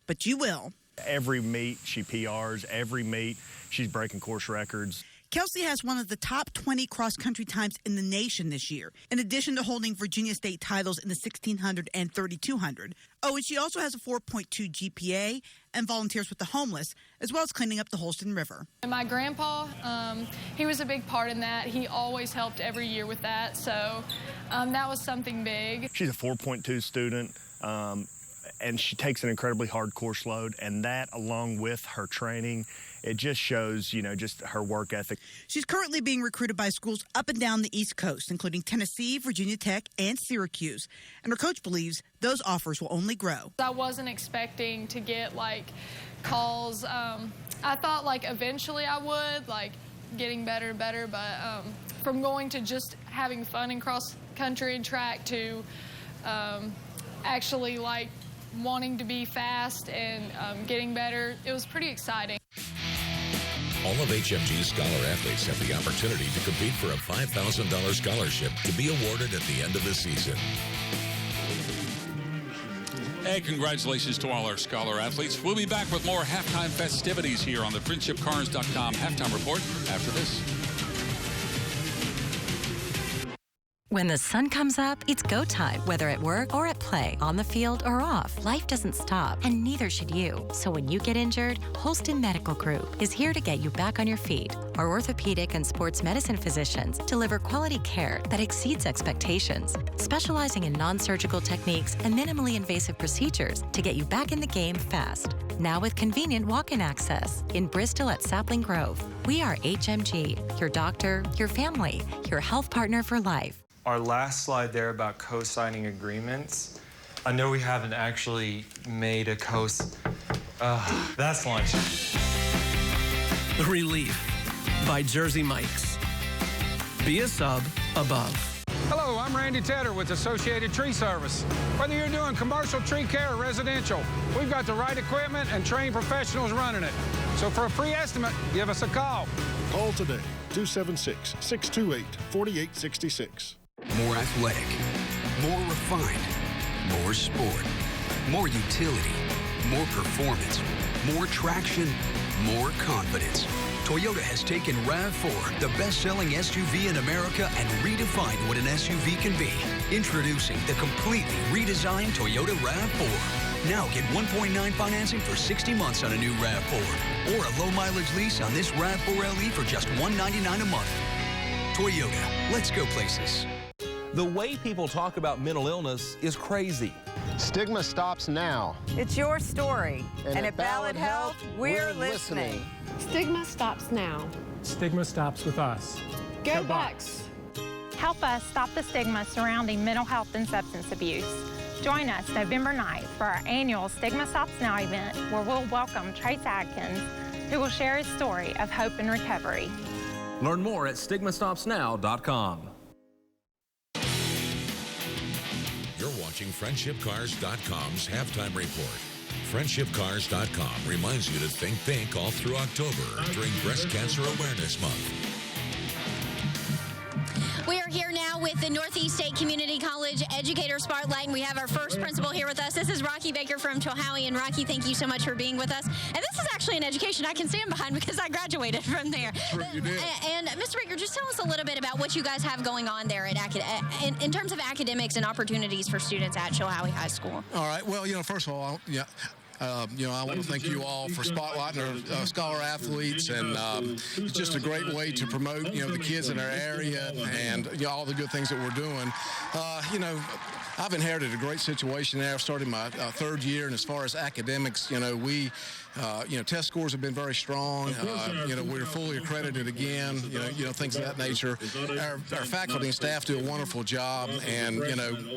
but you will. Every meet, she PRs. Every meet, she's breaking course records. Kelsey has one of the top 20 cross-country times in the nation this year, in addition to holding Virginia State titles in the 1600 and 3200. Oh, and she also has a 4.2 GPA and volunteers with the homeless, as well as cleaning up the Holston River. And my grandpa, he was a big part in that. He always helped every year with that, so that was something big. She's a 4.2 student. And she takes an incredibly hard course load, and that, along with her training, it just shows, just her work ethic. She's currently being recruited by schools up and down the East Coast, including Tennessee, Virginia Tech, and Syracuse. And her coach believes those offers will only grow. I wasn't expecting to get, calls. I thought, eventually I would, getting better and better, but from going to just having fun in cross-country and track to actually, wanting to be fast and getting better. It was pretty exciting. All of HMG's Scholar Athletes have the opportunity to compete for a $5,000 scholarship to be awarded at the end of the season. Hey, congratulations to all our Scholar Athletes. We'll be back with more halftime festivities here on the FriendshipCars.com halftime report after this. When the sun comes up, it's go time, whether at work or at play, on the field or off. Life doesn't stop, and neither should you. So when you get injured, Holston Medical Group is here to get you back on your feet. Our orthopedic and sports medicine physicians deliver quality care that exceeds expectations, specializing in non-surgical techniques and minimally invasive procedures to get you back in the game fast. Now with convenient walk-in access in Bristol at Sapling Grove. We are HMG, your doctor, your family, your health partner for life. Our last slide there about co-signing agreements. I know we haven't actually made a that's lunch. Relief by Jersey Mike's. Be a sub above. Hello, I'm Randy Tedder with Associated Tree Service. Whether you're doing commercial tree care or residential, we've got the right equipment and trained professionals running it. So for a free estimate, give us a call. Call today, 276-628-4866. More athletic, more refined, more sport, more utility, more performance, more traction, more confidence. Toyota has taken RAV4, the best-selling SUV in America, and redefined what an SUV can be. Introducing the completely redesigned Toyota RAV4. Now get 1.9 financing for 60 months on a new RAV4, or a low-mileage lease on this RAV4 LE for just $199 a month. Toyota, let's go places. The way people talk about mental illness is crazy. Stigma stops now. It's your story. And at Ballad Health, we're listening. Stigma stops now. Stigma stops with us. Go Bucks! Help us stop the stigma surrounding mental health and substance abuse. Join us November 9th for our annual Stigma Stops Now event, where we'll welcome Trace Adkins, who will share his story of hope and recovery. Learn more at stigmastopsnow.com. You're watching watching FriendshipCars.com's halftime report. FriendshipCars.com reminds you to think pink all through October during Breast Cancer Awareness Month. We are here now with the Northeast State Community College Educator Spotlight, and we have our first principal here with us. This is Rocky Baker from Chilhowie, and Rocky, thank you so much for being with us. And this is actually an education I can stand behind because I graduated from there. Sure, you did. And Mr. Baker, just tell us a little bit about what you guys have going on there at in terms of academics and opportunities for students at Chilhowie High School. All right. Well, first of all, I want to thank you all for spotlighting our scholar athletes, and it's just a great way to promote, the kids in our area and all the good things that we're doing. I've inherited a great situation there. I've started my third year, and as far as academics, we test scores have been very strong. We're fully accredited again. Things of that nature. Our faculty and staff do a wonderful job, and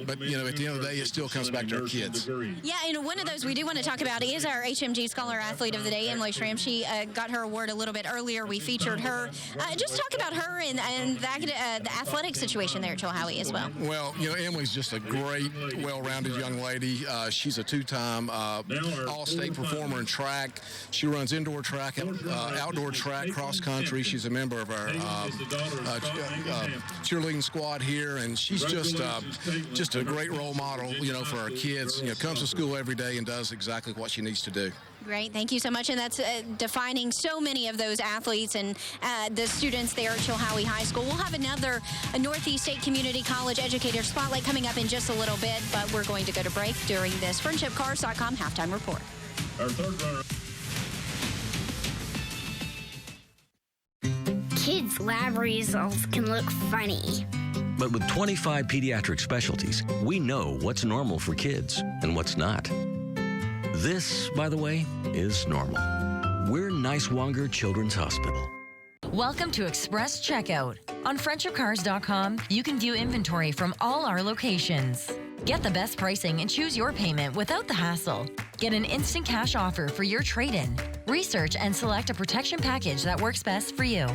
but at the end of the day, it still comes back to our kids. Yeah, and one of those we do want to talk about is our HMG Scholar Athlete of the Day, Emily Schramm. She got her award a little bit earlier. We featured her. Just talk about her and the athletic situation there at Chilhowie as well. Well, Emily's just a great, well-rounded young lady. She's a two-time all-state performer in track. She runs indoor track, outdoor track, cross country. She's a member of our cheerleading squad here, and she's just a great role model, for our kids. Comes to school every day and does exactly what she needs to do. Great, thank you so much, and that's defining so many of those athletes and the students there at Chilhowie High School. We'll have another Northeast State Community College Educator Spotlight coming up in just a little bit, but we're going to go to break during this FriendshipCars.com halftime report. Our third runner. Kids' lab results can look funny. But with 25 pediatric specialties, we know what's normal for kids and what's not. This, by the way, is normal. We're Niswonger Children's Hospital. Welcome to Express Checkout. On FriendshipCars.com, you can view inventory from all our locations. Get the best pricing and choose your payment without the hassle. Get an instant cash offer for your trade-in. Research and select a protection package that works best for you.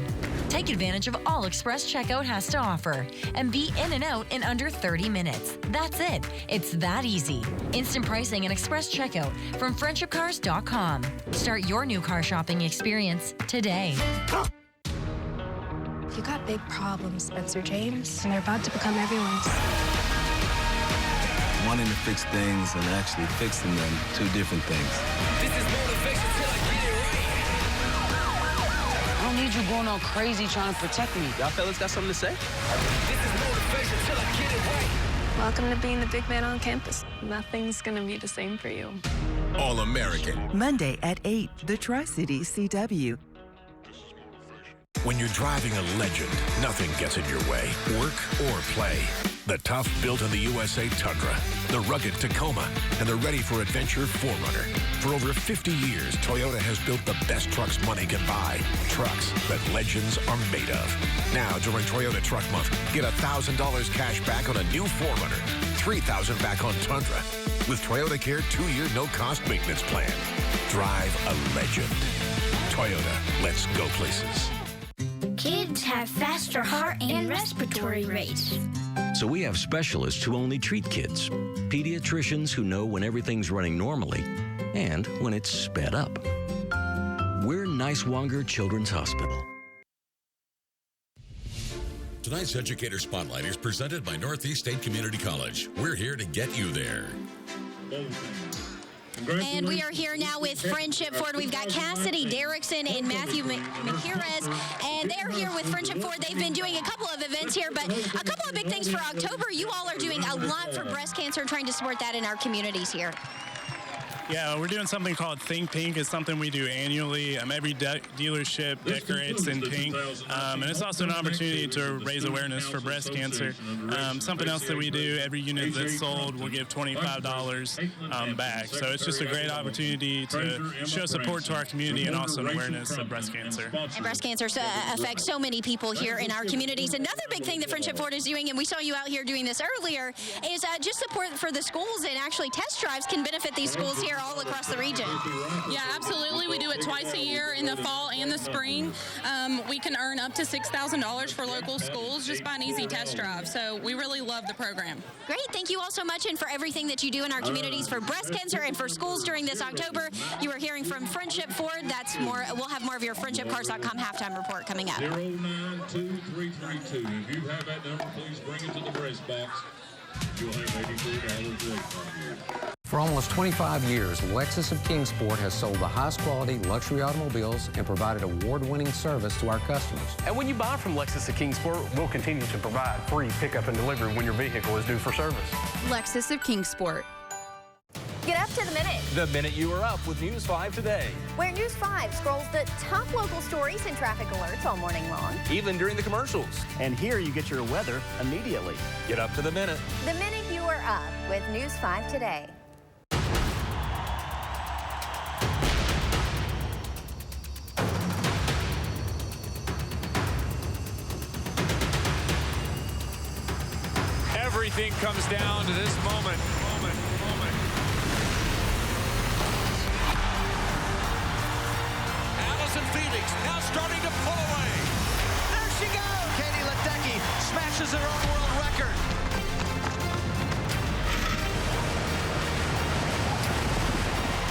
Take advantage of all Express Checkout has to offer and be in and out in under 30 minutes. That's it. It's that easy. Instant pricing and Express Checkout from FriendshipCars.com. Start your new car shopping experience today. You got big problems, Spencer James, and they're about to become everyone's. Wanting to fix things and actually fixing them, two different things. This is motivation till I get it right. I don't need you going all crazy trying to protect me. Y'all fellas got something to say? This is motivation till I get it right. Welcome to being the big man on campus. Nothing's gonna be the same for you. All-American. Monday at 8, the Tri-City CW. When you're driving a legend, nothing gets in your way, work or play. The tough built-in-the-USA Tundra, the rugged Tacoma, and the ready-for-adventure 4Runner. For over 50 years, Toyota has built the best trucks money can buy. Trucks that legends are made of. Now, during Toyota Truck Month, get $1,000 cash back on a new 4Runner, $3,000 back on Tundra. With Toyota Care 2-year no-cost maintenance plan. Drive a legend. Toyota, let's go places. Kids have faster heart and respiratory rates. So we have specialists who only treat kids, pediatricians who know when everything's running normally and when it's sped up. We're Niswonger Children's Hospital. Tonight's Educator Spotlight is presented by Northeast State Community College. We're here to get you there. And we are here now with Friendship Ford. We've got Cassidy Derrickson and Matthew McIrez, and they're here with Friendship Ford. They've been doing a couple of events here, but a couple of big things for October. You all are doing a lot for breast cancer and trying to support that in our communities here. Yeah, we're doing something called Think Pink. It's something we do annually. Every dealership decorates in pink. And it's also an opportunity to raise awareness for breast cancer. Something else that we do, every unit that's sold, we'll give $25 back. So it's just a great opportunity to show support to our community and also an awareness of breast cancer. And breast cancer affects so many people here in our communities. Another big thing that Friendship Ford is doing, and we saw you out here doing this earlier, is just support for the schools, and actually test drives can benefit these schools here all across the region. Yeah, absolutely. We do it twice a year in the fall and the spring. We can earn up to $6,000 for local schools just by an easy test drive. So we really love the program. Great. Thank you all so much, and for everything that you do in our communities for breast cancer and for schools during this October. You are hearing from Friendship Ford. That's more. We'll have more of your FriendshipCars.com halftime report coming up. 092332. If you have that number, please bring it to the breast box. You'll have $84 waiting on you. For almost 25 years, Lexus of Kingsport has sold the highest quality luxury automobiles and provided award-winning service to our customers. And when you buy from Lexus of Kingsport, we'll continue to provide free pickup and delivery when your vehicle is due for service. Lexus of Kingsport. Get up to the minute. The minute you are up with News 5 Today. Where News 5 scrolls the top local stories and traffic alerts all morning long. Even during the commercials. And here you get your weather immediately. Get up to the minute. The minute you are up with News 5 Today. Everything comes down to this moment. Allison Felix now starting to pull away. There she goes. Katie Ledecky smashes her own world record.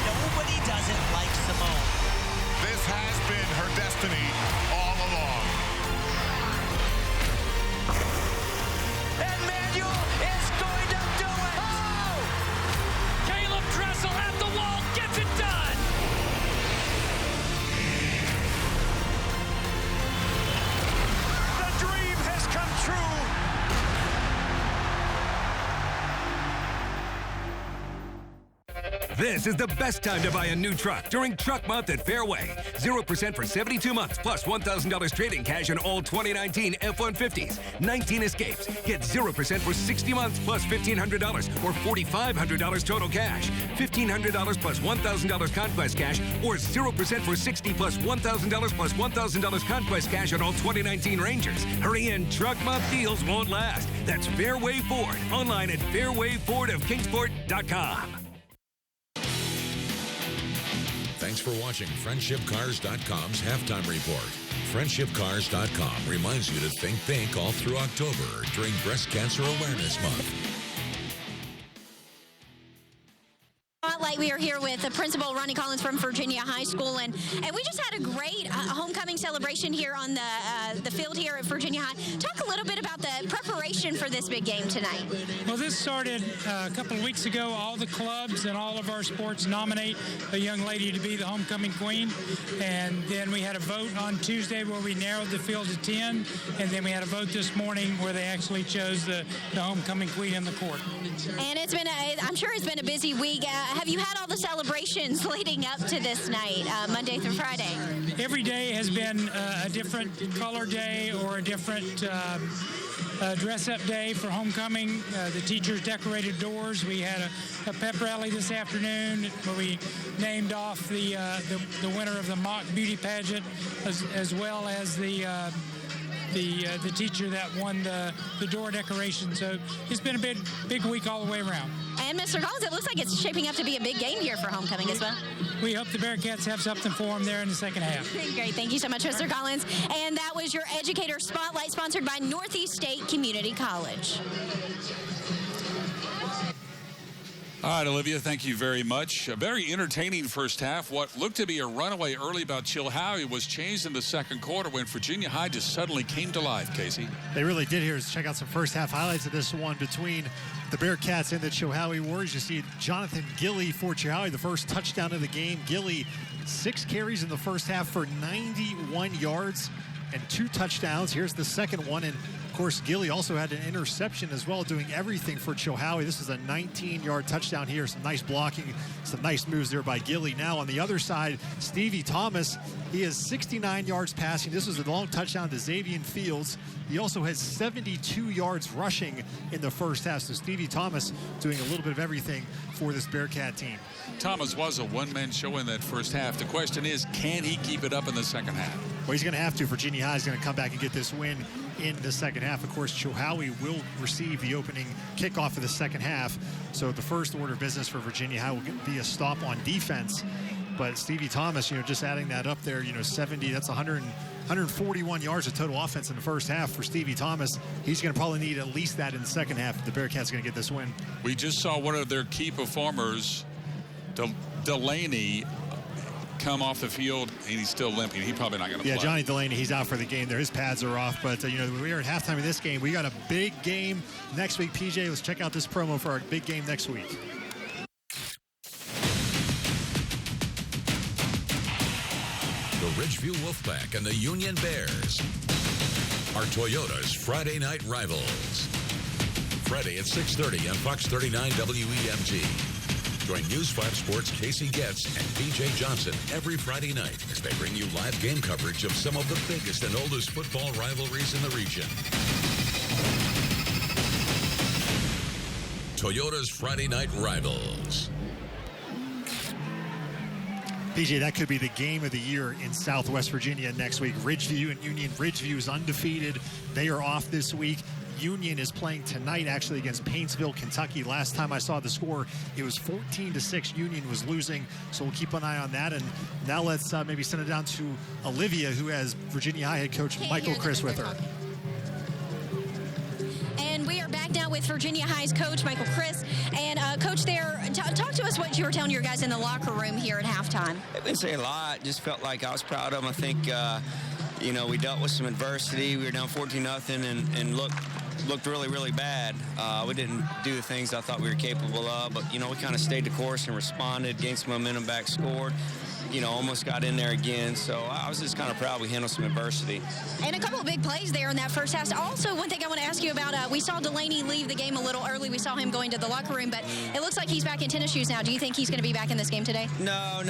Nobody doesn't like Simone. This has been her destiny all along. And Manuel is going to do it. Oh! Caleb Dressel at the wall gets it done. The dream has come true. This is the best time to buy a new truck during Truck Month at Fairway. 0% for 72 months plus $1,000 trade-in cash on all 2019 F-150s, 19 Escapes. Get 0% for 60 months plus $1,500 or $4,500 total cash. $1,500 plus $1,000 Conquest cash or 0% for 60 plus $1,000 plus $1,000 Conquest cash on all 2019 Rangers. Hurry in, Truck Month deals won't last. That's Fairway Ford. Online at fairwayfordofkingsport.com. Thanks for watching FriendshipCars.com's halftime report. FriendshipCars.com reminds you to think pink all through October during Breast Cancer Awareness Month. Spotlight. We are here with the principal, Ronnie Collins from Virginia High School, and we just had a great homecoming celebration here on the field here at Virginia High. Talk a little bit about the preparation for this big game tonight. Well, this started a couple of weeks ago. All the clubs and all of our sports nominate a young lady to be the homecoming queen, and then we had a vote on Tuesday where we narrowed the field to 10, and then we had a vote this morning where they actually chose the homecoming queen in the court. And it's been I'm sure it's been a busy week. Have you had all the celebrations leading up to this night, Monday through Friday? Every day has been a different color day or a different dress-up day for homecoming. The teachers decorated doors. We had a pep rally this afternoon where we named off the winner of the mock beauty pageant, as well as the teacher that won the door decoration. So it's been a big week all the way around. And Mr. Collins, it looks like it's shaping up to be a big game here for homecoming as well. We hope the Bearcats have something for them there in the second half. Great. Thank you so much, Mr. Collins. And that was your Educator Spotlight, sponsored by Northeast State Community College. All right, Olivia, thank you very much. A very entertaining first half. What looked to be a runaway early about Chilhowie was changed in the second quarter when Virginia High just suddenly came to life, Casey. They really did here. Check out some first half highlights of this one between the Bearcats and the Chilhowie Warriors. You see Jonathan Gilly for Chilhowie, the first touchdown of the game. Gilly, 6 carries in the first half for 91 yards and 2 touchdowns. Here's the second one, and of course, Gilly also had an interception as well, doing everything for Chilhowie. This is a 19-yard touchdown here. Some nice blocking, some nice moves there by Gilly. Now on the other side, Stevie Thomas, he has 69 yards passing. This was a long touchdown to Xavier Fields. He also has 72 yards rushing in the first half. So Stevie Thomas doing a little bit of everything for this Bearcat team. Thomas was a one-man show in that first half. The question is, can he keep it up in the second half? Well, he's going to have to. Virginia High is going to come back and get this win in the second half. Of course, Chilhowie will receive the opening kickoff of the second half. So the first order of business for Virginia High will be a stop on defense. But Stevie Thomas, just adding that up there, 70, that's 141 yards of total offense in the first half for Stevie Thomas. He's going to probably need at least that in the second half if the Bearcats going to get this win. We just saw one of their key performers, Delaney, come off the field, and he's still limping. He's probably not going to play. Yeah, Johnny Delaney, he's out for the game there. His pads are off. But, we are at halftime in this game. We got a big game next week. PJ, let's check out this promo for our big game next week. The Ridgeview Wolfpack and the Union Bears are Toyota's Friday night rivals. Friday at 6:30 on Fox 39 WEMT. Join News 5 Sports' Casey Getz and PJ Johnson every Friday night as they bring you live game coverage of some of the biggest and oldest football rivalries in the region. Toyota's Friday night rivals. PJ, that could be the game of the year in Southwest Virginia next week. Ridgeview and Union. Ridgeview is undefeated. They are off this week. Union is playing tonight actually against Paintsville, Kentucky. Last time I saw the score, it was 14-6. Union was losing, so we'll keep an eye on that. And now let's maybe send it down to Olivia, who has Virginia High head coach Michael Chris with her. And we are back now with Virginia High's coach, Michael Chris. And Coach, talk to us what you were telling your guys in the locker room here at halftime. I didn't say a lot. Just felt like I was proud of them. I think, we dealt with some adversity. We were down 14-0 and looked really, really bad. We didn't do the things I thought we were capable of, but, we kind of stayed the course and responded, gained some momentum back, scored. Almost got in there again. So I was just kind of proud we handled some adversity. And a couple of big plays there in that first half. Also, one thing I want to ask you about, we saw Delaney leave the game a little early. We saw him going to the locker room, but it looks like he's back in tennis shoes now. Do you think he's going to be back in this game today? No,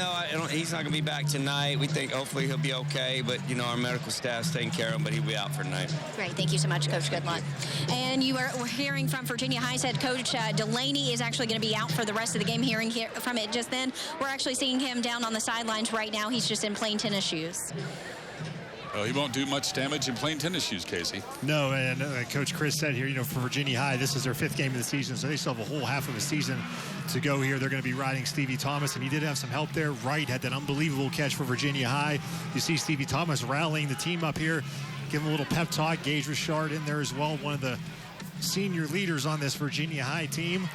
he's not going to be back tonight. We think hopefully he'll be okay, but, our medical staff's taking care of him, but he'll be out for tonight. Great. Thank you so much, Coach. Good luck. And we're hearing from Virginia High's head coach Delaney is actually going to be out for the rest of the game. Hearing from it just then, we're actually seeing him down on the sidelines right now. He's just in plain tennis shoes. Well, he won't do much damage in plain tennis shoes, Casey. No, and Coach Chris said here, for Virginia High, this is their 5th game of the season, so they still have a whole half of a season to go here. They're going to be riding Stevie Thomas, and he did have some help there. Wright had that unbelievable catch for Virginia High. You see Stevie Thomas rallying the team up here, give him a little pep talk. Gage Richard in there as well, one of the senior leaders on this Virginia High team.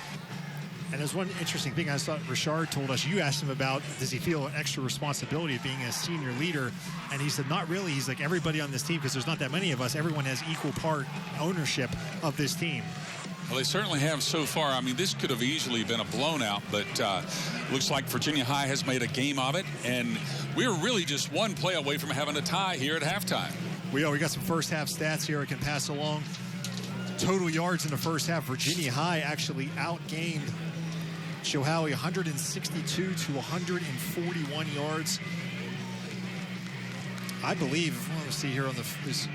And there's one interesting thing I thought Richard told us. You asked him about, does he feel an extra responsibility of being a senior leader? And he said, not really. He's like, everybody on this team, because there's not that many of us, everyone has equal part ownership of this team. Well, they certainly have so far. I mean, this could have easily been a blown out, but looks like Virginia High has made a game of it. And we're really just one play away from having a tie here at halftime. We got some first half stats here I can pass along. Total yards in the first half, Virginia High actually outgained Chilhowie 162 to 141 yards. I believe, let's see here on this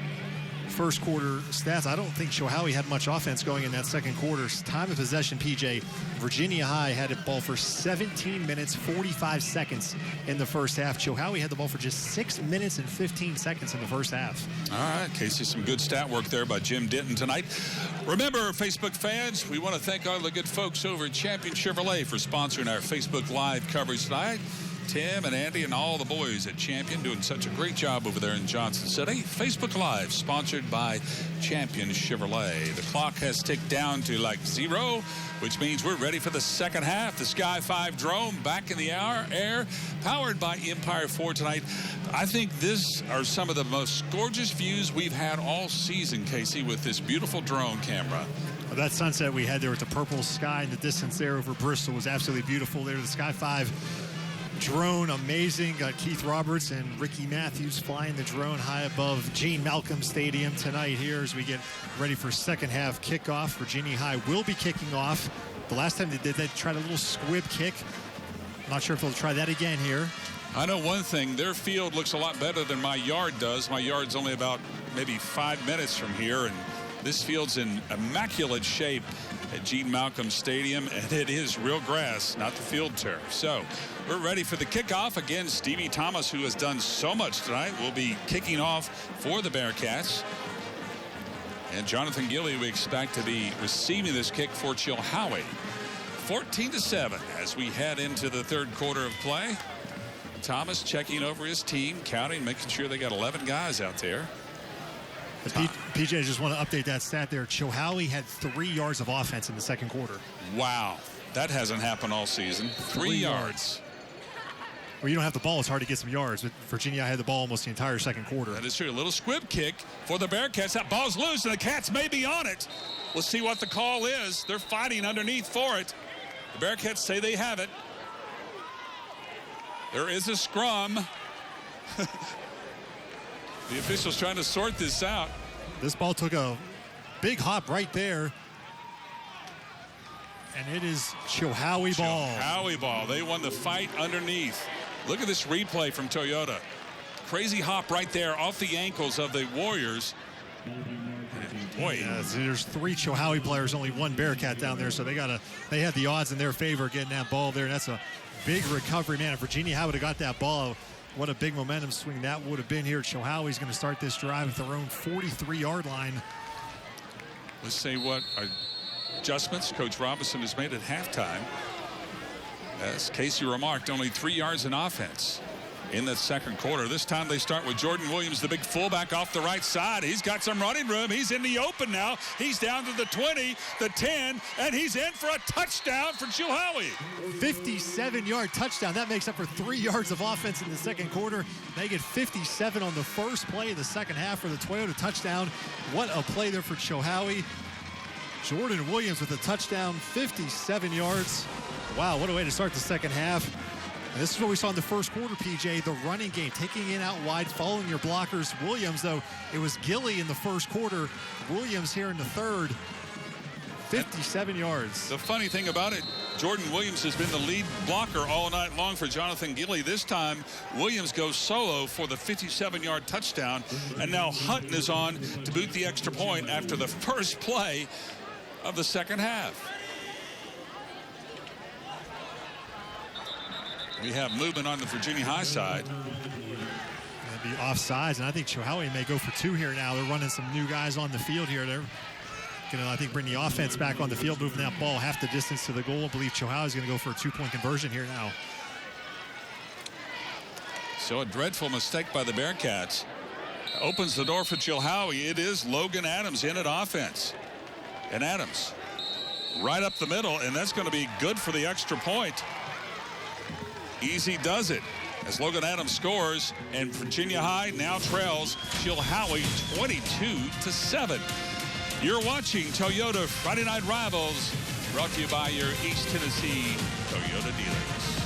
first quarter stats, I don't think Chilhowie had much offense going in that second quarter. Time of possession, PJ, Virginia High had the ball for 17 minutes, 45 seconds in the first half. Chilhowie had the ball for just 6 minutes and 15 seconds in the first half. All right, Casey, some good stat work there by Jim Denton tonight. Remember, Facebook fans, we want to thank all the good folks over at Champion Chevrolet for sponsoring our Facebook Live coverage tonight. Tim and Andy and all the boys at Champion doing such a great job over there in Johnson City. Facebook Live, sponsored by Champion Chevrolet. The clock has ticked down to like 0, which means we're ready for the second half. The Sky 5 drone back in the air, powered by Empire 4 tonight. I think these are some of the most gorgeous views we've had all season, Casey, with this beautiful drone camera. Well, that sunset we had there with the purple sky in the distance there over Bristol was absolutely beautiful there. The Sky 5 drone, amazing. Got Keith Roberts and Ricky Matthews flying the drone high above Gene Malcolm Stadium tonight here as we get ready for second half kickoff. Virginia High will be kicking off. The last time they did, they tried a little squib kick. Not sure if they'll try that again here. I know one thing, their field looks a lot better than my yard does. My yard's only about maybe 5 minutes from here, and This field's in immaculate shape at Gene Malcolm Stadium, and it is real grass, not the field turf. So we're ready for the kickoff. Again, Stevie Thomas, who has done so much tonight, will be kicking off for the Bearcats. And Jonathan Gilly, we expect to be receiving this kick for Chilhowie. 14-7 as we head into the third quarter of play. Thomas checking over his team, counting, making sure they got 11 guys out there. PJ, I just want to update that stat there. Chilhowie had 3 yards of offense in the second quarter. Wow. That hasn't happened all season. 3 yards. Well, you don't have the ball, it's hard to get some yards. But Virginia had the ball almost the entire second quarter. That is true. A little squib kick for the Bearcats. That ball's loose, and the Cats may be on it. We'll see what the call is. They're fighting underneath for it. The Bearcats say they have it. There is a scrum. The officials trying to sort this out. This ball took a big hop right there. And it is Chilhowie ball. Chilhowie ball. They won the fight underneath. Look at this replay from Toyota. Crazy hop right there off the ankles of the Warriors. Boy. Yeah, so there's 3 Chilhowie players, only 1 Bearcat down there, so they had the odds in their favor getting that ball there, and that's a big recovery, man. If Virginia would have got that ball, what a big momentum swing that would have been here. Chilhowie's going to start this drive at their own 43-yard line. Let's see what adjustments Coach Robinson has made at halftime. As Casey remarked, only 3 yards in offense in the second quarter. This time they start with Jordan Williams, the big fullback off the right side. He's got some running room. He's in the open now. He's down to the 20, the 10, and he's in for a touchdown for Chilhowie. 57-yard touchdown. That makes up for 3 yards of offense in the second quarter. They get 57 on the first play of the second half for the Toyota touchdown. What a play there for Chilhowie. Jordan Williams with a touchdown, 57 yards. Wow, what a way to start the second half. And this is what we saw in the first quarter, PJ, the running game, taking it out wide, following your blockers. Williams, though, it was Gilly in the first quarter. Williams here in the third, 57 yards. The funny thing about it, Jordan Williams has been the lead blocker all night long for Jonathan Gilly. This time, Williams goes solo for the 57-yard touchdown, and now Hutton is on to boot the extra point after the first play of the second half. We have movement on the Virginia High side. That'd be offsides, and I think Chilhowie may go for 2 here now. They're running some new guys on the field here. They're going to, I think, bring the offense back on the field, moving that ball half the distance to the goal. I believe Chilhowie's going to go for a 2-point conversion here now. So a dreadful mistake by the Bearcats opens the door for Chilhowie. It is Logan Adams in at offense. And Adams right up the middle, and that's going to be good for the extra point. Easy does it as Logan Adams scores, and Virginia High now trails Chilhowie 22-7. You're watching Toyota Friday Night Rivals, brought to you by your East Tennessee Toyota dealers.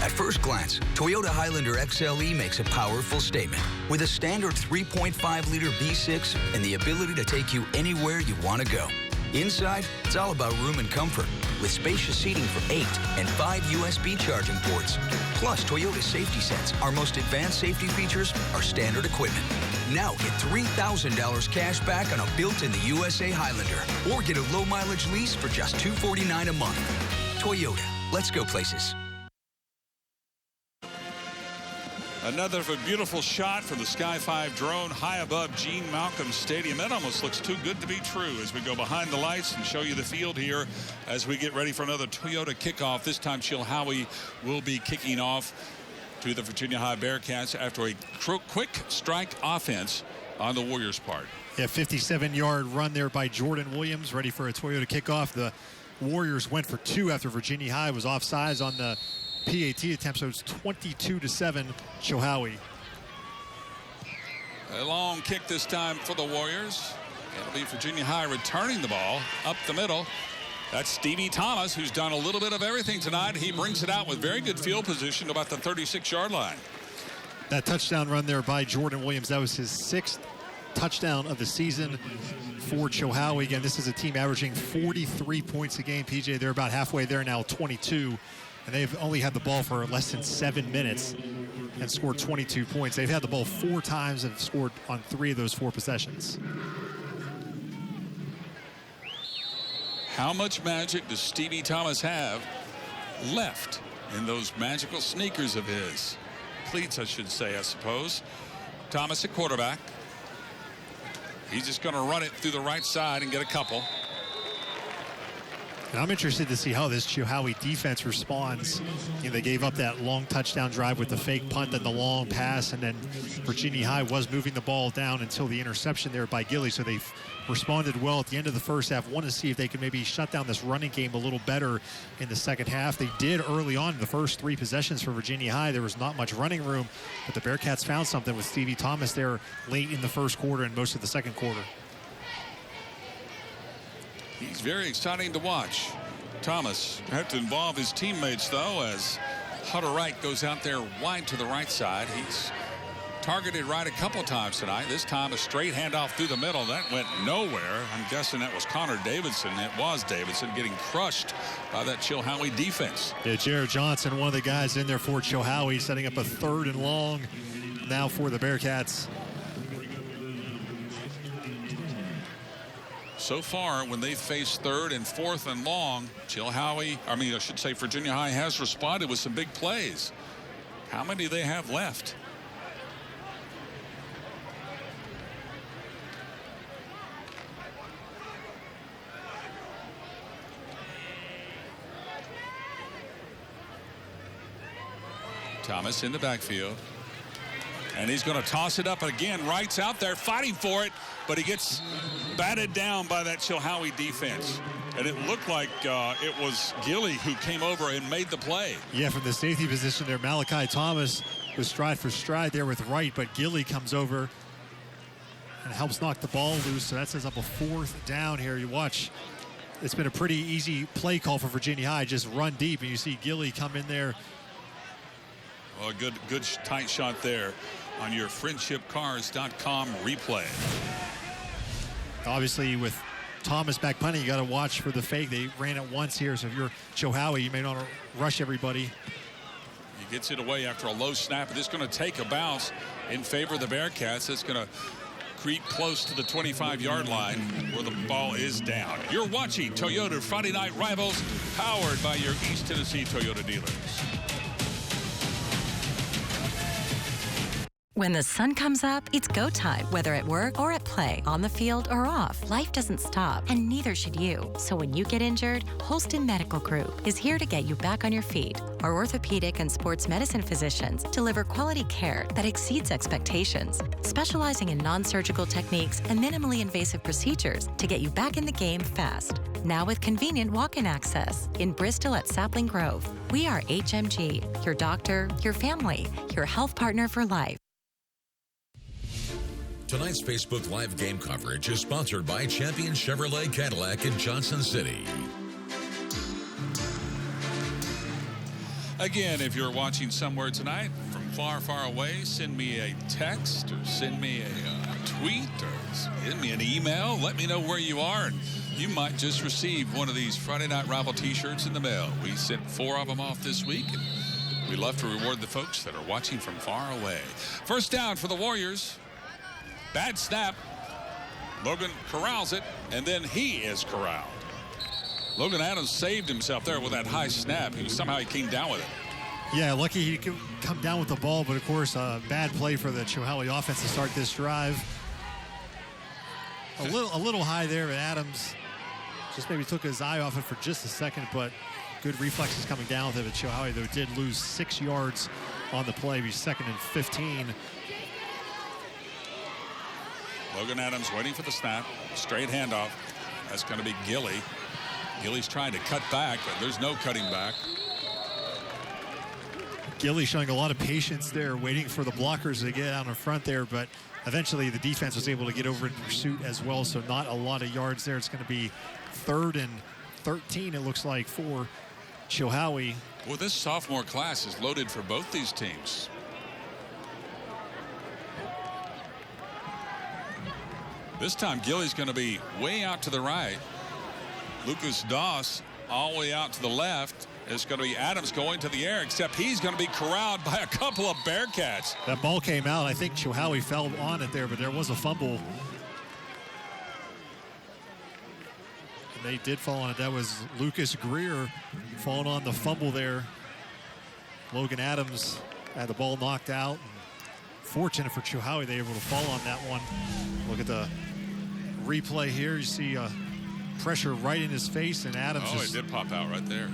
At first glance, Toyota Highlander XLE makes a powerful statement. With a standard 3.5-liter V6 and the ability to take you anywhere you want to go. Inside, it's all about room and comfort, with spacious seating for 8 and 5 USB charging ports. Plus, Toyota Safety Sense, our most advanced safety features, are standard equipment. Now get $3,000 cash back on a built-in the USA Highlander, or get a low-mileage lease for just $249 a month. Toyota, let's go places. Another beautiful shot from the Sky 5 drone high above Gene Malcolm Stadium. That almost looks too good to be true as we go behind the lights and show you the field here as we get ready for another Toyota kickoff. This time Chilhowie will be kicking off to the Virginia High Bearcats after a quick strike offense on the Warriors' part. Yeah, 57-yard run there by Jordan Williams, ready for a Toyota kickoff. The Warriors went for 2 after Virginia High was offsides on the PAT attempt, so it's 22-7 Chilhowie. A long kick this time for the Warriors. It'll be Virginia High returning the ball up the middle. That's Stevie Thomas, who's done a little bit of everything tonight. He brings it out with very good field position about the 36-yard line. That touchdown run there by Jordan Williams, that was his 6th touchdown of the season for Chilhowie. Again, this is a team averaging 43 points a game. PJ, they're about halfway there now, 22. And they've only had the ball for less than 7 minutes. and scored 22 points. They've had the ball 4 times and have scored on 3 of those 4 possessions. How much magic does Stevie Thomas have left in those magical sneakers of his? Cleats, I should say, I suppose. Thomas at quarterback. He's just going to run it through the right side and get a couple. And I'm interested to see how this Chilhowie defense responds. You know, they gave up that long touchdown drive with the fake punt and the long pass, and then Virginia High was moving the ball down until the interception there by Gilly. So they've responded well at the end of the first half. Want to see if they can maybe shut down this running game a little better in the second half. They did early on in the first 3 possessions for Virginia High. There was not much running room, but the Bearcats found something with Stevie Thomas there late in the first quarter and most of the second quarter. He's very exciting to watch. Thomas had to involve his teammates, though, as Hutter Wright goes out there wide to the right side. He's targeted right a couple times tonight. This time a straight handoff through the middle. That went nowhere. I'm guessing that was Connor Davidson. It was Davidson getting crushed by that Chilhowie defense. Yeah, Jared Johnson, one of the guys in there for Chilhowie, setting up a 3rd and long now for the Bearcats. So far, when they face 3rd and 4th and long, I should say Virginia High has responded with some big plays. How many do they have left? Thomas in the backfield. And he's going to toss it up again. Wright's out there fighting for it, but he gets batted down by that Chilhowie defense. And it looked like it was Gilly who came over and made the play. Yeah, from the safety position there, Malachi Thomas was stride for stride there with Wright, but Gilly comes over and helps knock the ball loose. So that sets up a 4th down here. You watch. It's been a pretty easy play call for Virginia High. Just run deep, and you see Gilly come in there. Well, a good tight shot there on your friendshipcars.com replay. Obviously, with Thomas back punting, you got to watch for the fake. They ran it once here, so if you're Chilhowie, you may not rush everybody. He gets it away after a low snap, and it's going to take a bounce in favor of the Bearcats. It's going to creep close to the 25-yard line where the ball is down. You're watching Toyota Friday Night Rivals, powered by your East Tennessee Toyota dealers. When the sun comes up, it's go time. Whether at work or at play, on the field or off, life doesn't stop, and neither should you. So when you get injured, Holston Medical Group is here to get you back on your feet. Our orthopedic and sports medicine physicians deliver quality care that exceeds expectations, specializing in non-surgical techniques and minimally invasive procedures to get you back in the game fast. Now with convenient walk-in access in Bristol at Sapling Grove. We are HMG, your doctor, your family, your health partner for life. Tonight's Facebook Live game coverage is sponsored by Champion Chevrolet Cadillac in Johnson City. Again, if you're watching somewhere tonight from far, far away, send me a text or send me a tweet or send me an email. Let me know where you are, and you might just receive one of these Friday Night Rival t-shirts in the mail. We sent 4 of them off this week, and we love to reward the folks that are watching from far away. First down for the Warriors. Bad snap. Logan corrals it, and then he is corralled. Logan Adams saved himself there with that high snap. Somehow he came down with it. Yeah, lucky he could come down with the ball, but of course, a bad play for the Chilhowie offense to start this drive. A little high there, but Adams just maybe took his eye off it for just a second, but good reflexes coming down with it. But Chilhowie, though, did lose 6 yards on the play. He's 2nd and 15. Logan Adams waiting for the snap. Straight handoff. That's going to be Gilly. Gilly's trying to cut back, but there's no cutting back. Gilly showing a lot of patience there, waiting for the blockers to get out in front there, but eventually the defense was able to get over in pursuit as well, so not a lot of yards there. It's going to be 3rd and 13, it looks like, for Chilhowie. Well, this sophomore class is loaded for both these teams. This time Gilly's going to be way out to the right. Lucas Doss all the way out to the left It's going to be Adams going to the air, except he's going to be corralled by a couple of Bearcats. That ball came out. I think Chilhowie fell on it there, but there was a fumble. And they did fall on it. That was Lucas Greer falling on the fumble there. Logan Adams had the ball knocked out. Fortunate for Chilhowie, they were able to fall on that one. Look at the replay here. You see pressure right in his face, and Adams it did pop out right there.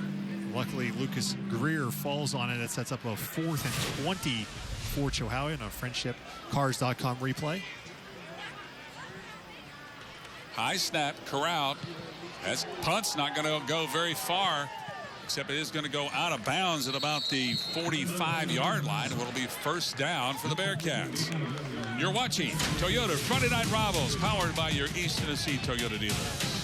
Luckily, Lucas Greer falls on it. It sets up a 4th and 20 for Chilhowie on a friendshipcars.com replay. High snap, corralled. That punt's not going to go very far, except it is going to go out of bounds at about the 45-yard line. It will be first down for the Bearcats. You're watching Toyota Friday Night Rivals, powered by your East Tennessee Toyota dealers.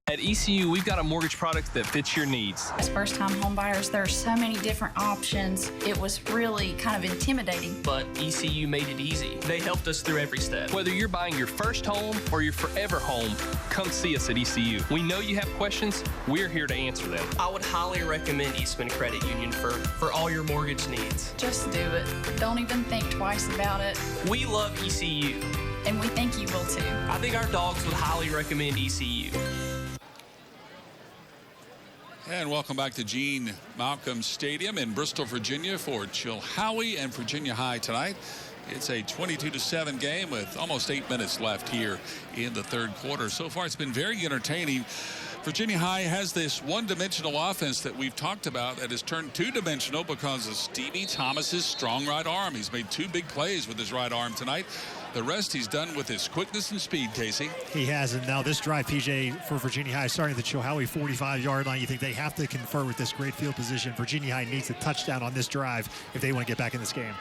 At ECU, we've got a mortgage product that fits your needs. As first-time home buyers, there are so many different options. It was really kind of intimidating. But ECU made it easy. They helped us through every step. Whether you're buying your first home or your forever home, come see us at ECU. We know you have questions. We're here to answer them. I would highly recommend Eastman Credit Union for all your mortgage needs. Just do it. Don't even think twice about it. We love ECU. And we think you will too. I think our dogs would highly recommend ECU. And welcome back to Gene Malcolm Stadium in Bristol, Virginia for Chilhowie and Virginia High tonight. It's a 22-7 game with almost 8 minutes left here in the third quarter. So far, it's been very entertaining. Virginia High has this one-dimensional offense that we've talked about that has turned two-dimensional because of Stevie Thomas's strong right arm. He's made 2 big plays with his right arm tonight. The rest he's done with his quickness and speed, Casey. He has, and now this drive, PJ, for Virginia High, starting at the Chilhowie 45-yard line. You think they have to confer with this great field position. Virginia High needs a touchdown on this drive if they want to get back in this game.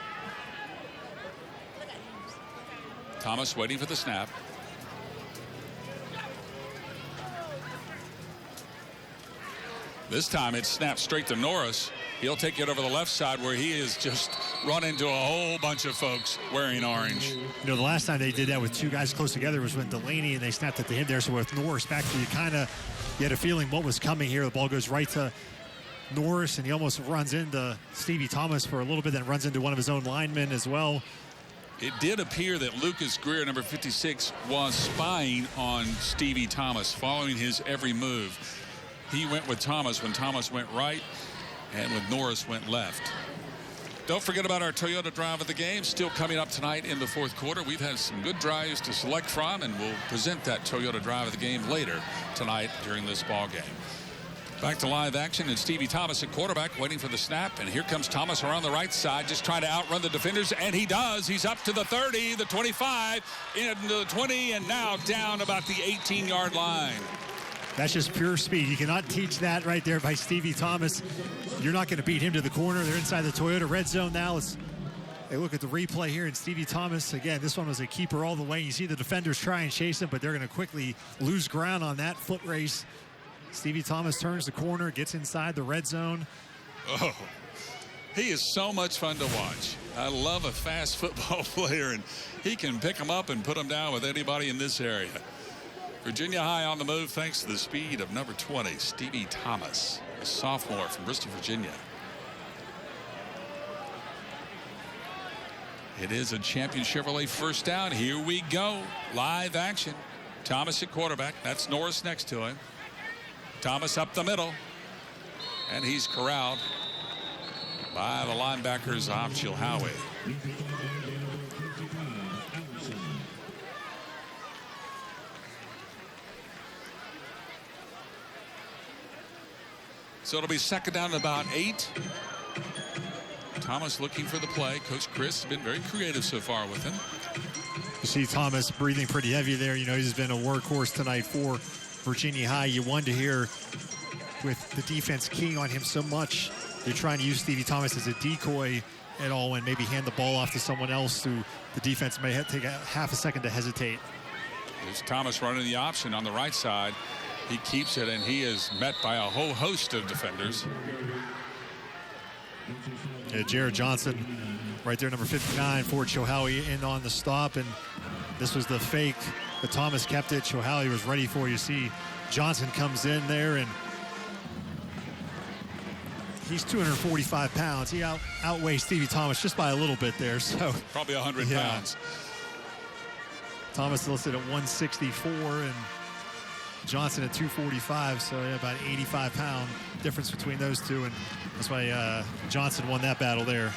Thomas waiting for the snap. This time it snaps straight to Norris. He'll take it over the left side where he is just run into a whole bunch of folks wearing orange. You know, the last time they did that with 2 guys close together was when Delaney and they snapped it to him there. So with Norris back there, you had a feeling what was coming here. The ball goes right to Norris and he almost runs into Stevie Thomas for a little bit, then runs into one of his own linemen as well. It did appear that Lucas Greer, number 56, was spying on Stevie Thomas, following his every move. He went with Thomas when Thomas went right, and when Norris went left. Don't forget about our Toyota drive of the game, still coming up tonight in the fourth quarter. We've had some good drives to select from, and we'll present that Toyota drive of the game later tonight during this ball game. Back to live action, and Stevie Thomas at quarterback waiting for the snap, and here comes Thomas around the right side just trying to outrun the defenders, and he does. He's up to the 30, the 25, into the 20, and now down about the 18-yard line. That's just pure speed. You cannot teach that right there by Stevie Thomas. You're not going to beat him to the corner. They're inside the Toyota red zone now. They look at the replay here, and Stevie Thomas, again, this one was a keeper all the way. You see the defenders try and chase him, but they're going to quickly lose ground on that foot race. Stevie Thomas turns the corner, gets inside the red zone. Oh, he is so much fun to watch. I love a fast football player, and he can pick them up and put them down with anybody in this area. Virginia High on the move thanks to the speed of number 20, Stevie Thomas, a sophomore from Bristol, Virginia. It is a Champion Chevrolet first down. Here we go. Live action. Thomas at quarterback. That's Norris next to him. Thomas up the middle. And he's corralled by the linebackers of Chilhowie. So it'll be second down at about 8. Thomas looking for the play. Coach Chris has been very creative so far with him. You see Thomas breathing pretty heavy there. You know, he's been a workhorse tonight for Virginia High. You wonder here with the defense keying on him so much, they're trying to use Stevie Thomas as a decoy at all and maybe hand the ball off to someone else who the defense may have to take a half a second to hesitate. There's Thomas running the option on the right side. He keeps it, and he is met by a whole host of defenders. Yeah, Jared Johnson right there, number 59 for Chilhowie, in on the stop, and this was the fake, but Thomas kept it. Chilhowie was ready for you. See Johnson comes in there, and he's 245 pounds. He outweighs Stevie Thomas just by a little bit there. So probably 100 pounds. Thomas listed at 164 and Johnson at 245. So yeah, about 85-pound difference between those two, and that's why Johnson won that battle there.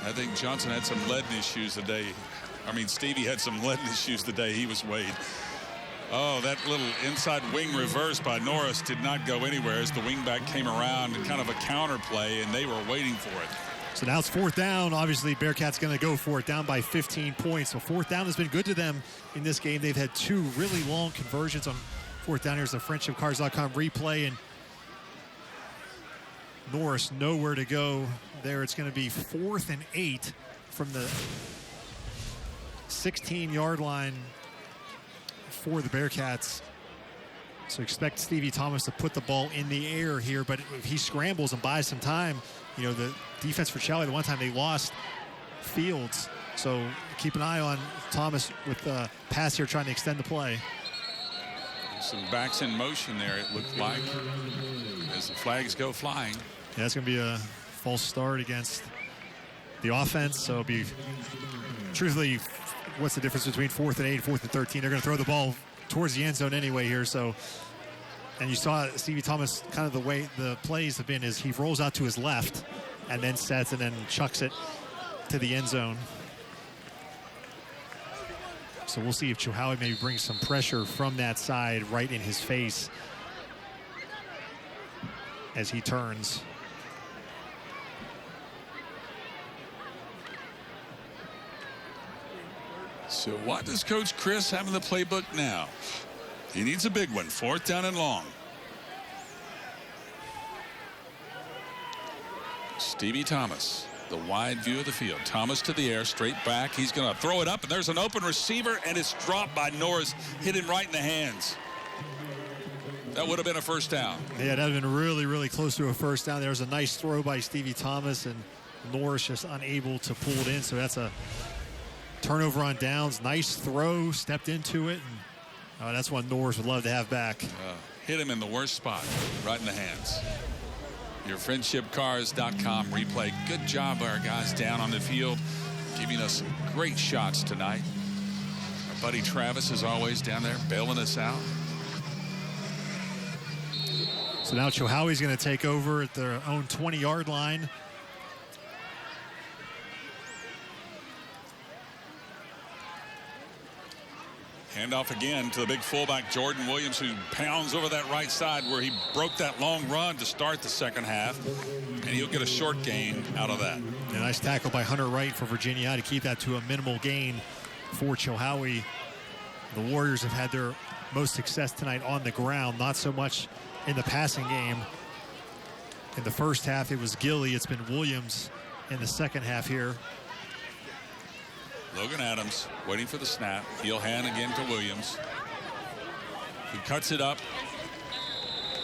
I think Johnson had some lead in his shoes the day. I mean, Stevie had some lead in his shoes the day he was weighed. Oh, that little inside wing reverse by Norris did not go anywhere as the wingback came around and kind of a counter play, and they were waiting for it. So now it's 4th down. Obviously, Bearcats going to go for it, down by 15 points. So 4th down has been good to them in this game. They've had 2 really long conversions on 4th down. Here's the friendshipcars.com replay, and Norris nowhere to go there. It's going to be 4th and 8 from the 16-yard line for the Bearcats. So expect Stevie Thomas to put the ball in the air here, but if he scrambles and buys some time, you know, the defense for Chilhowie, the one time they lost Fields. So keep an eye on Thomas with the pass here, trying to extend the play. Some backs in motion there, it looked like, as the flags go flying. Yeah, that's going to be a false start against the offense. So it'll be, truthfully, what's the difference between 4th and 8 and 4th and 13? They're going to throw the ball towards the end zone anyway here. So, and you saw Stevie Thomas, kind of the way the plays have been, is he rolls out to his left and then sets and then chucks it to the end zone. So we'll see if Chilhowie maybe brings some pressure from that side right in his face as he turns. So what does Coach Chris have in the playbook now? He needs a big one, 4th down and long. Stevie Thomas, the wide view of the field. Thomas to the air, straight back. He's going to throw it up, and there's an open receiver, and it's dropped by Norris. Hit him right in the hands. That would have been a 1st down. Yeah, that would have been really, really close to a 1st down. There was a nice throw by Stevie Thomas, and Norris just unable to pull it in. So that's a turnover on downs. Nice throw, stepped into it, and that's one Norris would love to have back. Hit him in the worst spot, right in the hands. Your friendshipcars.com replay. Good job by our guys down on the field, giving us some great shots tonight. Our buddy Travis is always down there bailing us out. So now Chilhowie's going to take over at their own 20-yard line. Handoff again to the big fullback, Jordan Williams, who pounds over that right side where he broke that long run to start the second half. And he'll get a short gain out of that. A nice tackle by Hunter Wright for Virginia to keep that to a minimal gain for Chilhowie. The Warriors have had their most success tonight on the ground, not so much in the passing game. In the first half, it was Gilly. It's been Williams in the second half here. Logan Adams waiting for the snap. Heel hand again to Williams. He cuts it up,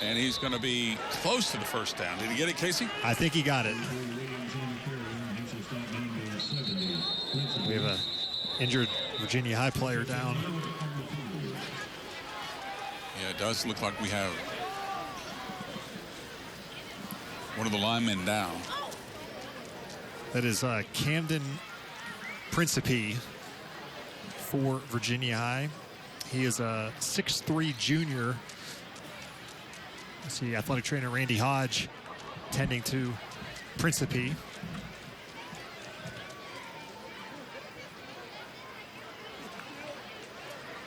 and he's going to be close to the 1st down. Did he get it, Casey? I think he got it. We have an injured Virginia High player down. Yeah, it does look like we have one of the linemen down. That is Camden Principe for Virginia High. He is a 6'3" junior. Let's see, athletic trainer Randy Hodge tending to Principe.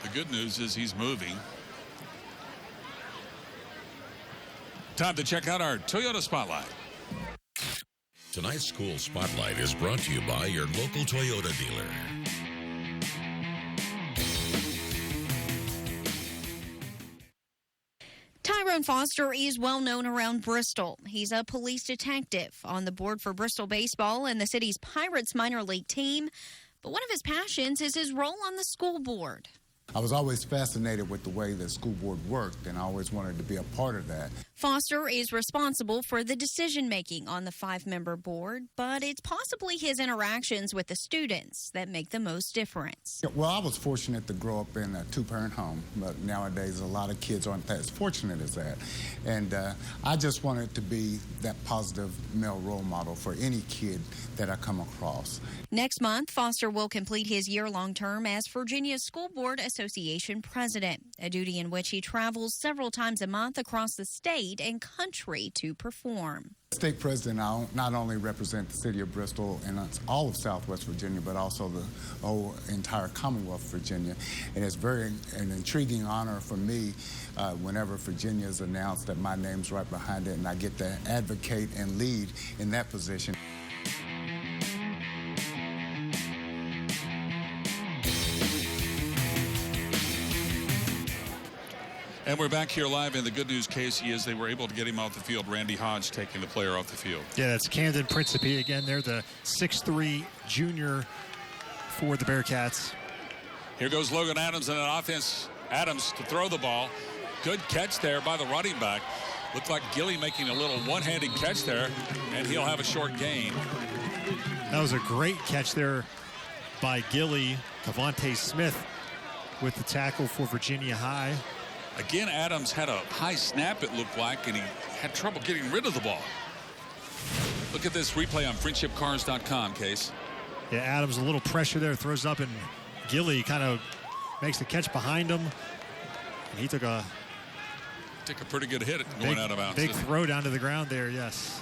The good news is he's moving. Time to check out our Toyota Spotlight. Tonight's School Spotlight is brought to you by your local Toyota dealer. Tyrone Foster is well known around Bristol. He's a police detective on the board for Bristol Baseball and the city's Pirates minor league team. But one of his passions is his role on the school board. I was always fascinated with the way the school board worked, and I always wanted to be a part of that. Foster is responsible for the decision-making on the 5-member board, but it's possibly his interactions with the students that make the most difference. Well, I was fortunate to grow up in a 2-parent home, but nowadays a lot of kids aren't as fortunate as that. And I just wanted to be that positive male role model for any kid that I come across. Next month, Foster will complete his year-long term as Virginia's School Board Association president, a duty in which he travels several times a month across the state and country to perform. State president, I not only represent the city of Bristol and all of Southwest Virginia, but also the whole entire Commonwealth of Virginia. And it's an intriguing honor for me whenever Virginia is announced that my name's right behind it, and I get to advocate and lead in that position. And we're back here live, and the good news, Casey, is they were able to get him off the field. Randy Hodge taking the player off the field. Yeah, that's Camden Principe again. They're the 6'3" junior for the Bearcats. Here goes Logan Adams in an offense. Adams to throw the ball. Good catch there by the running back. Looked like Gilly making a little one-handed catch there, and he'll have a short gain. That was a great catch there by Gilly. Cavante Smith with the tackle for Virginia High. Again, Adams had a high snap, it looked like, and he had trouble getting rid of the ball. Look at this replay on friendshipcars.com, Case. Yeah, Adams a little pressure there, throws up, and Gilly kind of makes the catch behind him. And he took a pretty good hit going out of bounds. Big throw down to the ground there, yes.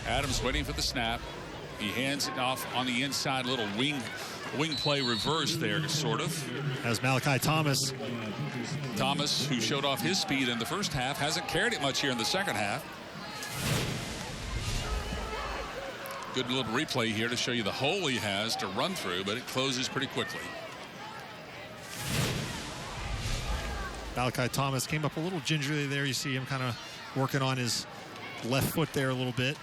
Adams waiting for the snap. He hands it off on the inside, little wing play reverse there, sort of. As Malachi Thomas. Thomas, who showed off his speed in the first half, hasn't carried it much here in the second half. Good little replay here to show you the hole he has to run through, but it closes pretty quickly. Malachi Thomas came up a little gingerly there. You see him kind of working on his left foot there a little bit.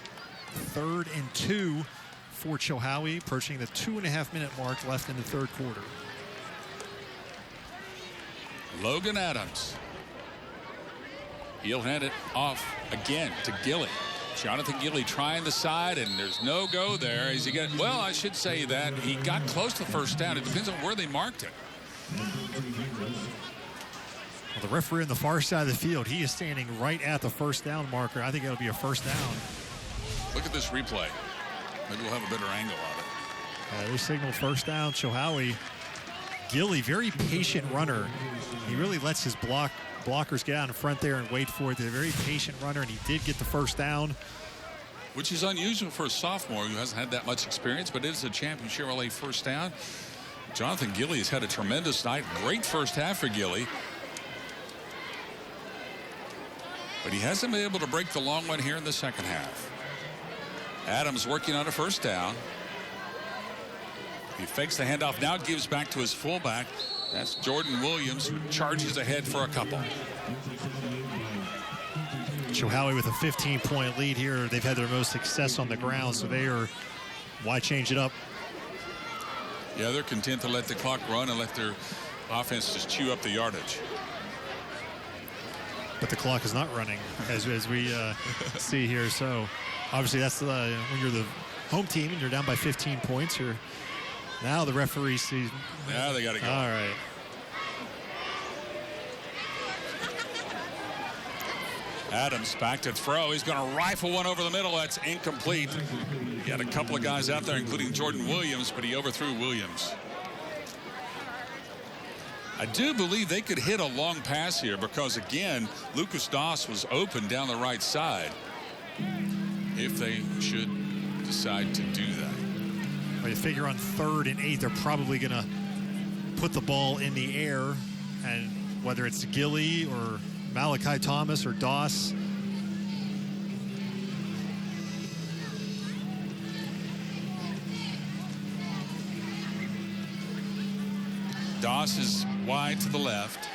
3rd and 2 for Chilhowie, approaching the 2.5-minute mark left in the third quarter. Logan Adams. He'll hand it off again to Gilly. Jonathan Gilly trying the side, and there's no go there. As he got, well, I should say that he got close to first down. It depends on where they marked it. Well, the referee on the far side of the field, he is standing right at the first down marker. I think it'll be a first down. Look at this replay. Maybe we'll have a better angle on it. They signal first down. Chilhowie. Gilly, very patient runner. He really lets his blockers get out in front there and wait for it. They're a very patient runner, and he did get the first down. Which is unusual for a sophomore who hasn't had that much experience, but it is a champion Chevrolet first down. Jonathan Gilly has had a tremendous night. Great first half for Gilly. But he hasn't been able to break the long one here in the second half. Adams working on a first down. He fakes the handoff, now gives back to his fullback. That's Jordan Williams, who charges ahead for a couple. Chilhowie with a 15-point lead here. They've had their most success on the ground, so they are, why change it up? Yeah, they're content to let the clock run and let their offense just chew up the yardage. But the clock is not running, as we see here. So obviously that's when you're the home team and you're down by 15 points. Now the referee sees. Yeah, they got to go. All right. Adams back to throw. He's going to rifle one over the middle. That's incomplete. He had a couple of guys out there, including Jordan Williams, but he overthrew Williams. I do believe they could hit a long pass here because, again, Lucas Doss was open down the right side if they should decide to do that. Well, you figure on 3rd and 8, they're probably going to put the ball in the air, and whether it's Gilly or Malachi Thomas or Doss. Doss is wide to the left.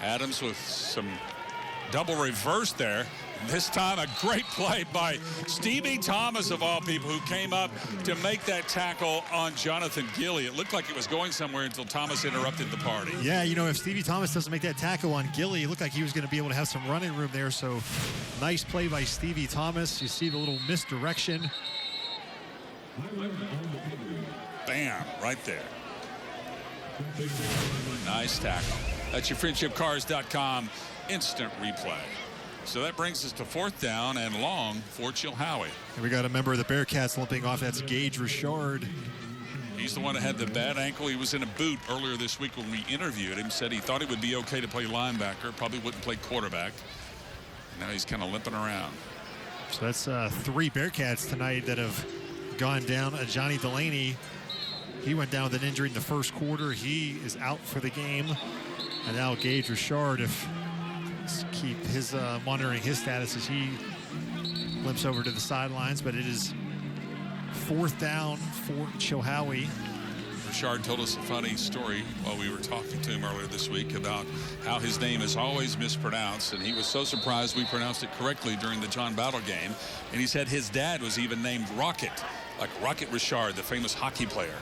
Adams with some double reverse there. This time, a great play by Stevie Thomas, of all people, who came up to make that tackle on Jonathan Gilly. It looked like it was going somewhere until Thomas interrupted the party. Yeah, you know, if Stevie Thomas doesn't make that tackle on Gilly, it looked like he was going to be able to have some running room there. So nice play by Stevie Thomas. You see the little misdirection. Bam, right there. Nice tackle. That's your friendshipcars.com instant replay. So that brings us to 4th down and long for Chilhowie. And we got a member of the Bearcats limping off. That's Gage Richard. He's the one that had the bad ankle. He was in a boot earlier this week when we interviewed him. Said he thought it would be okay to play linebacker. Probably wouldn't play quarterback. Now he's kind of limping around. So that's 3 Bearcats tonight that have gone down. Johnny Delaney, he went down with an injury in the first quarter. He is out for the game. And now Gage Richard, if keep his monitoring his status as he limps over to the sidelines. But it is 4th down for Chilhowie. Richard told us a funny story while we were talking to him earlier this week about how his name is always mispronounced, and he was so surprised we pronounced it correctly during the John Battle game. And he said his dad was even named Rocket, like Rocket Richard, the famous hockey player.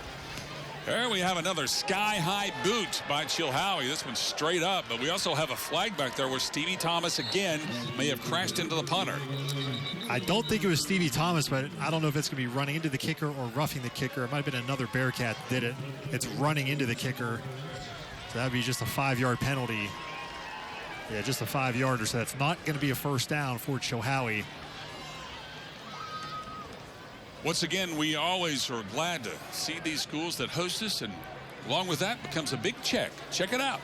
There we have another sky-high boot by Chilhowie. This one's straight up, but we also have a flag back there where Stevie Thomas again may have crashed into the punter. I don't think it was Stevie Thomas, but I don't know if it's going to be running into the kicker or roughing the kicker. It might have been another Bearcat that did it. It's running into the kicker. So that would be just a 5-yard penalty. Yeah, just a 5-yarder. So that's not going to be a first down for Chilhowie. Once again, we always are glad to see these schools that host us, and along with that becomes a big check. Check it out.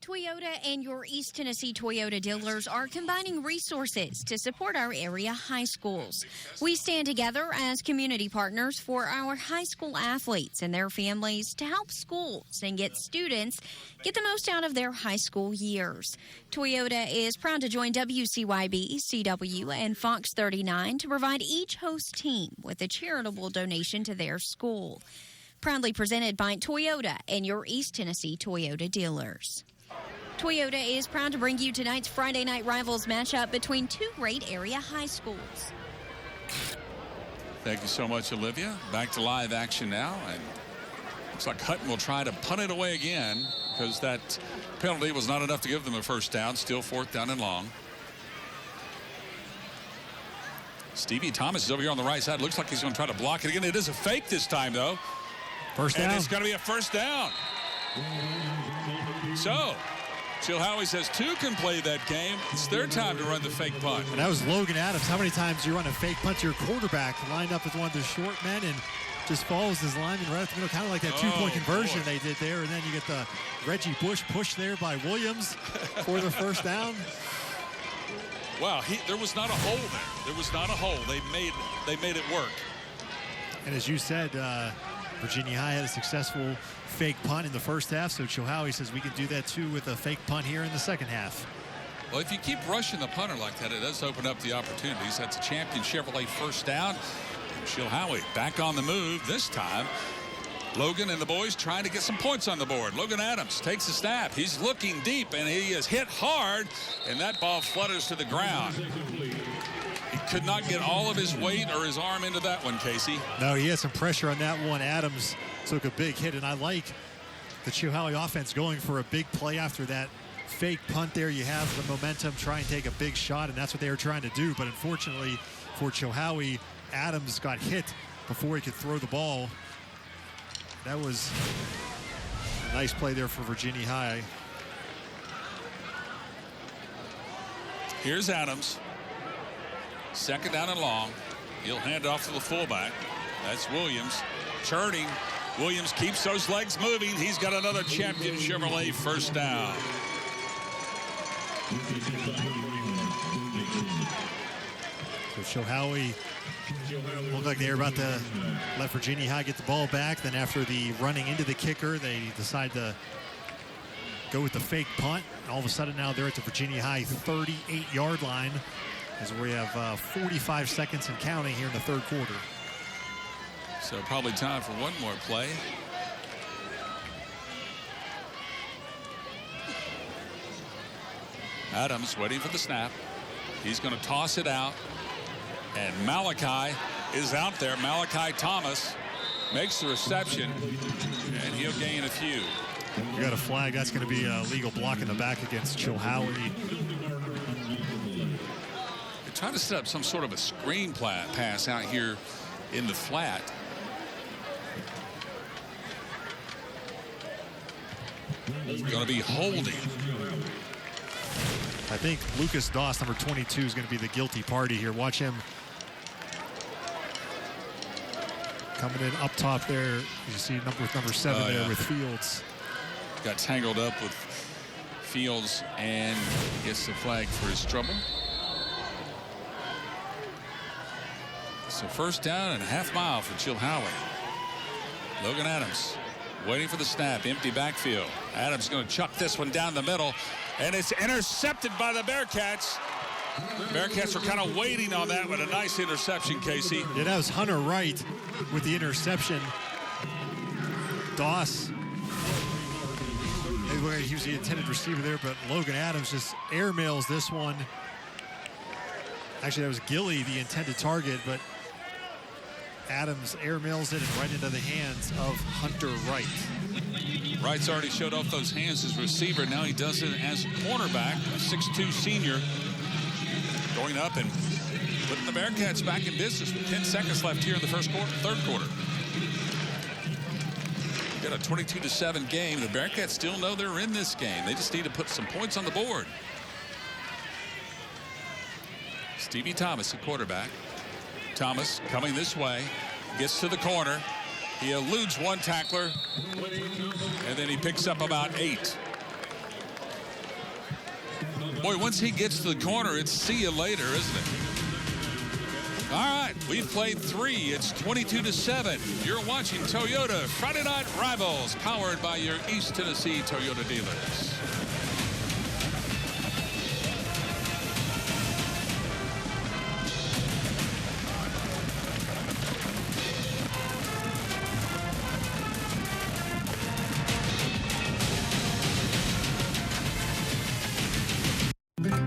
Toyota and your East Tennessee Toyota dealers are combining resources to support our area high schools. We stand together as community partners for our high school athletes and their families to help schools and get students get the most out of their high school years. Toyota is proud to join WCYB, CW, and Fox 39 to provide each host team with a charitable donation to their school. Proudly presented by Toyota and your East Tennessee Toyota dealers. Toyota is proud to bring you tonight's Friday Night Rivals matchup between 2 great area high schools. Thank you so much, Olivia. Back to live action now, and looks like Hutton will try to punt it away again because that penalty was not enough to give them a first down. Still 4th down and long. Stevie Thomas is over here on the right side. Looks like he's going to try to block it again. It is a fake this time, though. First down. And it's going to be a first down. So Chilhowie says 2 can play that game. It's their time to run the fake punt. And that was Logan Adams. How many times do you run a fake punt to your quarterback lined up as one of the short men and just follows his lineman right up the middle, kind of like that 2-point conversion they did there. And then you get the Reggie Bush push there by Williams for the first down. Wow, there was not a hole there. There was not a hole. They made it work. And as you said, Virginia High had a successful fake punt in the first half, so Chilhowie says we can do that too with a fake punt here in the second half. Well, if you keep rushing the punter like that, it does open up the opportunities. That's a Champion Chevrolet first down. Chilhowie back on the move this time. Logan and the boys trying to get some points on the board. Logan Adams takes a snap. He's looking deep, and he is hit hard, and that ball flutters to the ground. He could not get all of his weight or his arm into that one, Casey. No, he had some pressure on that one. Adams took a big hit, and I like the Chilhowie offense going for a big play after that fake punt there. You have the momentum, try and take a big shot, and that's what they were trying to do. But unfortunately for Chilhowie, Adams got hit before he could throw the ball. That was a nice play there for Virginia High. Here's Adams. Second down and long. He'll hand off to the fullback. That's Williams. Churning. Williams keeps those legs moving. He's got another Champion Chevrolet first down. So Chilhowie looked like they were about to let Virginia High get the ball back. Then after the running into the kicker, they decide to go with the fake punt. All of a sudden now they're at the Virginia High 38-yard line as we have 45 seconds and counting here in the third quarter. So probably time for one more play. Adams waiting for the snap. He's going to toss it out. And Malachi is out there. Malachi Thomas makes the reception, and he'll gain a few. We got a flag. That's going to be a legal block in the back against Chilhowie. They're trying to set up some sort of a screen pass out here in the flat. It's going to be holding. I think Lucas Doss, number 22, is going to be the guilty party here. Watch him coming in up top there. You see number 7 there with Fields. Got tangled up with Fields and gets the flag for his trouble. So first down and a half mile for Chilhowie. Logan Adams waiting for the snap. Empty backfield. Adams going to chuck this one down the middle, and it's intercepted by the Bearcats. Bearcats are kind of waiting on that, but a nice interception, Casey. Yeah, that was Hunter Wright with the interception. Doss, he was the intended receiver there, but Logan Adams just airmails this one. Actually, that was Gilly, the intended target, but Adams airmails it and right into the hands of Hunter Wright. Wright's already showed off those hands as receiver. Now he does it as cornerback, a 6'2" senior, going up and putting the Bearcats back in business with 10 seconds left here in the third quarter. Got a 22-7 game. The Bearcats still know they're in this game. They just need to put some points on the board. Stevie Thomas, the quarterback. Thomas coming this way, gets to the corner. He eludes one tackler, and then he picks up about 8. Boy, once he gets to the corner, it's see you later, isn't it? All right, we've played 3. It's 22-7. You're watching Toyota Friday Night Rivals, powered by your East Tennessee Toyota dealers.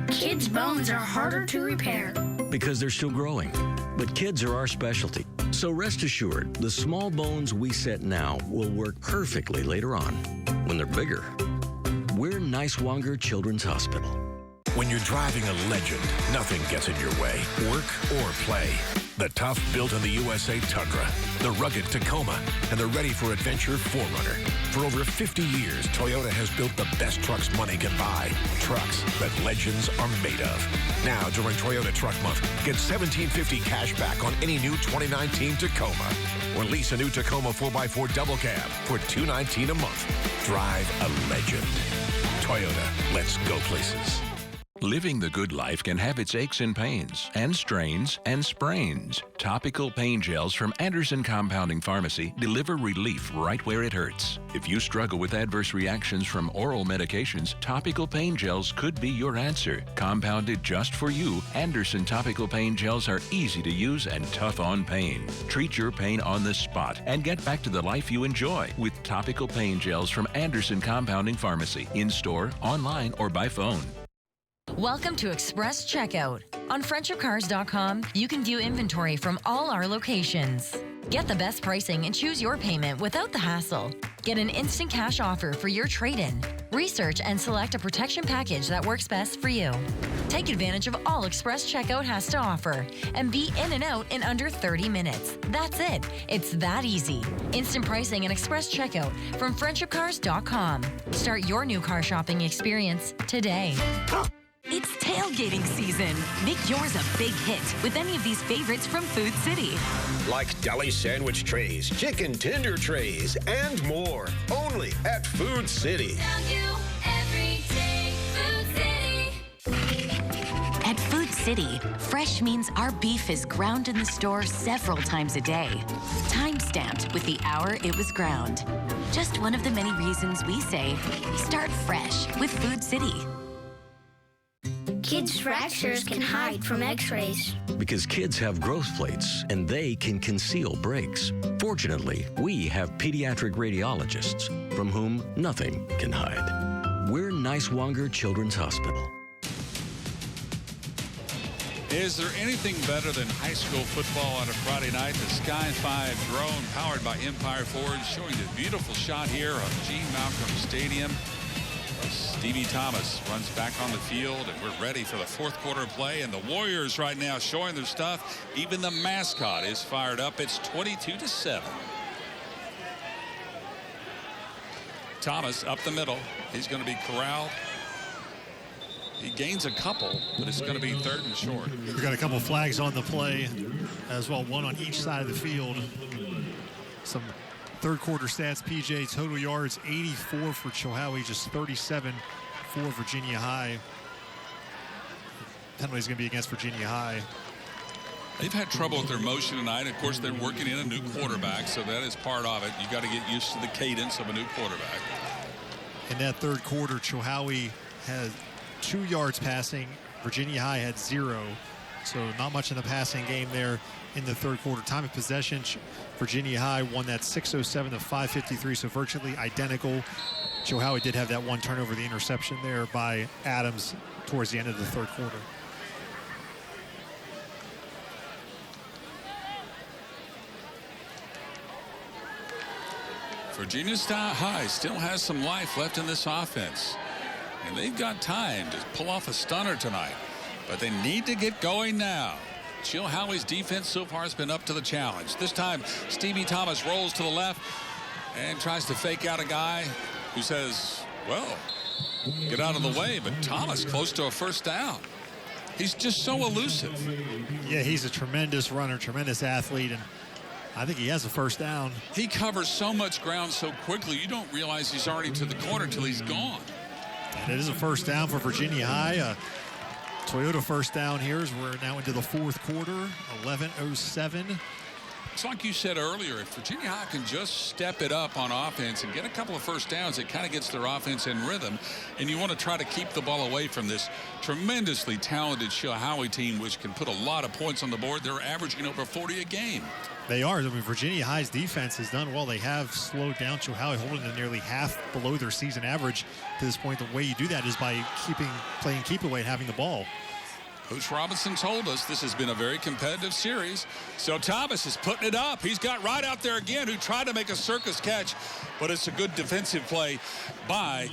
Kids' bones are harder to repair because they're still growing. But kids are our specialty. So rest assured, the small bones we set now will work perfectly later on when they're bigger. We're Niswonger Children's Hospital. When you're driving a legend, nothing gets in your way, work or play. The tough built-in-the-USA Tundra, the rugged Tacoma, and the ready-for-adventure 4Runner. For over 50 years, Toyota has built the best trucks money can buy. Trucks that legends are made of. Now, during Toyota Truck Month, get $1,750 cash back on any new 2019 Tacoma. Or lease a new Tacoma 4x4 double cab for $219 a month. Drive a legend. Toyota, let's go places. Living the good life can have its aches and pains, and strains, and sprains. Topical pain gels from Anderson Compounding Pharmacy deliver relief right where it hurts. If you struggle with adverse reactions from oral medications, topical pain gels could be your answer. Compounded just for you, Anderson topical pain gels are easy to use and tough on pain. Treat your pain on the spot and get back to the life you enjoy with topical pain gels from Anderson Compounding Pharmacy, in-store, online, or by phone. Welcome to Express Checkout. On friendshipcars.com, you can view inventory from all our locations. Get the best pricing and choose your payment without the hassle. Get an instant cash offer for your trade-in. Research and select a protection package that works best for you. Take advantage of all Express Checkout has to offer and be in and out in under 30 minutes. That's it. It's that easy. Instant pricing and Express Checkout from friendshipcars.com. Start your new car shopping experience today. It's tailgating season. Make yours a big hit with any of these favorites from Food City. Like deli sandwich trays, chicken tender trays, and more. Only at Food City. Every day, Food City. At Food City, fresh means our beef is ground in the store several times a day. Time-stamped with the hour it was ground. Just one of the many reasons we say, start fresh with Food City. Kids' fractures can hide from x-rays. Because kids have growth plates and they can conceal breaks. Fortunately, we have pediatric radiologists from whom nothing can hide. We're Niswonger Children's Hospital. Is there anything better than high school football on a Friday night? The Sky 5 drone powered by Empire Ford showing the beautiful shot here of Gene Malcolm Stadium. Stevie Thomas runs back on the field, and we're ready for the fourth quarter play. And the Warriors right now showing their stuff. Even the mascot is fired up. It's 22-7. Thomas up the middle. He's going to be corralled. He gains a couple, but it's going to be third and short. We've got a couple flags on the play as well, one on each side of the field. Some third quarter stats, PJ. Total yards 84 for Chilhowie, just 37 for Virginia High. Penalty is going to be against Virginia High. They've had trouble with their motion tonight. Of course, they're working in a new quarterback, so that is part of it. You got to get used to the cadence of a new quarterback. In that third quarter, Chilhowie had 2 yards passing. Virginia High had 0. So not much in the passing game there in the third quarter. Time of possession, Virginia High won that 6:07 to 5:53, so virtually identical. Chilhowie did have that one turnover, the interception there by Adams towards the end of the third quarter. Virginia High still has some life left in this offense. And they've got time to pull off a stunner tonight. But they need to get going now. Chilhowie's defense so far has been up to the challenge. This time, Stevie Thomas rolls to the left and tries to fake out a guy who says, well, get out of the way. But Thomas close to a first down. He's just so elusive. Yeah, he's a tremendous runner, tremendous athlete, and I think he has a first down. He covers so much ground so quickly, you don't realize he's already to the corner until he's gone. And it is a first down for Virginia High. Toyota first down here as we're now into the fourth quarter, 11:07. It's like you said earlier, if Virginia High can just step it up on offense and get a couple of first downs, it kind of gets their offense in rhythm. And you want to try to keep the ball away from this tremendously talented Chilhowie team, which can put a lot of points on the board. They're averaging over 40 a game. They are. I mean, Virginia High's defense has done well. They have slowed down Chilhowie, holding them nearly half below their season average to this point. The way you do that is by playing keep away and having the ball. Coach Robinson told us this has been a very competitive series. So Thomas is putting it up. He's got right out there again, who tried to make a circus catch, but it's a good defensive play by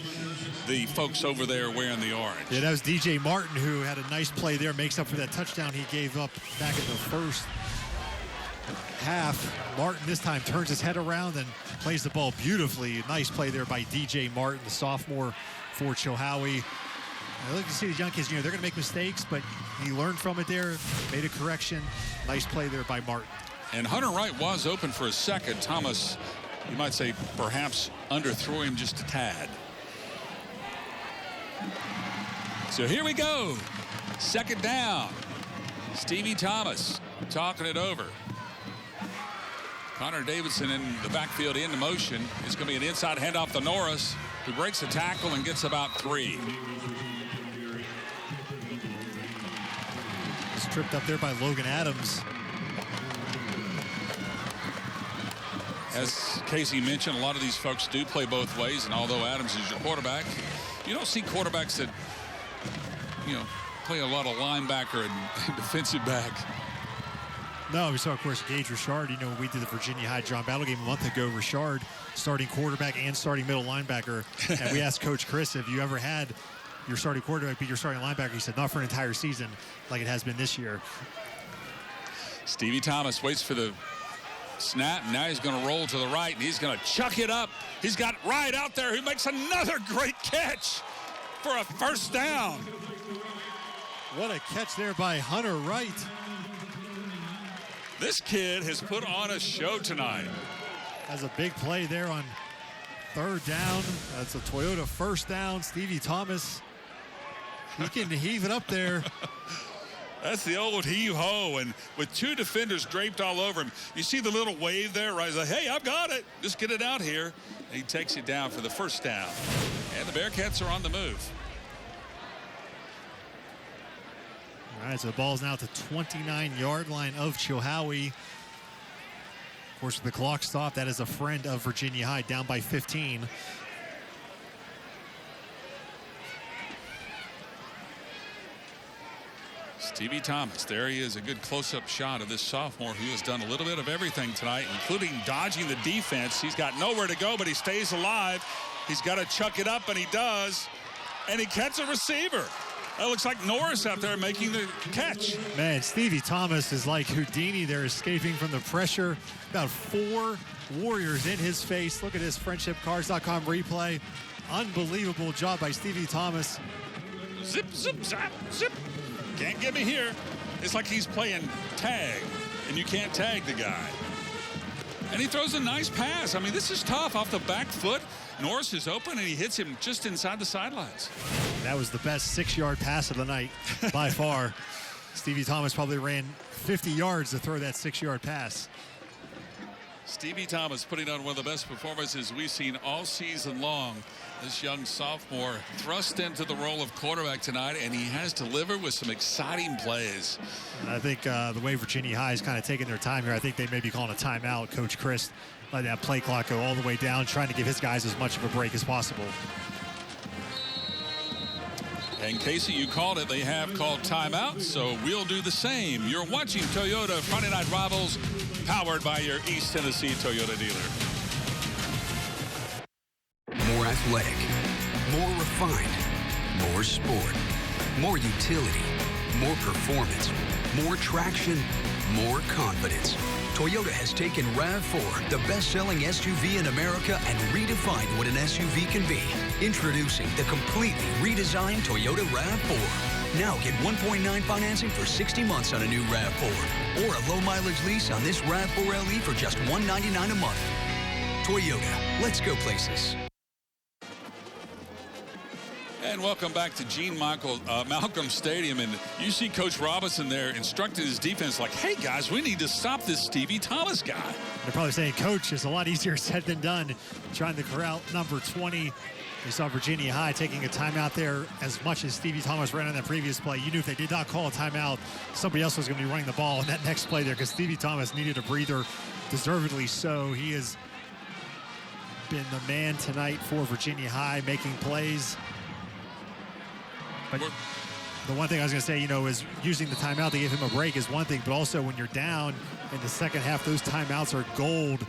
the folks over there wearing the orange. Yeah, that was DJ Martin who had a nice play there, makes up for that touchdown he gave up back in the first half. Martin this time turns his head around and plays the ball beautifully. Nice play there by DJ Martin, the sophomore for Chilhowie. I like to see the young kids, they're going to make mistakes, but he learned from it there, made a correction. Nice play there by Martin. And Hunter Wright was open for a second. Thomas, you might say, perhaps underthrew him just a tad. So here we go. Second down. Stevie Thomas talking it over. Connor Davidson in the backfield into motion. It's going to be an inside handoff to Norris, who breaks a tackle and gets about 3. Tripped up there by Logan Adams. As Casey mentioned, a lot of these folks do play both ways, and although Adams is your quarterback, you don't see quarterbacks that, play a lot of linebacker and defensive back. No, we saw, of course, Gage Richard. We did the Virginia High John Battle game a month ago. Richard, starting quarterback and starting middle linebacker. And we asked Coach Chris, have you ever had your starting quarterback be your starting linebacker? He said, not for an entire season like it has been this year. Stevie Thomas waits for the snap. Now he's going to roll to the right, and he's going to chuck it up. He's got Wright out there, who makes another great catch for a first down. What a catch there by Hunter Wright. This kid has put on a show tonight. Has a big play there on third down. That's a Toyota first down. Stevie Thomas, he can heave it up there. That's the old heave-ho, and with 2 defenders draped all over him. You see the little wave there, right? He's like, hey, I've got it. Just get it out here. And he takes it down for the first down. And the Bearcats are on the move. All right, so the ball's now at the 29-yard line of Chilhowie. Of course, with the clock stopped, that is a friend of Virginia High, down by 15. Stevie Thomas, there he is, a good close-up shot of this sophomore who has done a little bit of everything tonight, including dodging the defense. He's got nowhere to go, but he stays alive. He's got to chuck it up, and he does. And he catches a receiver. That looks like Norris out there making the catch. Man, Stevie Thomas is like Houdini there, escaping from the pressure. About 4 Warriors in his face. Look at this friendshipcards.com replay. Unbelievable job by Stevie Thomas. Zip, zip, zap, zip. Can't get me here. It's like he's playing tag, and you can't tag the guy. And he throws a nice pass. I mean, this is tough off the back foot. Norris is open, and he hits him just inside the sidelines. That was the best 6-yard pass of the night by far. Stevie Thomas probably ran 50 yards to throw that 6-yard pass. Stevie Thomas putting on one of the best performances we've seen all season long. This young sophomore thrust into the role of quarterback tonight, and he has delivered with some exciting plays. And I think the way Virginia High is kind of taking their time here, I think they may be calling a timeout. Coach Chris let that play clock go all the way down, trying to give his guys as much of a break as possible. And Casey, you called it. They have called timeout, so we'll do the same. You're watching Toyota Friday Night Rivals, powered by your East Tennessee Toyota dealer. More athletic, more refined, more sport, more utility, more performance, more traction, more confidence. Toyota has taken RAV4, the best-selling SUV in America, and redefined what an SUV can be. Introducing the completely redesigned Toyota RAV4. Now get 1.9 financing for 60 months on a new RAV4, or a low-mileage lease on this RAV4 LE for just $199 a month. Toyota, let's go places. And welcome back to Gene Malcolm Stadium. And you see Coach Robinson there instructing his defense like, hey, guys, we need to stop this Stevie Thomas guy. They're probably saying, Coach, it's a lot easier said than done trying to corral number 20. You saw Virginia High taking a timeout there. As much as Stevie Thomas ran on that previous play, you knew if they did not call a timeout, somebody else was going to be running the ball in that next play there, because Stevie Thomas needed a breather, deservedly so. He has been the man tonight for Virginia High, making plays. But the one thing I was going to say, is using the timeout to give him a break is one thing, but also when you're down in the second half, those timeouts are gold.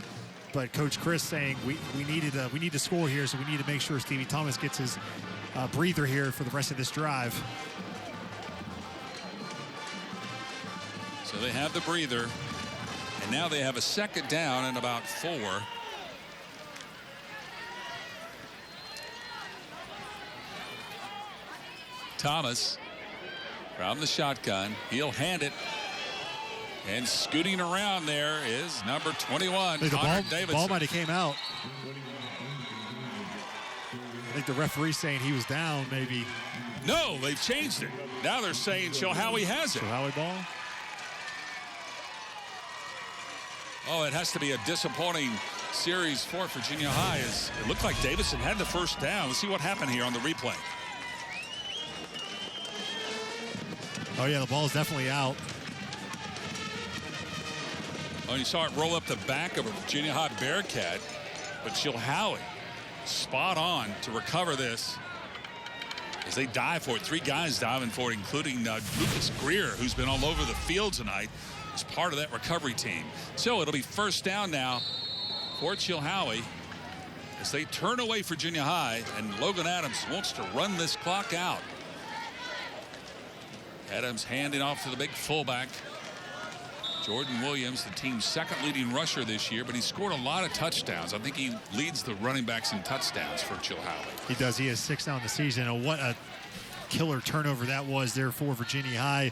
But Coach Chris saying we need to score here, so we need to make sure Stevie Thomas gets his breather here for the rest of this drive. So they have the breather, and now they have a second down and about 4. Thomas from the shotgun. He'll hand it. And scooting around there is number 21, the Davidson. ball might have came out. I think the referee's saying he was down, maybe. No, they've changed it. Now they're saying Chilhowie has it. Chilhowie ball? Oh, it has to be a disappointing series for Virginia High. It looked like Davidson had the first down. Let's see what happened here on the replay. Oh, yeah, the ball's definitely out. Oh, you saw it roll up the back of a Virginia High Bearcat, but Chilhowie spot on to recover this as they dive for it. 3 guys diving for it, including Lucas Greer, who's been all over the field tonight as part of that recovery team. So it'll be first down now for Chilhowie as they turn away Virginia High, and Logan Adams wants to run this clock out. Adams handing off to the big fullback, Jordan Williams, the team's second leading rusher this year, but he scored a lot of touchdowns. I think he leads the running backs in touchdowns for Chilhowie. He does. He has 6 now in the season. And what a killer turnover that was there for Virginia High.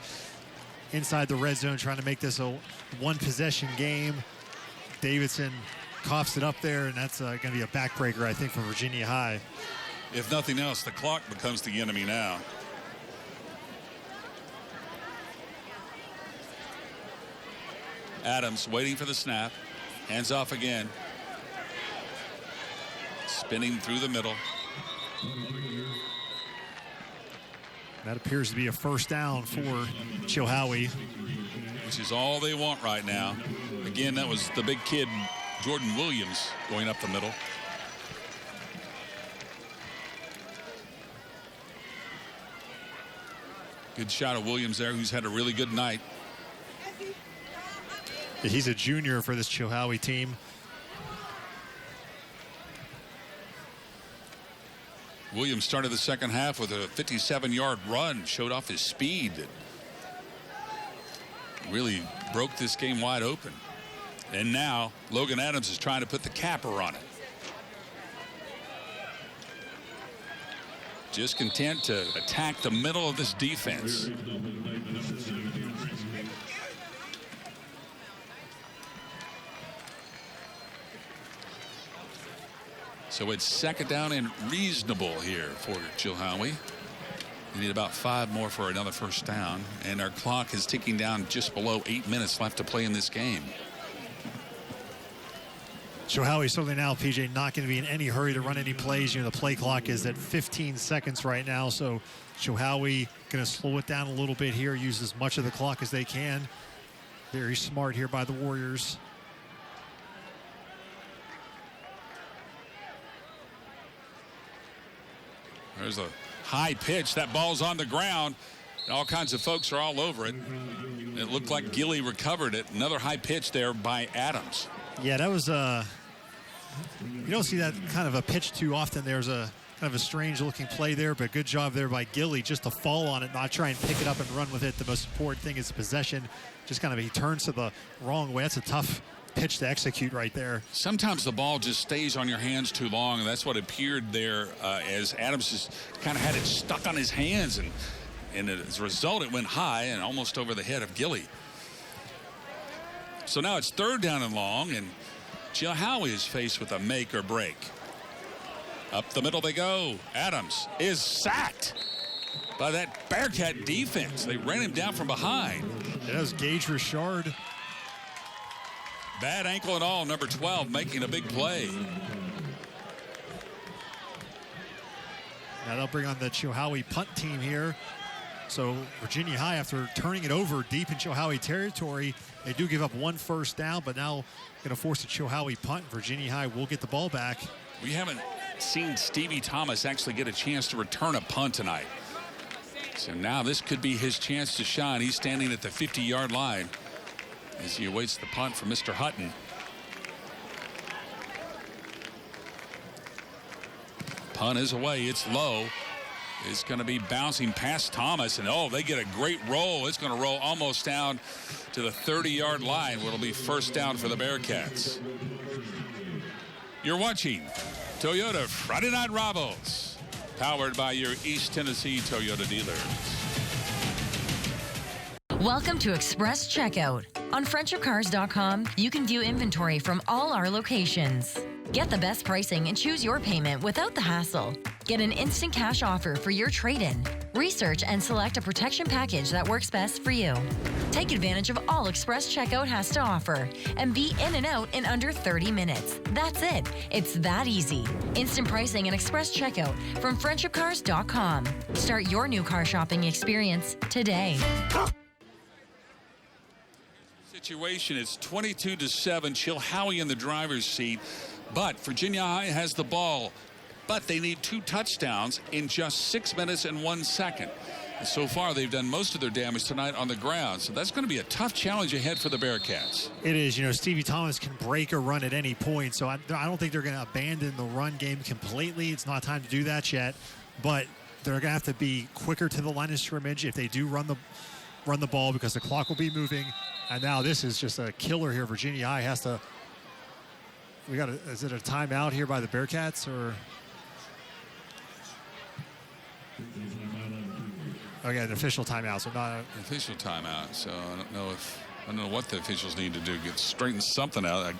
Inside the red zone, trying to make this a 1-possession game. Davidson coughs it up there, and that's going to be a backbreaker, I think, for Virginia High. If nothing else, the clock becomes the enemy now. Adams waiting for the snap. Hands off again. Spinning through the middle. That appears to be a first down for Chilhowie. Which is all they want right now. Again, that was the big kid, Jordan Williams, going up the middle. Good shot of Williams there, who's had a really good night. He's a junior for this Chilhowie team. Williams started the second half with a 57-yard run, showed off his speed. Really broke this game wide open. And now Logan Adams is trying to put the capper on it. Just content to attack the middle of this defense. So it's second down and reasonable here for Chilhowie. We need about 5 more for another first down, and our clock is ticking down just below 8 minutes left to play in this game. Chilhowie certainly now, PJ, not going to be in any hurry to run any plays. You know, the play clock is at 15 seconds right now, so Chilhowie going to slow it down a little bit here, use as much of the clock as they can. Very smart here by the Warriors. There's a high pitch. That ball's on the ground. All kinds of folks are all over it. It looked like Gilly recovered it. Another high pitch there by Adams. Yeah, that was you don't see that kind of a pitch too often. There's a kind of a strange looking play there, but good job there by Gilly just to fall on it, not try and pick it up and run with it. The most important thing is possession. Just kind of he turns to the wrong way. That's a tough pitch to execute right there. Sometimes the ball just stays on your hands too long, and that's what appeared there as Adams just kind of had it stuck on his hands, and as a result it went high and almost over the head of Gilly. So now it's third down and long, and Chilhowie is faced with a make or break. Up the middle they go. Adams is sacked by that Bearcat defense. They ran him down from behind. That was Gage Richard. Bad ankle and all, number 12 making a big play. Now they'll bring on the Chilhowie punt team here. So Virginia High, after turning it over deep in Chilhowie territory, they do give up 1 first down, but now going to force a Chilhowie punt. Virginia High will get the ball back. We haven't seen Stevie Thomas actually get a chance to return a punt tonight. So now this could be his chance to shine. He's standing at the 50-yard line as he awaits the punt from Mr. Hutton. Punt is away. It's low. It's going to be bouncing past Thomas, and oh, they get a great roll. It's going to roll almost down to the 30-yard line, where it'll be first down for the Bearcats. You're watching Toyota Friday Night Rivals, powered by your East Tennessee Toyota dealers. Welcome to Express Checkout. On friendshipcars.com, you can view inventory from all our locations. Get the best pricing and choose your payment without the hassle. Get an instant cash offer for your trade-in. Research and select a protection package that works best for you. Take advantage of all Express Checkout has to offer and be in and out in under 30 minutes. That's it. It's that easy. Instant pricing and Express Checkout from friendshipcars.com. Start your new car shopping experience today. Situation is 22-7. Chilhowie in the driver's seat, but Virginia High has the ball. But they need 2 touchdowns in just 6 minutes and 1 second. And so far, they've done most of their damage tonight on the ground. So that's going to be a tough challenge ahead for the Bearcats. It is. You know, Stevie Thomas can break a run at any point. So I don't think they're going to abandon the run game completely. It's not time to do that yet. But they're going to have to be quicker to the line of scrimmage if they do run the ball, because the clock will be moving. And now this is just a killer here. Virginia High has to. Is it a timeout here by the Bearcats, or? Okay, an official timeout. So not an official timeout. So I don't know what the officials need to do. Straighten something out.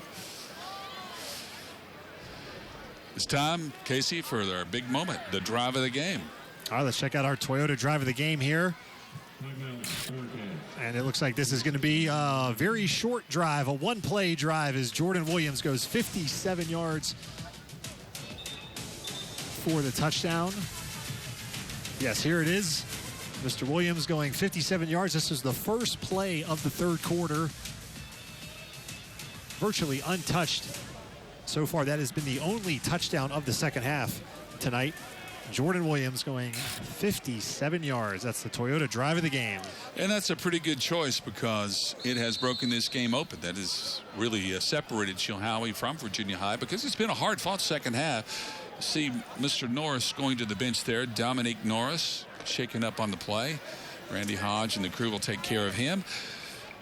It's time, Casey, for our big moment, the drive of the game. All right, let's check out our Toyota drive of the game here. And it looks like this is going to be a very short drive, a 1-play drive, as Jordan Williams goes 57 yards for the touchdown. Yes, here it is. Mr. Williams going 57 yards. This is the first play of the third quarter. Virtually untouched so far. That has been the only touchdown of the second half tonight. Jordan Williams going 57 yards. That's the Toyota drive of the game. And that's a pretty good choice because it has broken this game open. That has really separated Chilhowie from Virginia High because it's been a hard-fought second half. See Mr. Norris going to the bench there. Dominique Norris shaking up on the play. Randy Hodge and the crew will take care of him.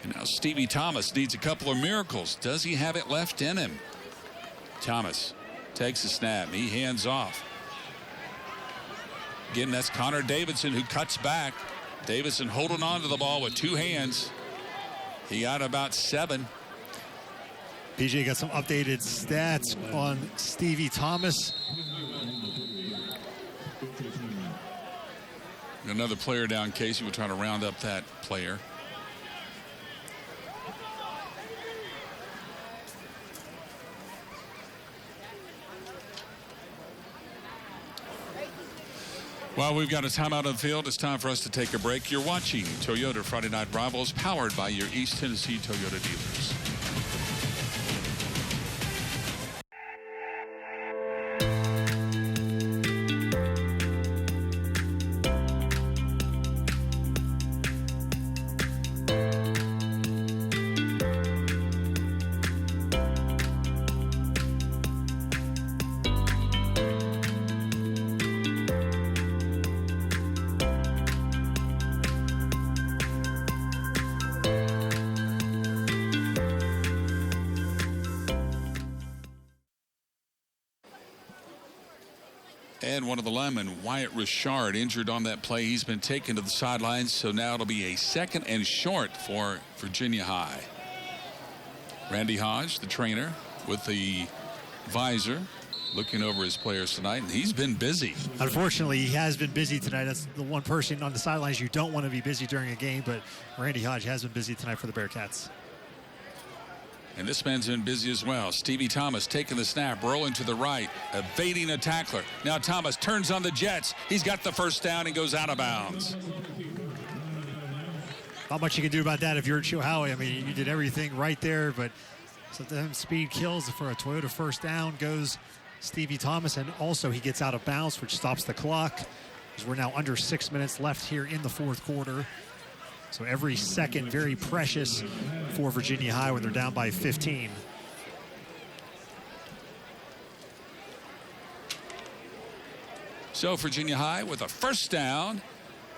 And now Stevie Thomas needs a couple of miracles. Does he have it left in him? Thomas takes a snap. He hands off. Again, that's Connor Davidson who cuts back. Davidson holding on to the ball with two hands. He got about 7. PJ got some updated stats on Stevie Thomas. Another player down. Casey will try to round up that player. Well, we've got a timeout on the field. It's time for us to take a break. You're watching Toyota Friday Night Rivals, powered by your East Tennessee Toyota dealers. And one of the linemen, Wyatt Richard, injured on that play. He's been taken to the sidelines, so now it'll be a 2nd and short for Virginia High. Randy Hodge, the trainer, with the visor, looking over his players tonight, and he's been busy. Unfortunately, he has been busy tonight. That's the one person on the sidelines you don't want to be busy during a game, but Randy Hodge has been busy tonight for the Bearcats. And this man's been busy as well. Stevie Thomas taking the snap, rolling to the right, evading a tackler. Now Thomas turns on the Jets. He's got the first down and goes out of bounds. Not much you can do about that if you're Chilhowie. I mean, you did everything right there, but sometimes speed kills. For a Toyota first down goes Stevie Thomas, and also he gets out of bounds, which stops the clock, because we're now under 6 minutes left here in the fourth quarter. So every second very precious for Virginia High when they're down by 15. So Virginia High with a first down,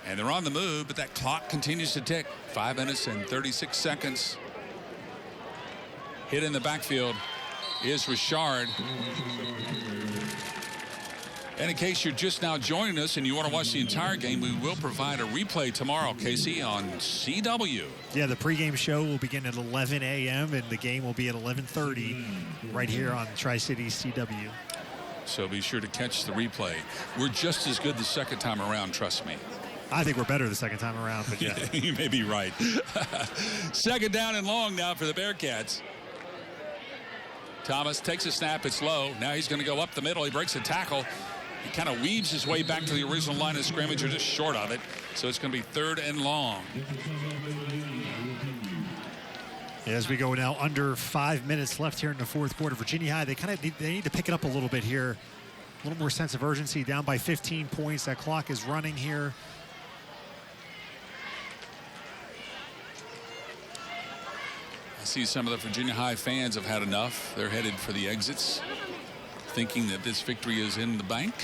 and they're on the move, but that clock continues to tick. 5 minutes and 36 seconds. Hit in the backfield is Richard. And in case you're just now joining us and you want to watch the entire game, we will provide a replay tomorrow, Casey, on CW. Yeah, the pregame show will begin at 11 a.m. and the game will be at 11:30 right here on Tri-City CW. So be sure to catch the replay. We're just as good the second time around, trust me. I think we're better the second time around, but yeah. You may be right. Second down and long now for the Bearcats. Thomas takes a snap. It's low. Now he's going to go up the middle. He breaks a tackle. He kind of weaves his way back to the original line of scrimmage, or just short of it. So it's going to be 3rd and long. As we go now, under 5 minutes left here in the fourth quarter. Virginia High, they need to pick it up a little bit here. A little more sense of urgency. Down by 15 points. That clock is running here. I see some of the Virginia High fans have had enough. They're headed for the exits, thinking that this victory is in the bank.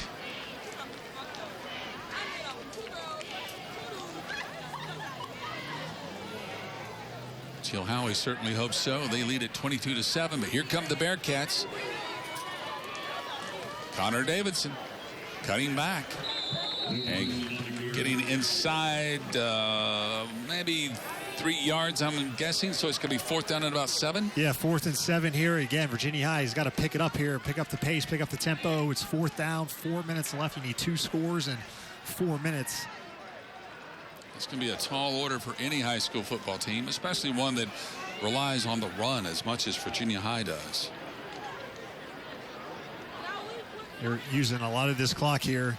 Chilhowie certainly hopes so. They lead at 22-7, but here come the Bearcats. Connor Davidson cutting back and getting inside maybe 3 yards, I'm guessing, so it's going to be 4th down and about 7. Yeah, 4th and 7 here. Again, Virginia High has got to pick it up here, pick up the pace, pick up the tempo. It's 4th down, 4 minutes left. You need 2 scores in 4 minutes. It's going to be a tall order for any high school football team, especially one that relies on the run as much as Virginia High does. You're using a lot of this clock here.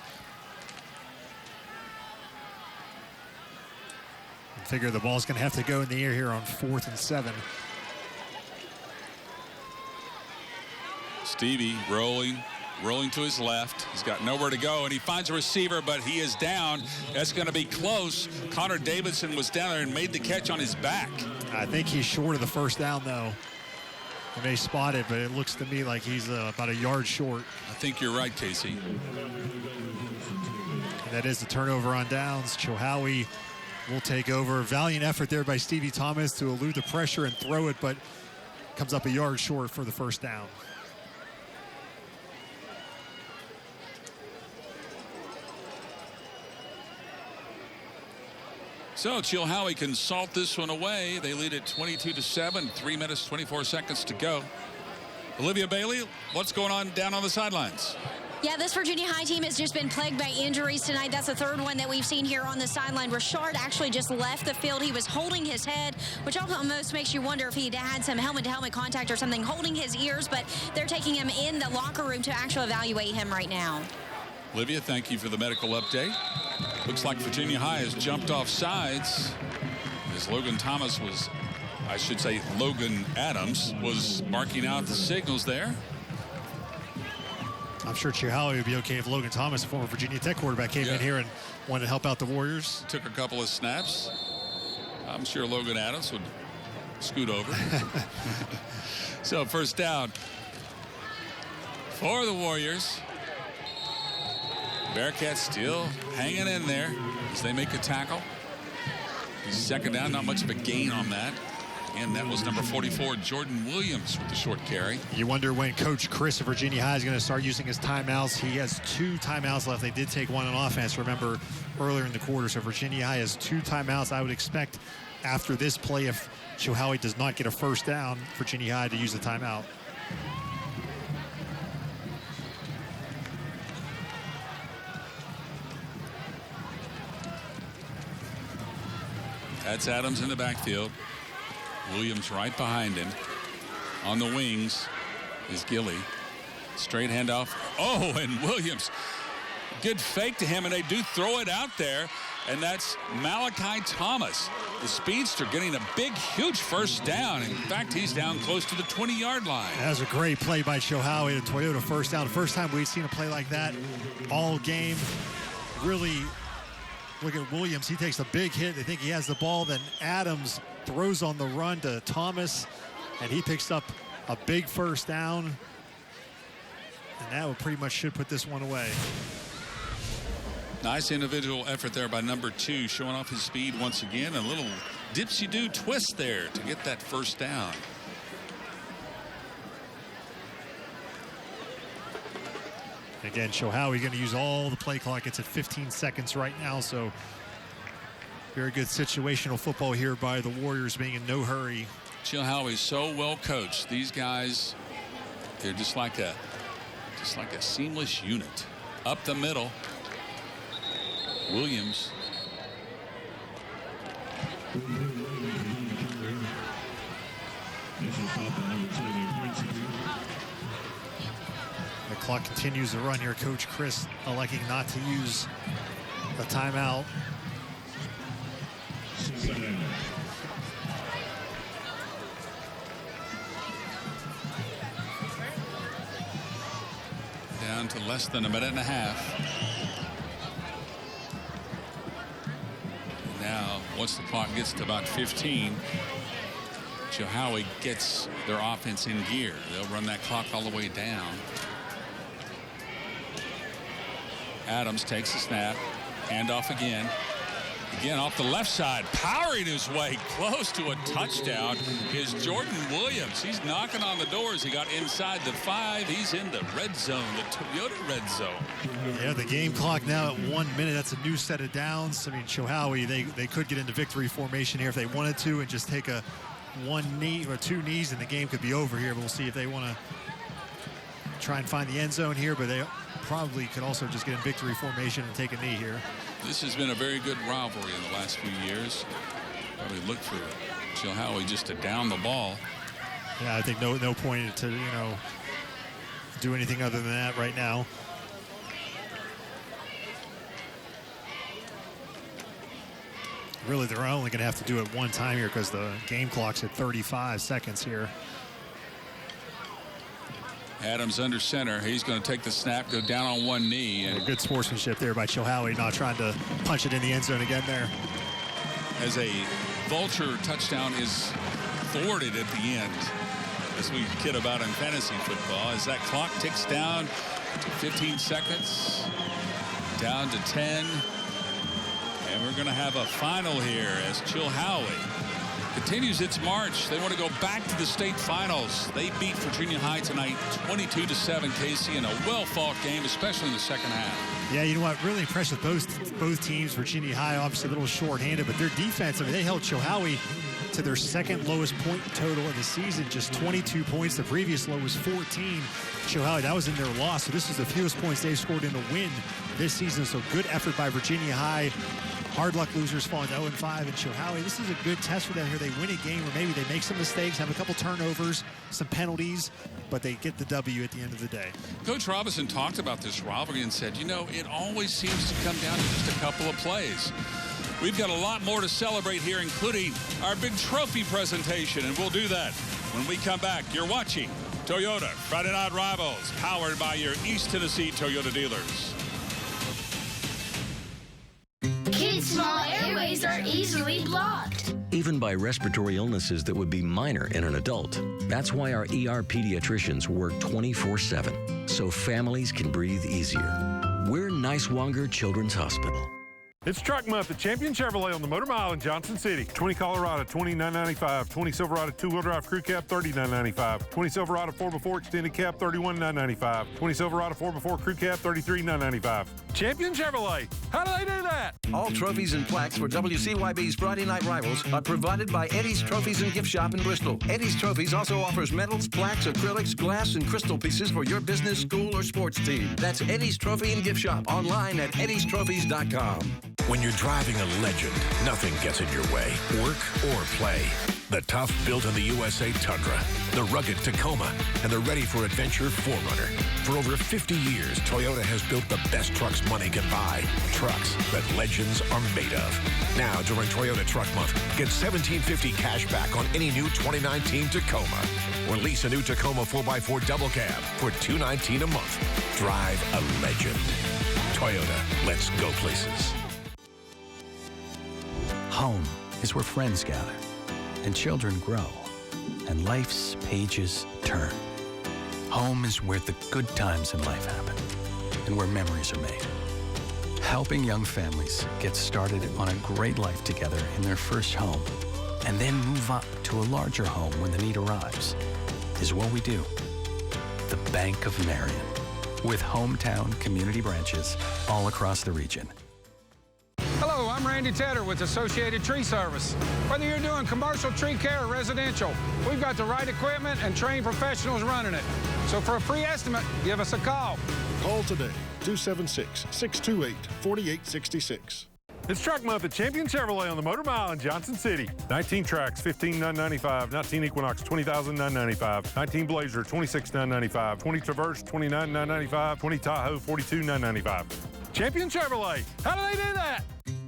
Figure the ball's going to have to go in the air here on 4th and 7. Stevie rolling, rolling to his left. He's got nowhere to go, and he finds a receiver, but he is down. That's going to be close. Connor Davidson was down there and made the catch on his back. I think he's short of the first down, though. He may spot it, but it looks to me like he's about a yard short. I think you're right, Casey. And that is the turnover on downs. Chilhowie will take over. Valiant effort there by Stevie Thomas to elude the pressure and throw it, but comes up a yard short for the first down. So Chilhowie can salt this one away. They lead it 22-7, 3 minutes, 24 seconds to go. Olivia Bailey, what's going on down on the sidelines? Yeah, this Virginia High team has just been plagued by injuries tonight. That's the third one that we've seen here on the sideline. Rashard actually just left the field. He was holding his head, which almost makes you wonder if he'd had some helmet-to-helmet contact or something, holding his ears, but they're taking him in the locker room to actually evaluate him right now. Olivia, thank you for the medical update. Looks like Virginia High has jumped off sides as Logan Thomas was, I should say Logan Adams, was marking out the signals there. I'm sure Chilhowie would be okay if Logan Thomas, a former Virginia Tech quarterback, came in here and wanted to help out the Warriors. Took a couple of snaps. I'm sure Logan Adams would scoot over. So first down for the Warriors. Bearcats still hanging in there as they make a tackle. Second down, not much of a gain on that. And that was number 44, Jordan Williams, with the short carry. You wonder when Coach Chris of Virginia High is going to start using his timeouts. He has 2 timeouts left. They did take one on offense, remember, earlier in the quarter. So Virginia High has 2 timeouts. I would expect after this play, if Chilhowie does not get a first down, Virginia High to use the timeout. That's Adams in the backfield. Williams right behind him. On the wings is Gilly. Straight handoff. Oh, and Williams. Good fake to him, and they do throw it out there. And that's Malachi Thomas, the speedster, getting a big, huge first down. In fact, he's down close to the 20-yard line. That was a great play by Chilhowie, a Toyota first down. The first time we'd seen a play like that all game. Really, look at Williams. He takes a big hit. They think he has the ball. Then Adams throws on the run to Thomas, and he picks up a big first down. And that would pretty much should put this one away. Nice individual effort there by number 2, showing off his speed once again. A little dipsy-do twist there to get that first down. Again, Chilhowie going to use all the play clock. It's at 15 seconds right now, so very good situational football here by the Warriors, being in no hurry. Chilhowie's so well coached. These guys, they're just like a seamless unit. Up the middle, Williams. The clock continues to run here. Coach Chris electing not to use a timeout. Down to less than a minute and a half. Now, once the clock gets to about 15, Chilhowie gets their offense in gear. They'll run that clock all the way down. Adams takes the snap. Handoff again. Again off the left side, powering his way close to a touchdown is Jordan Williams. He's knocking on the doors. He got inside the 5. He's in the red zone, the Toyota red zone. Yeah, the game clock now at 1 minute. That's a new set of downs. I mean, Chilhowie, they could get into victory formation here if they wanted to and just take a 1 knee or 2 knees and the game could be over here. But we'll see if they want to try and find the end zone here, but they probably could also just get in victory formation and take a knee here. This has been a very good rivalry in the last few years. Probably look for Chilhowie just to down the ball. Yeah, I think no point to, do anything other than that right now. Really, they're only going to have to do it one time here because the game clock's at 35 seconds here. Adams under center. He's going to take the snap, go down on one knee. And good sportsmanship there by Chilhowie, not trying to punch it in the end zone again there. As a vulture touchdown is thwarted at the end, as we kid about in fantasy football, as that clock ticks down to 15 seconds, down to 10. And we're going to have a final here as Chilhowie continues its march. They want to go back to the state finals. They beat Virginia High tonight 22-7, Casey, in a well-fought game, especially in the second half. Yeah, you know what? Really impressed with both teams. Virginia High, obviously a little short-handed, but their defense, I mean, they held Chilhowie to their second lowest point total of the season, just 22 points. The previous low was 14. Chilhowie, that was in their loss, so this is the fewest points they've scored in a win this season. So good effort by Virginia High. Hard luck losers falling to 0-5, and Chilhowie, this is a good test for them here. They win a game where maybe they make some mistakes, have a couple turnovers, some penalties, but they get the W at the end of the day. Coach Robinson talked about this rivalry and said, you know, it always seems to come down to just a couple of plays. We've got a lot more to celebrate here, including our big trophy presentation, and we'll do that when we come back. You're watching Toyota Friday Night Rivals, powered by your East Tennessee Toyota dealers. Kids' small airways are easily blocked. Even by respiratory illnesses that would be minor in an adult. That's why our ER pediatricians work 24/7, so families can breathe easier. We're Niswonger Children's Hospital. It's Truck Month at Champion Chevrolet on the Motor Mile in Johnson City. 20 Colorado, $29.95. 20 Silverado 2-wheel drive crew cab, $39.95. 20 Silverado 4x4 extended cab, $31.995. 20 Silverado 4x4 crew cab, $33.995. Champion Chevrolet. How do they do that? All trophies and plaques for WCYB's Friday Night Rivals are provided by Eddie's Trophies and Gift Shop in Bristol. Eddie's Trophies also offers medals, plaques, acrylics, glass, and crystal pieces for your business, school, or sports team. That's Eddie's Trophy and Gift Shop online at eddiestrophies.com. When you're driving a legend, nothing gets in your way, work or play. The tough built-in-the-USA Tundra, the rugged Tacoma, and the ready-for-adventure 4Runner. For over 50 years, Toyota has built the best trucks money can buy. Trucks that legends are made of. Now, during Toyota Truck Month, get $1,750 cash back on any new 2019 Tacoma. Or lease a new Tacoma 4x4 double cab for $219 a month. Drive a legend. Toyota, let's go places. Home is where friends gather, and children grow, and life's pages turn. Home is where the good times in life happen, and where memories are made. Helping young families get started on a great life together in their first home, and then move up to a larger home when the need arrives, is what we do. The Bank of Marion, with hometown community branches all across the region. Hello, I'm Randy Tedder with Associated Tree Service. Whether you're doing commercial tree care or residential, we've got the right equipment and trained professionals running it. So for a free estimate, give us a call. Call today, 276-628-4866. It's Truck Month at Champion Chevrolet on the Motor Mile in Johnson City. 19 Trax, $15,995. 19 Equinox, $20,995. 19 Blazer, $26,995. 20 Traverse, $29,995. 20 Tahoe, $42,995. Champion Chevrolet. How do they do that?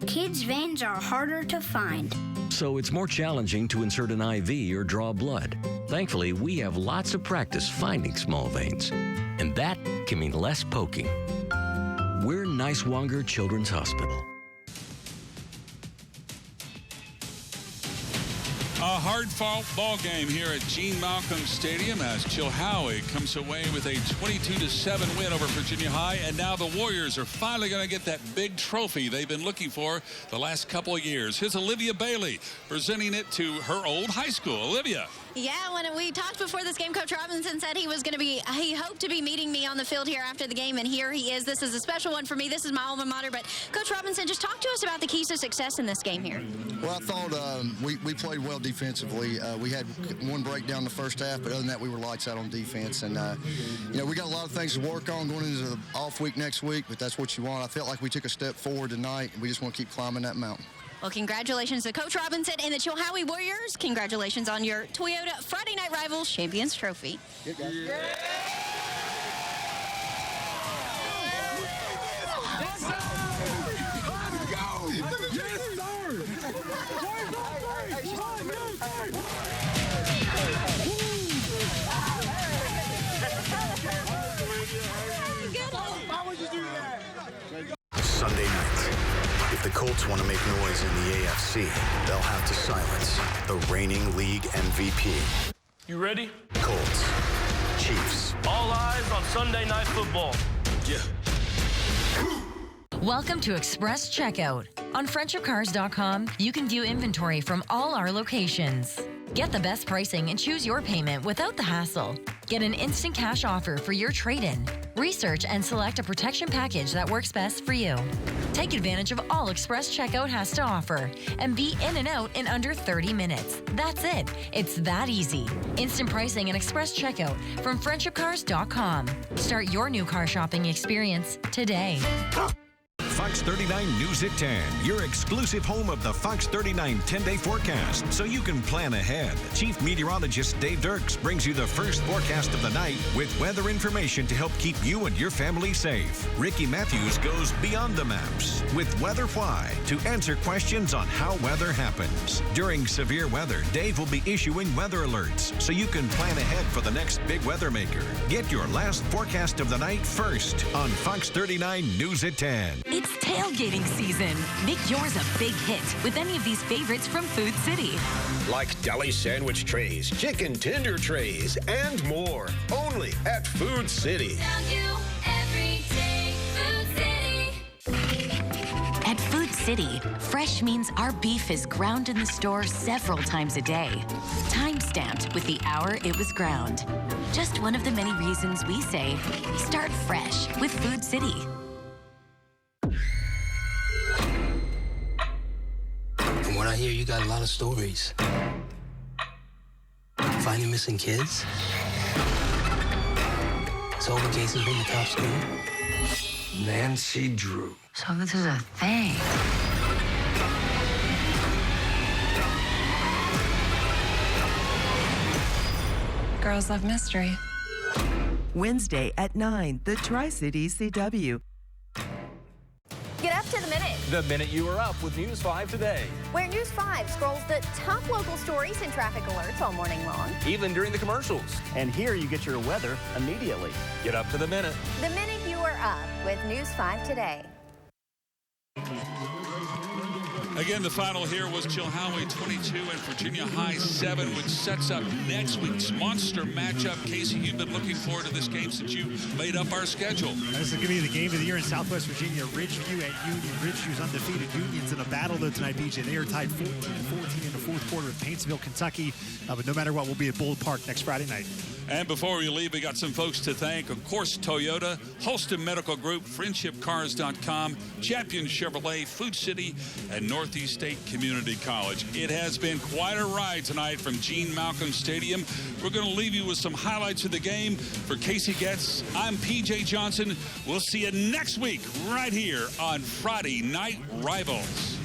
Kids' veins are harder to find. So it's more challenging to insert an IV or draw blood. Thankfully, we have lots of practice finding small veins. And that can mean less poking. We're Niswonger Children's Hospital. A hard-fought ball game here at Gene Malcolm Stadium as Chilhowie comes away with a 22-7 win over Virginia High, and now the Warriors are finally going to get that big trophy they've been looking for the last couple of years. Here's Olivia Bailey presenting it to her old high school. Olivia. Yeah, when we talked before this game, Coach Robinson said he hoped to be meeting me on the field here after the game, and here he is. This is a special one for me. This is my alma mater. But Coach Robinson, just talk to us about the keys to success in this game here. Well, I thought we played well defensively. We had one breakdown the first half, but other than that, we were lights out on defense. And, we got a lot of things to work on going into the off week next week, but that's what you want. I felt like we took a step forward tonight, and we just want to keep climbing that mountain. Well, congratulations to Coach Robinson and the Chilhowie Warriors. Congratulations on your Toyota Friday Night Rivals Champions Trophy. Good guys. Yeah. want to make noise in the AFC, they'll have to silence the reigning league MVP. You ready? Colts, Chiefs. All eyes on Sunday Night Football. Yeah. Welcome to Express Checkout. On friendshipcars.com, you can view inventory from all our locations. Get the best pricing and choose your payment without the hassle. Get an instant cash offer for your trade-in. Research and select a protection package that works best for you. Take advantage of all Express Checkout has to offer and be in and out in under 30 minutes. That's it. It's that easy. Instant pricing and Express Checkout from friendshipcars.com. Start your new car shopping experience today. Fox 39 News at 10, your exclusive home of the Fox 39 10-day forecast, so you can plan ahead. Chief Meteorologist Dave Dirks brings you the first forecast of the night with weather information to help keep you and your family safe. Ricky Matthews goes beyond the maps with Weather Why to answer questions on how weather happens. During severe weather, Dave will be issuing weather alerts so you can plan ahead for the next big weather maker. Get your last forecast of the night first on Fox 39 News at 10. It's tailgating season. Make yours a big hit with any of these favorites from Food City. Like deli sandwich trays, chicken tender trays, and more. Only at Food City. At Food City, fresh means our beef is ground in the store several times a day. Time-stamped with the hour it was ground. Just one of the many reasons we say, start fresh with Food City. From what I hear, you got a lot of stories. Finding missing kids. Solving cases when the cops come. Nancy Drew. So this is a thing. Girls love mystery. Wednesday at 9, the Tri-Cities CW. Get up to the minute. The minute you are up with News 5 today. Where News 5 scrolls the top local stories and traffic alerts all morning long. Even during the commercials. And here you get your weather immediately. Get up to the minute. The minute you are up with News 5 today. Again, the final here was Chilhowie 22 and Virginia High 7, which sets up next week's monster matchup. Casey, you've been looking forward to this game since you made up our schedule. This is going to be the game of the year in Southwest Virginia. Ridgeview at Union. Ridgeview's undefeated. Union's in a battle, though, tonight, BJ. They are tied 14-14 in the fourth quarter with Paintsville, Kentucky. But no matter what, we'll be at Bull Park next Friday night. And before we leave, we got some folks to thank. Of course, Toyota, Holston Medical Group, FriendshipCars.com, Champion Chevrolet, Food City, and Northeast State Community College. It has been quite a ride tonight from Gene Malcolm Stadium. We're going to leave you with some highlights of the game. For Casey Getz, I'm PJ Johnson. We'll see you next week right here on Friday Night Rivals.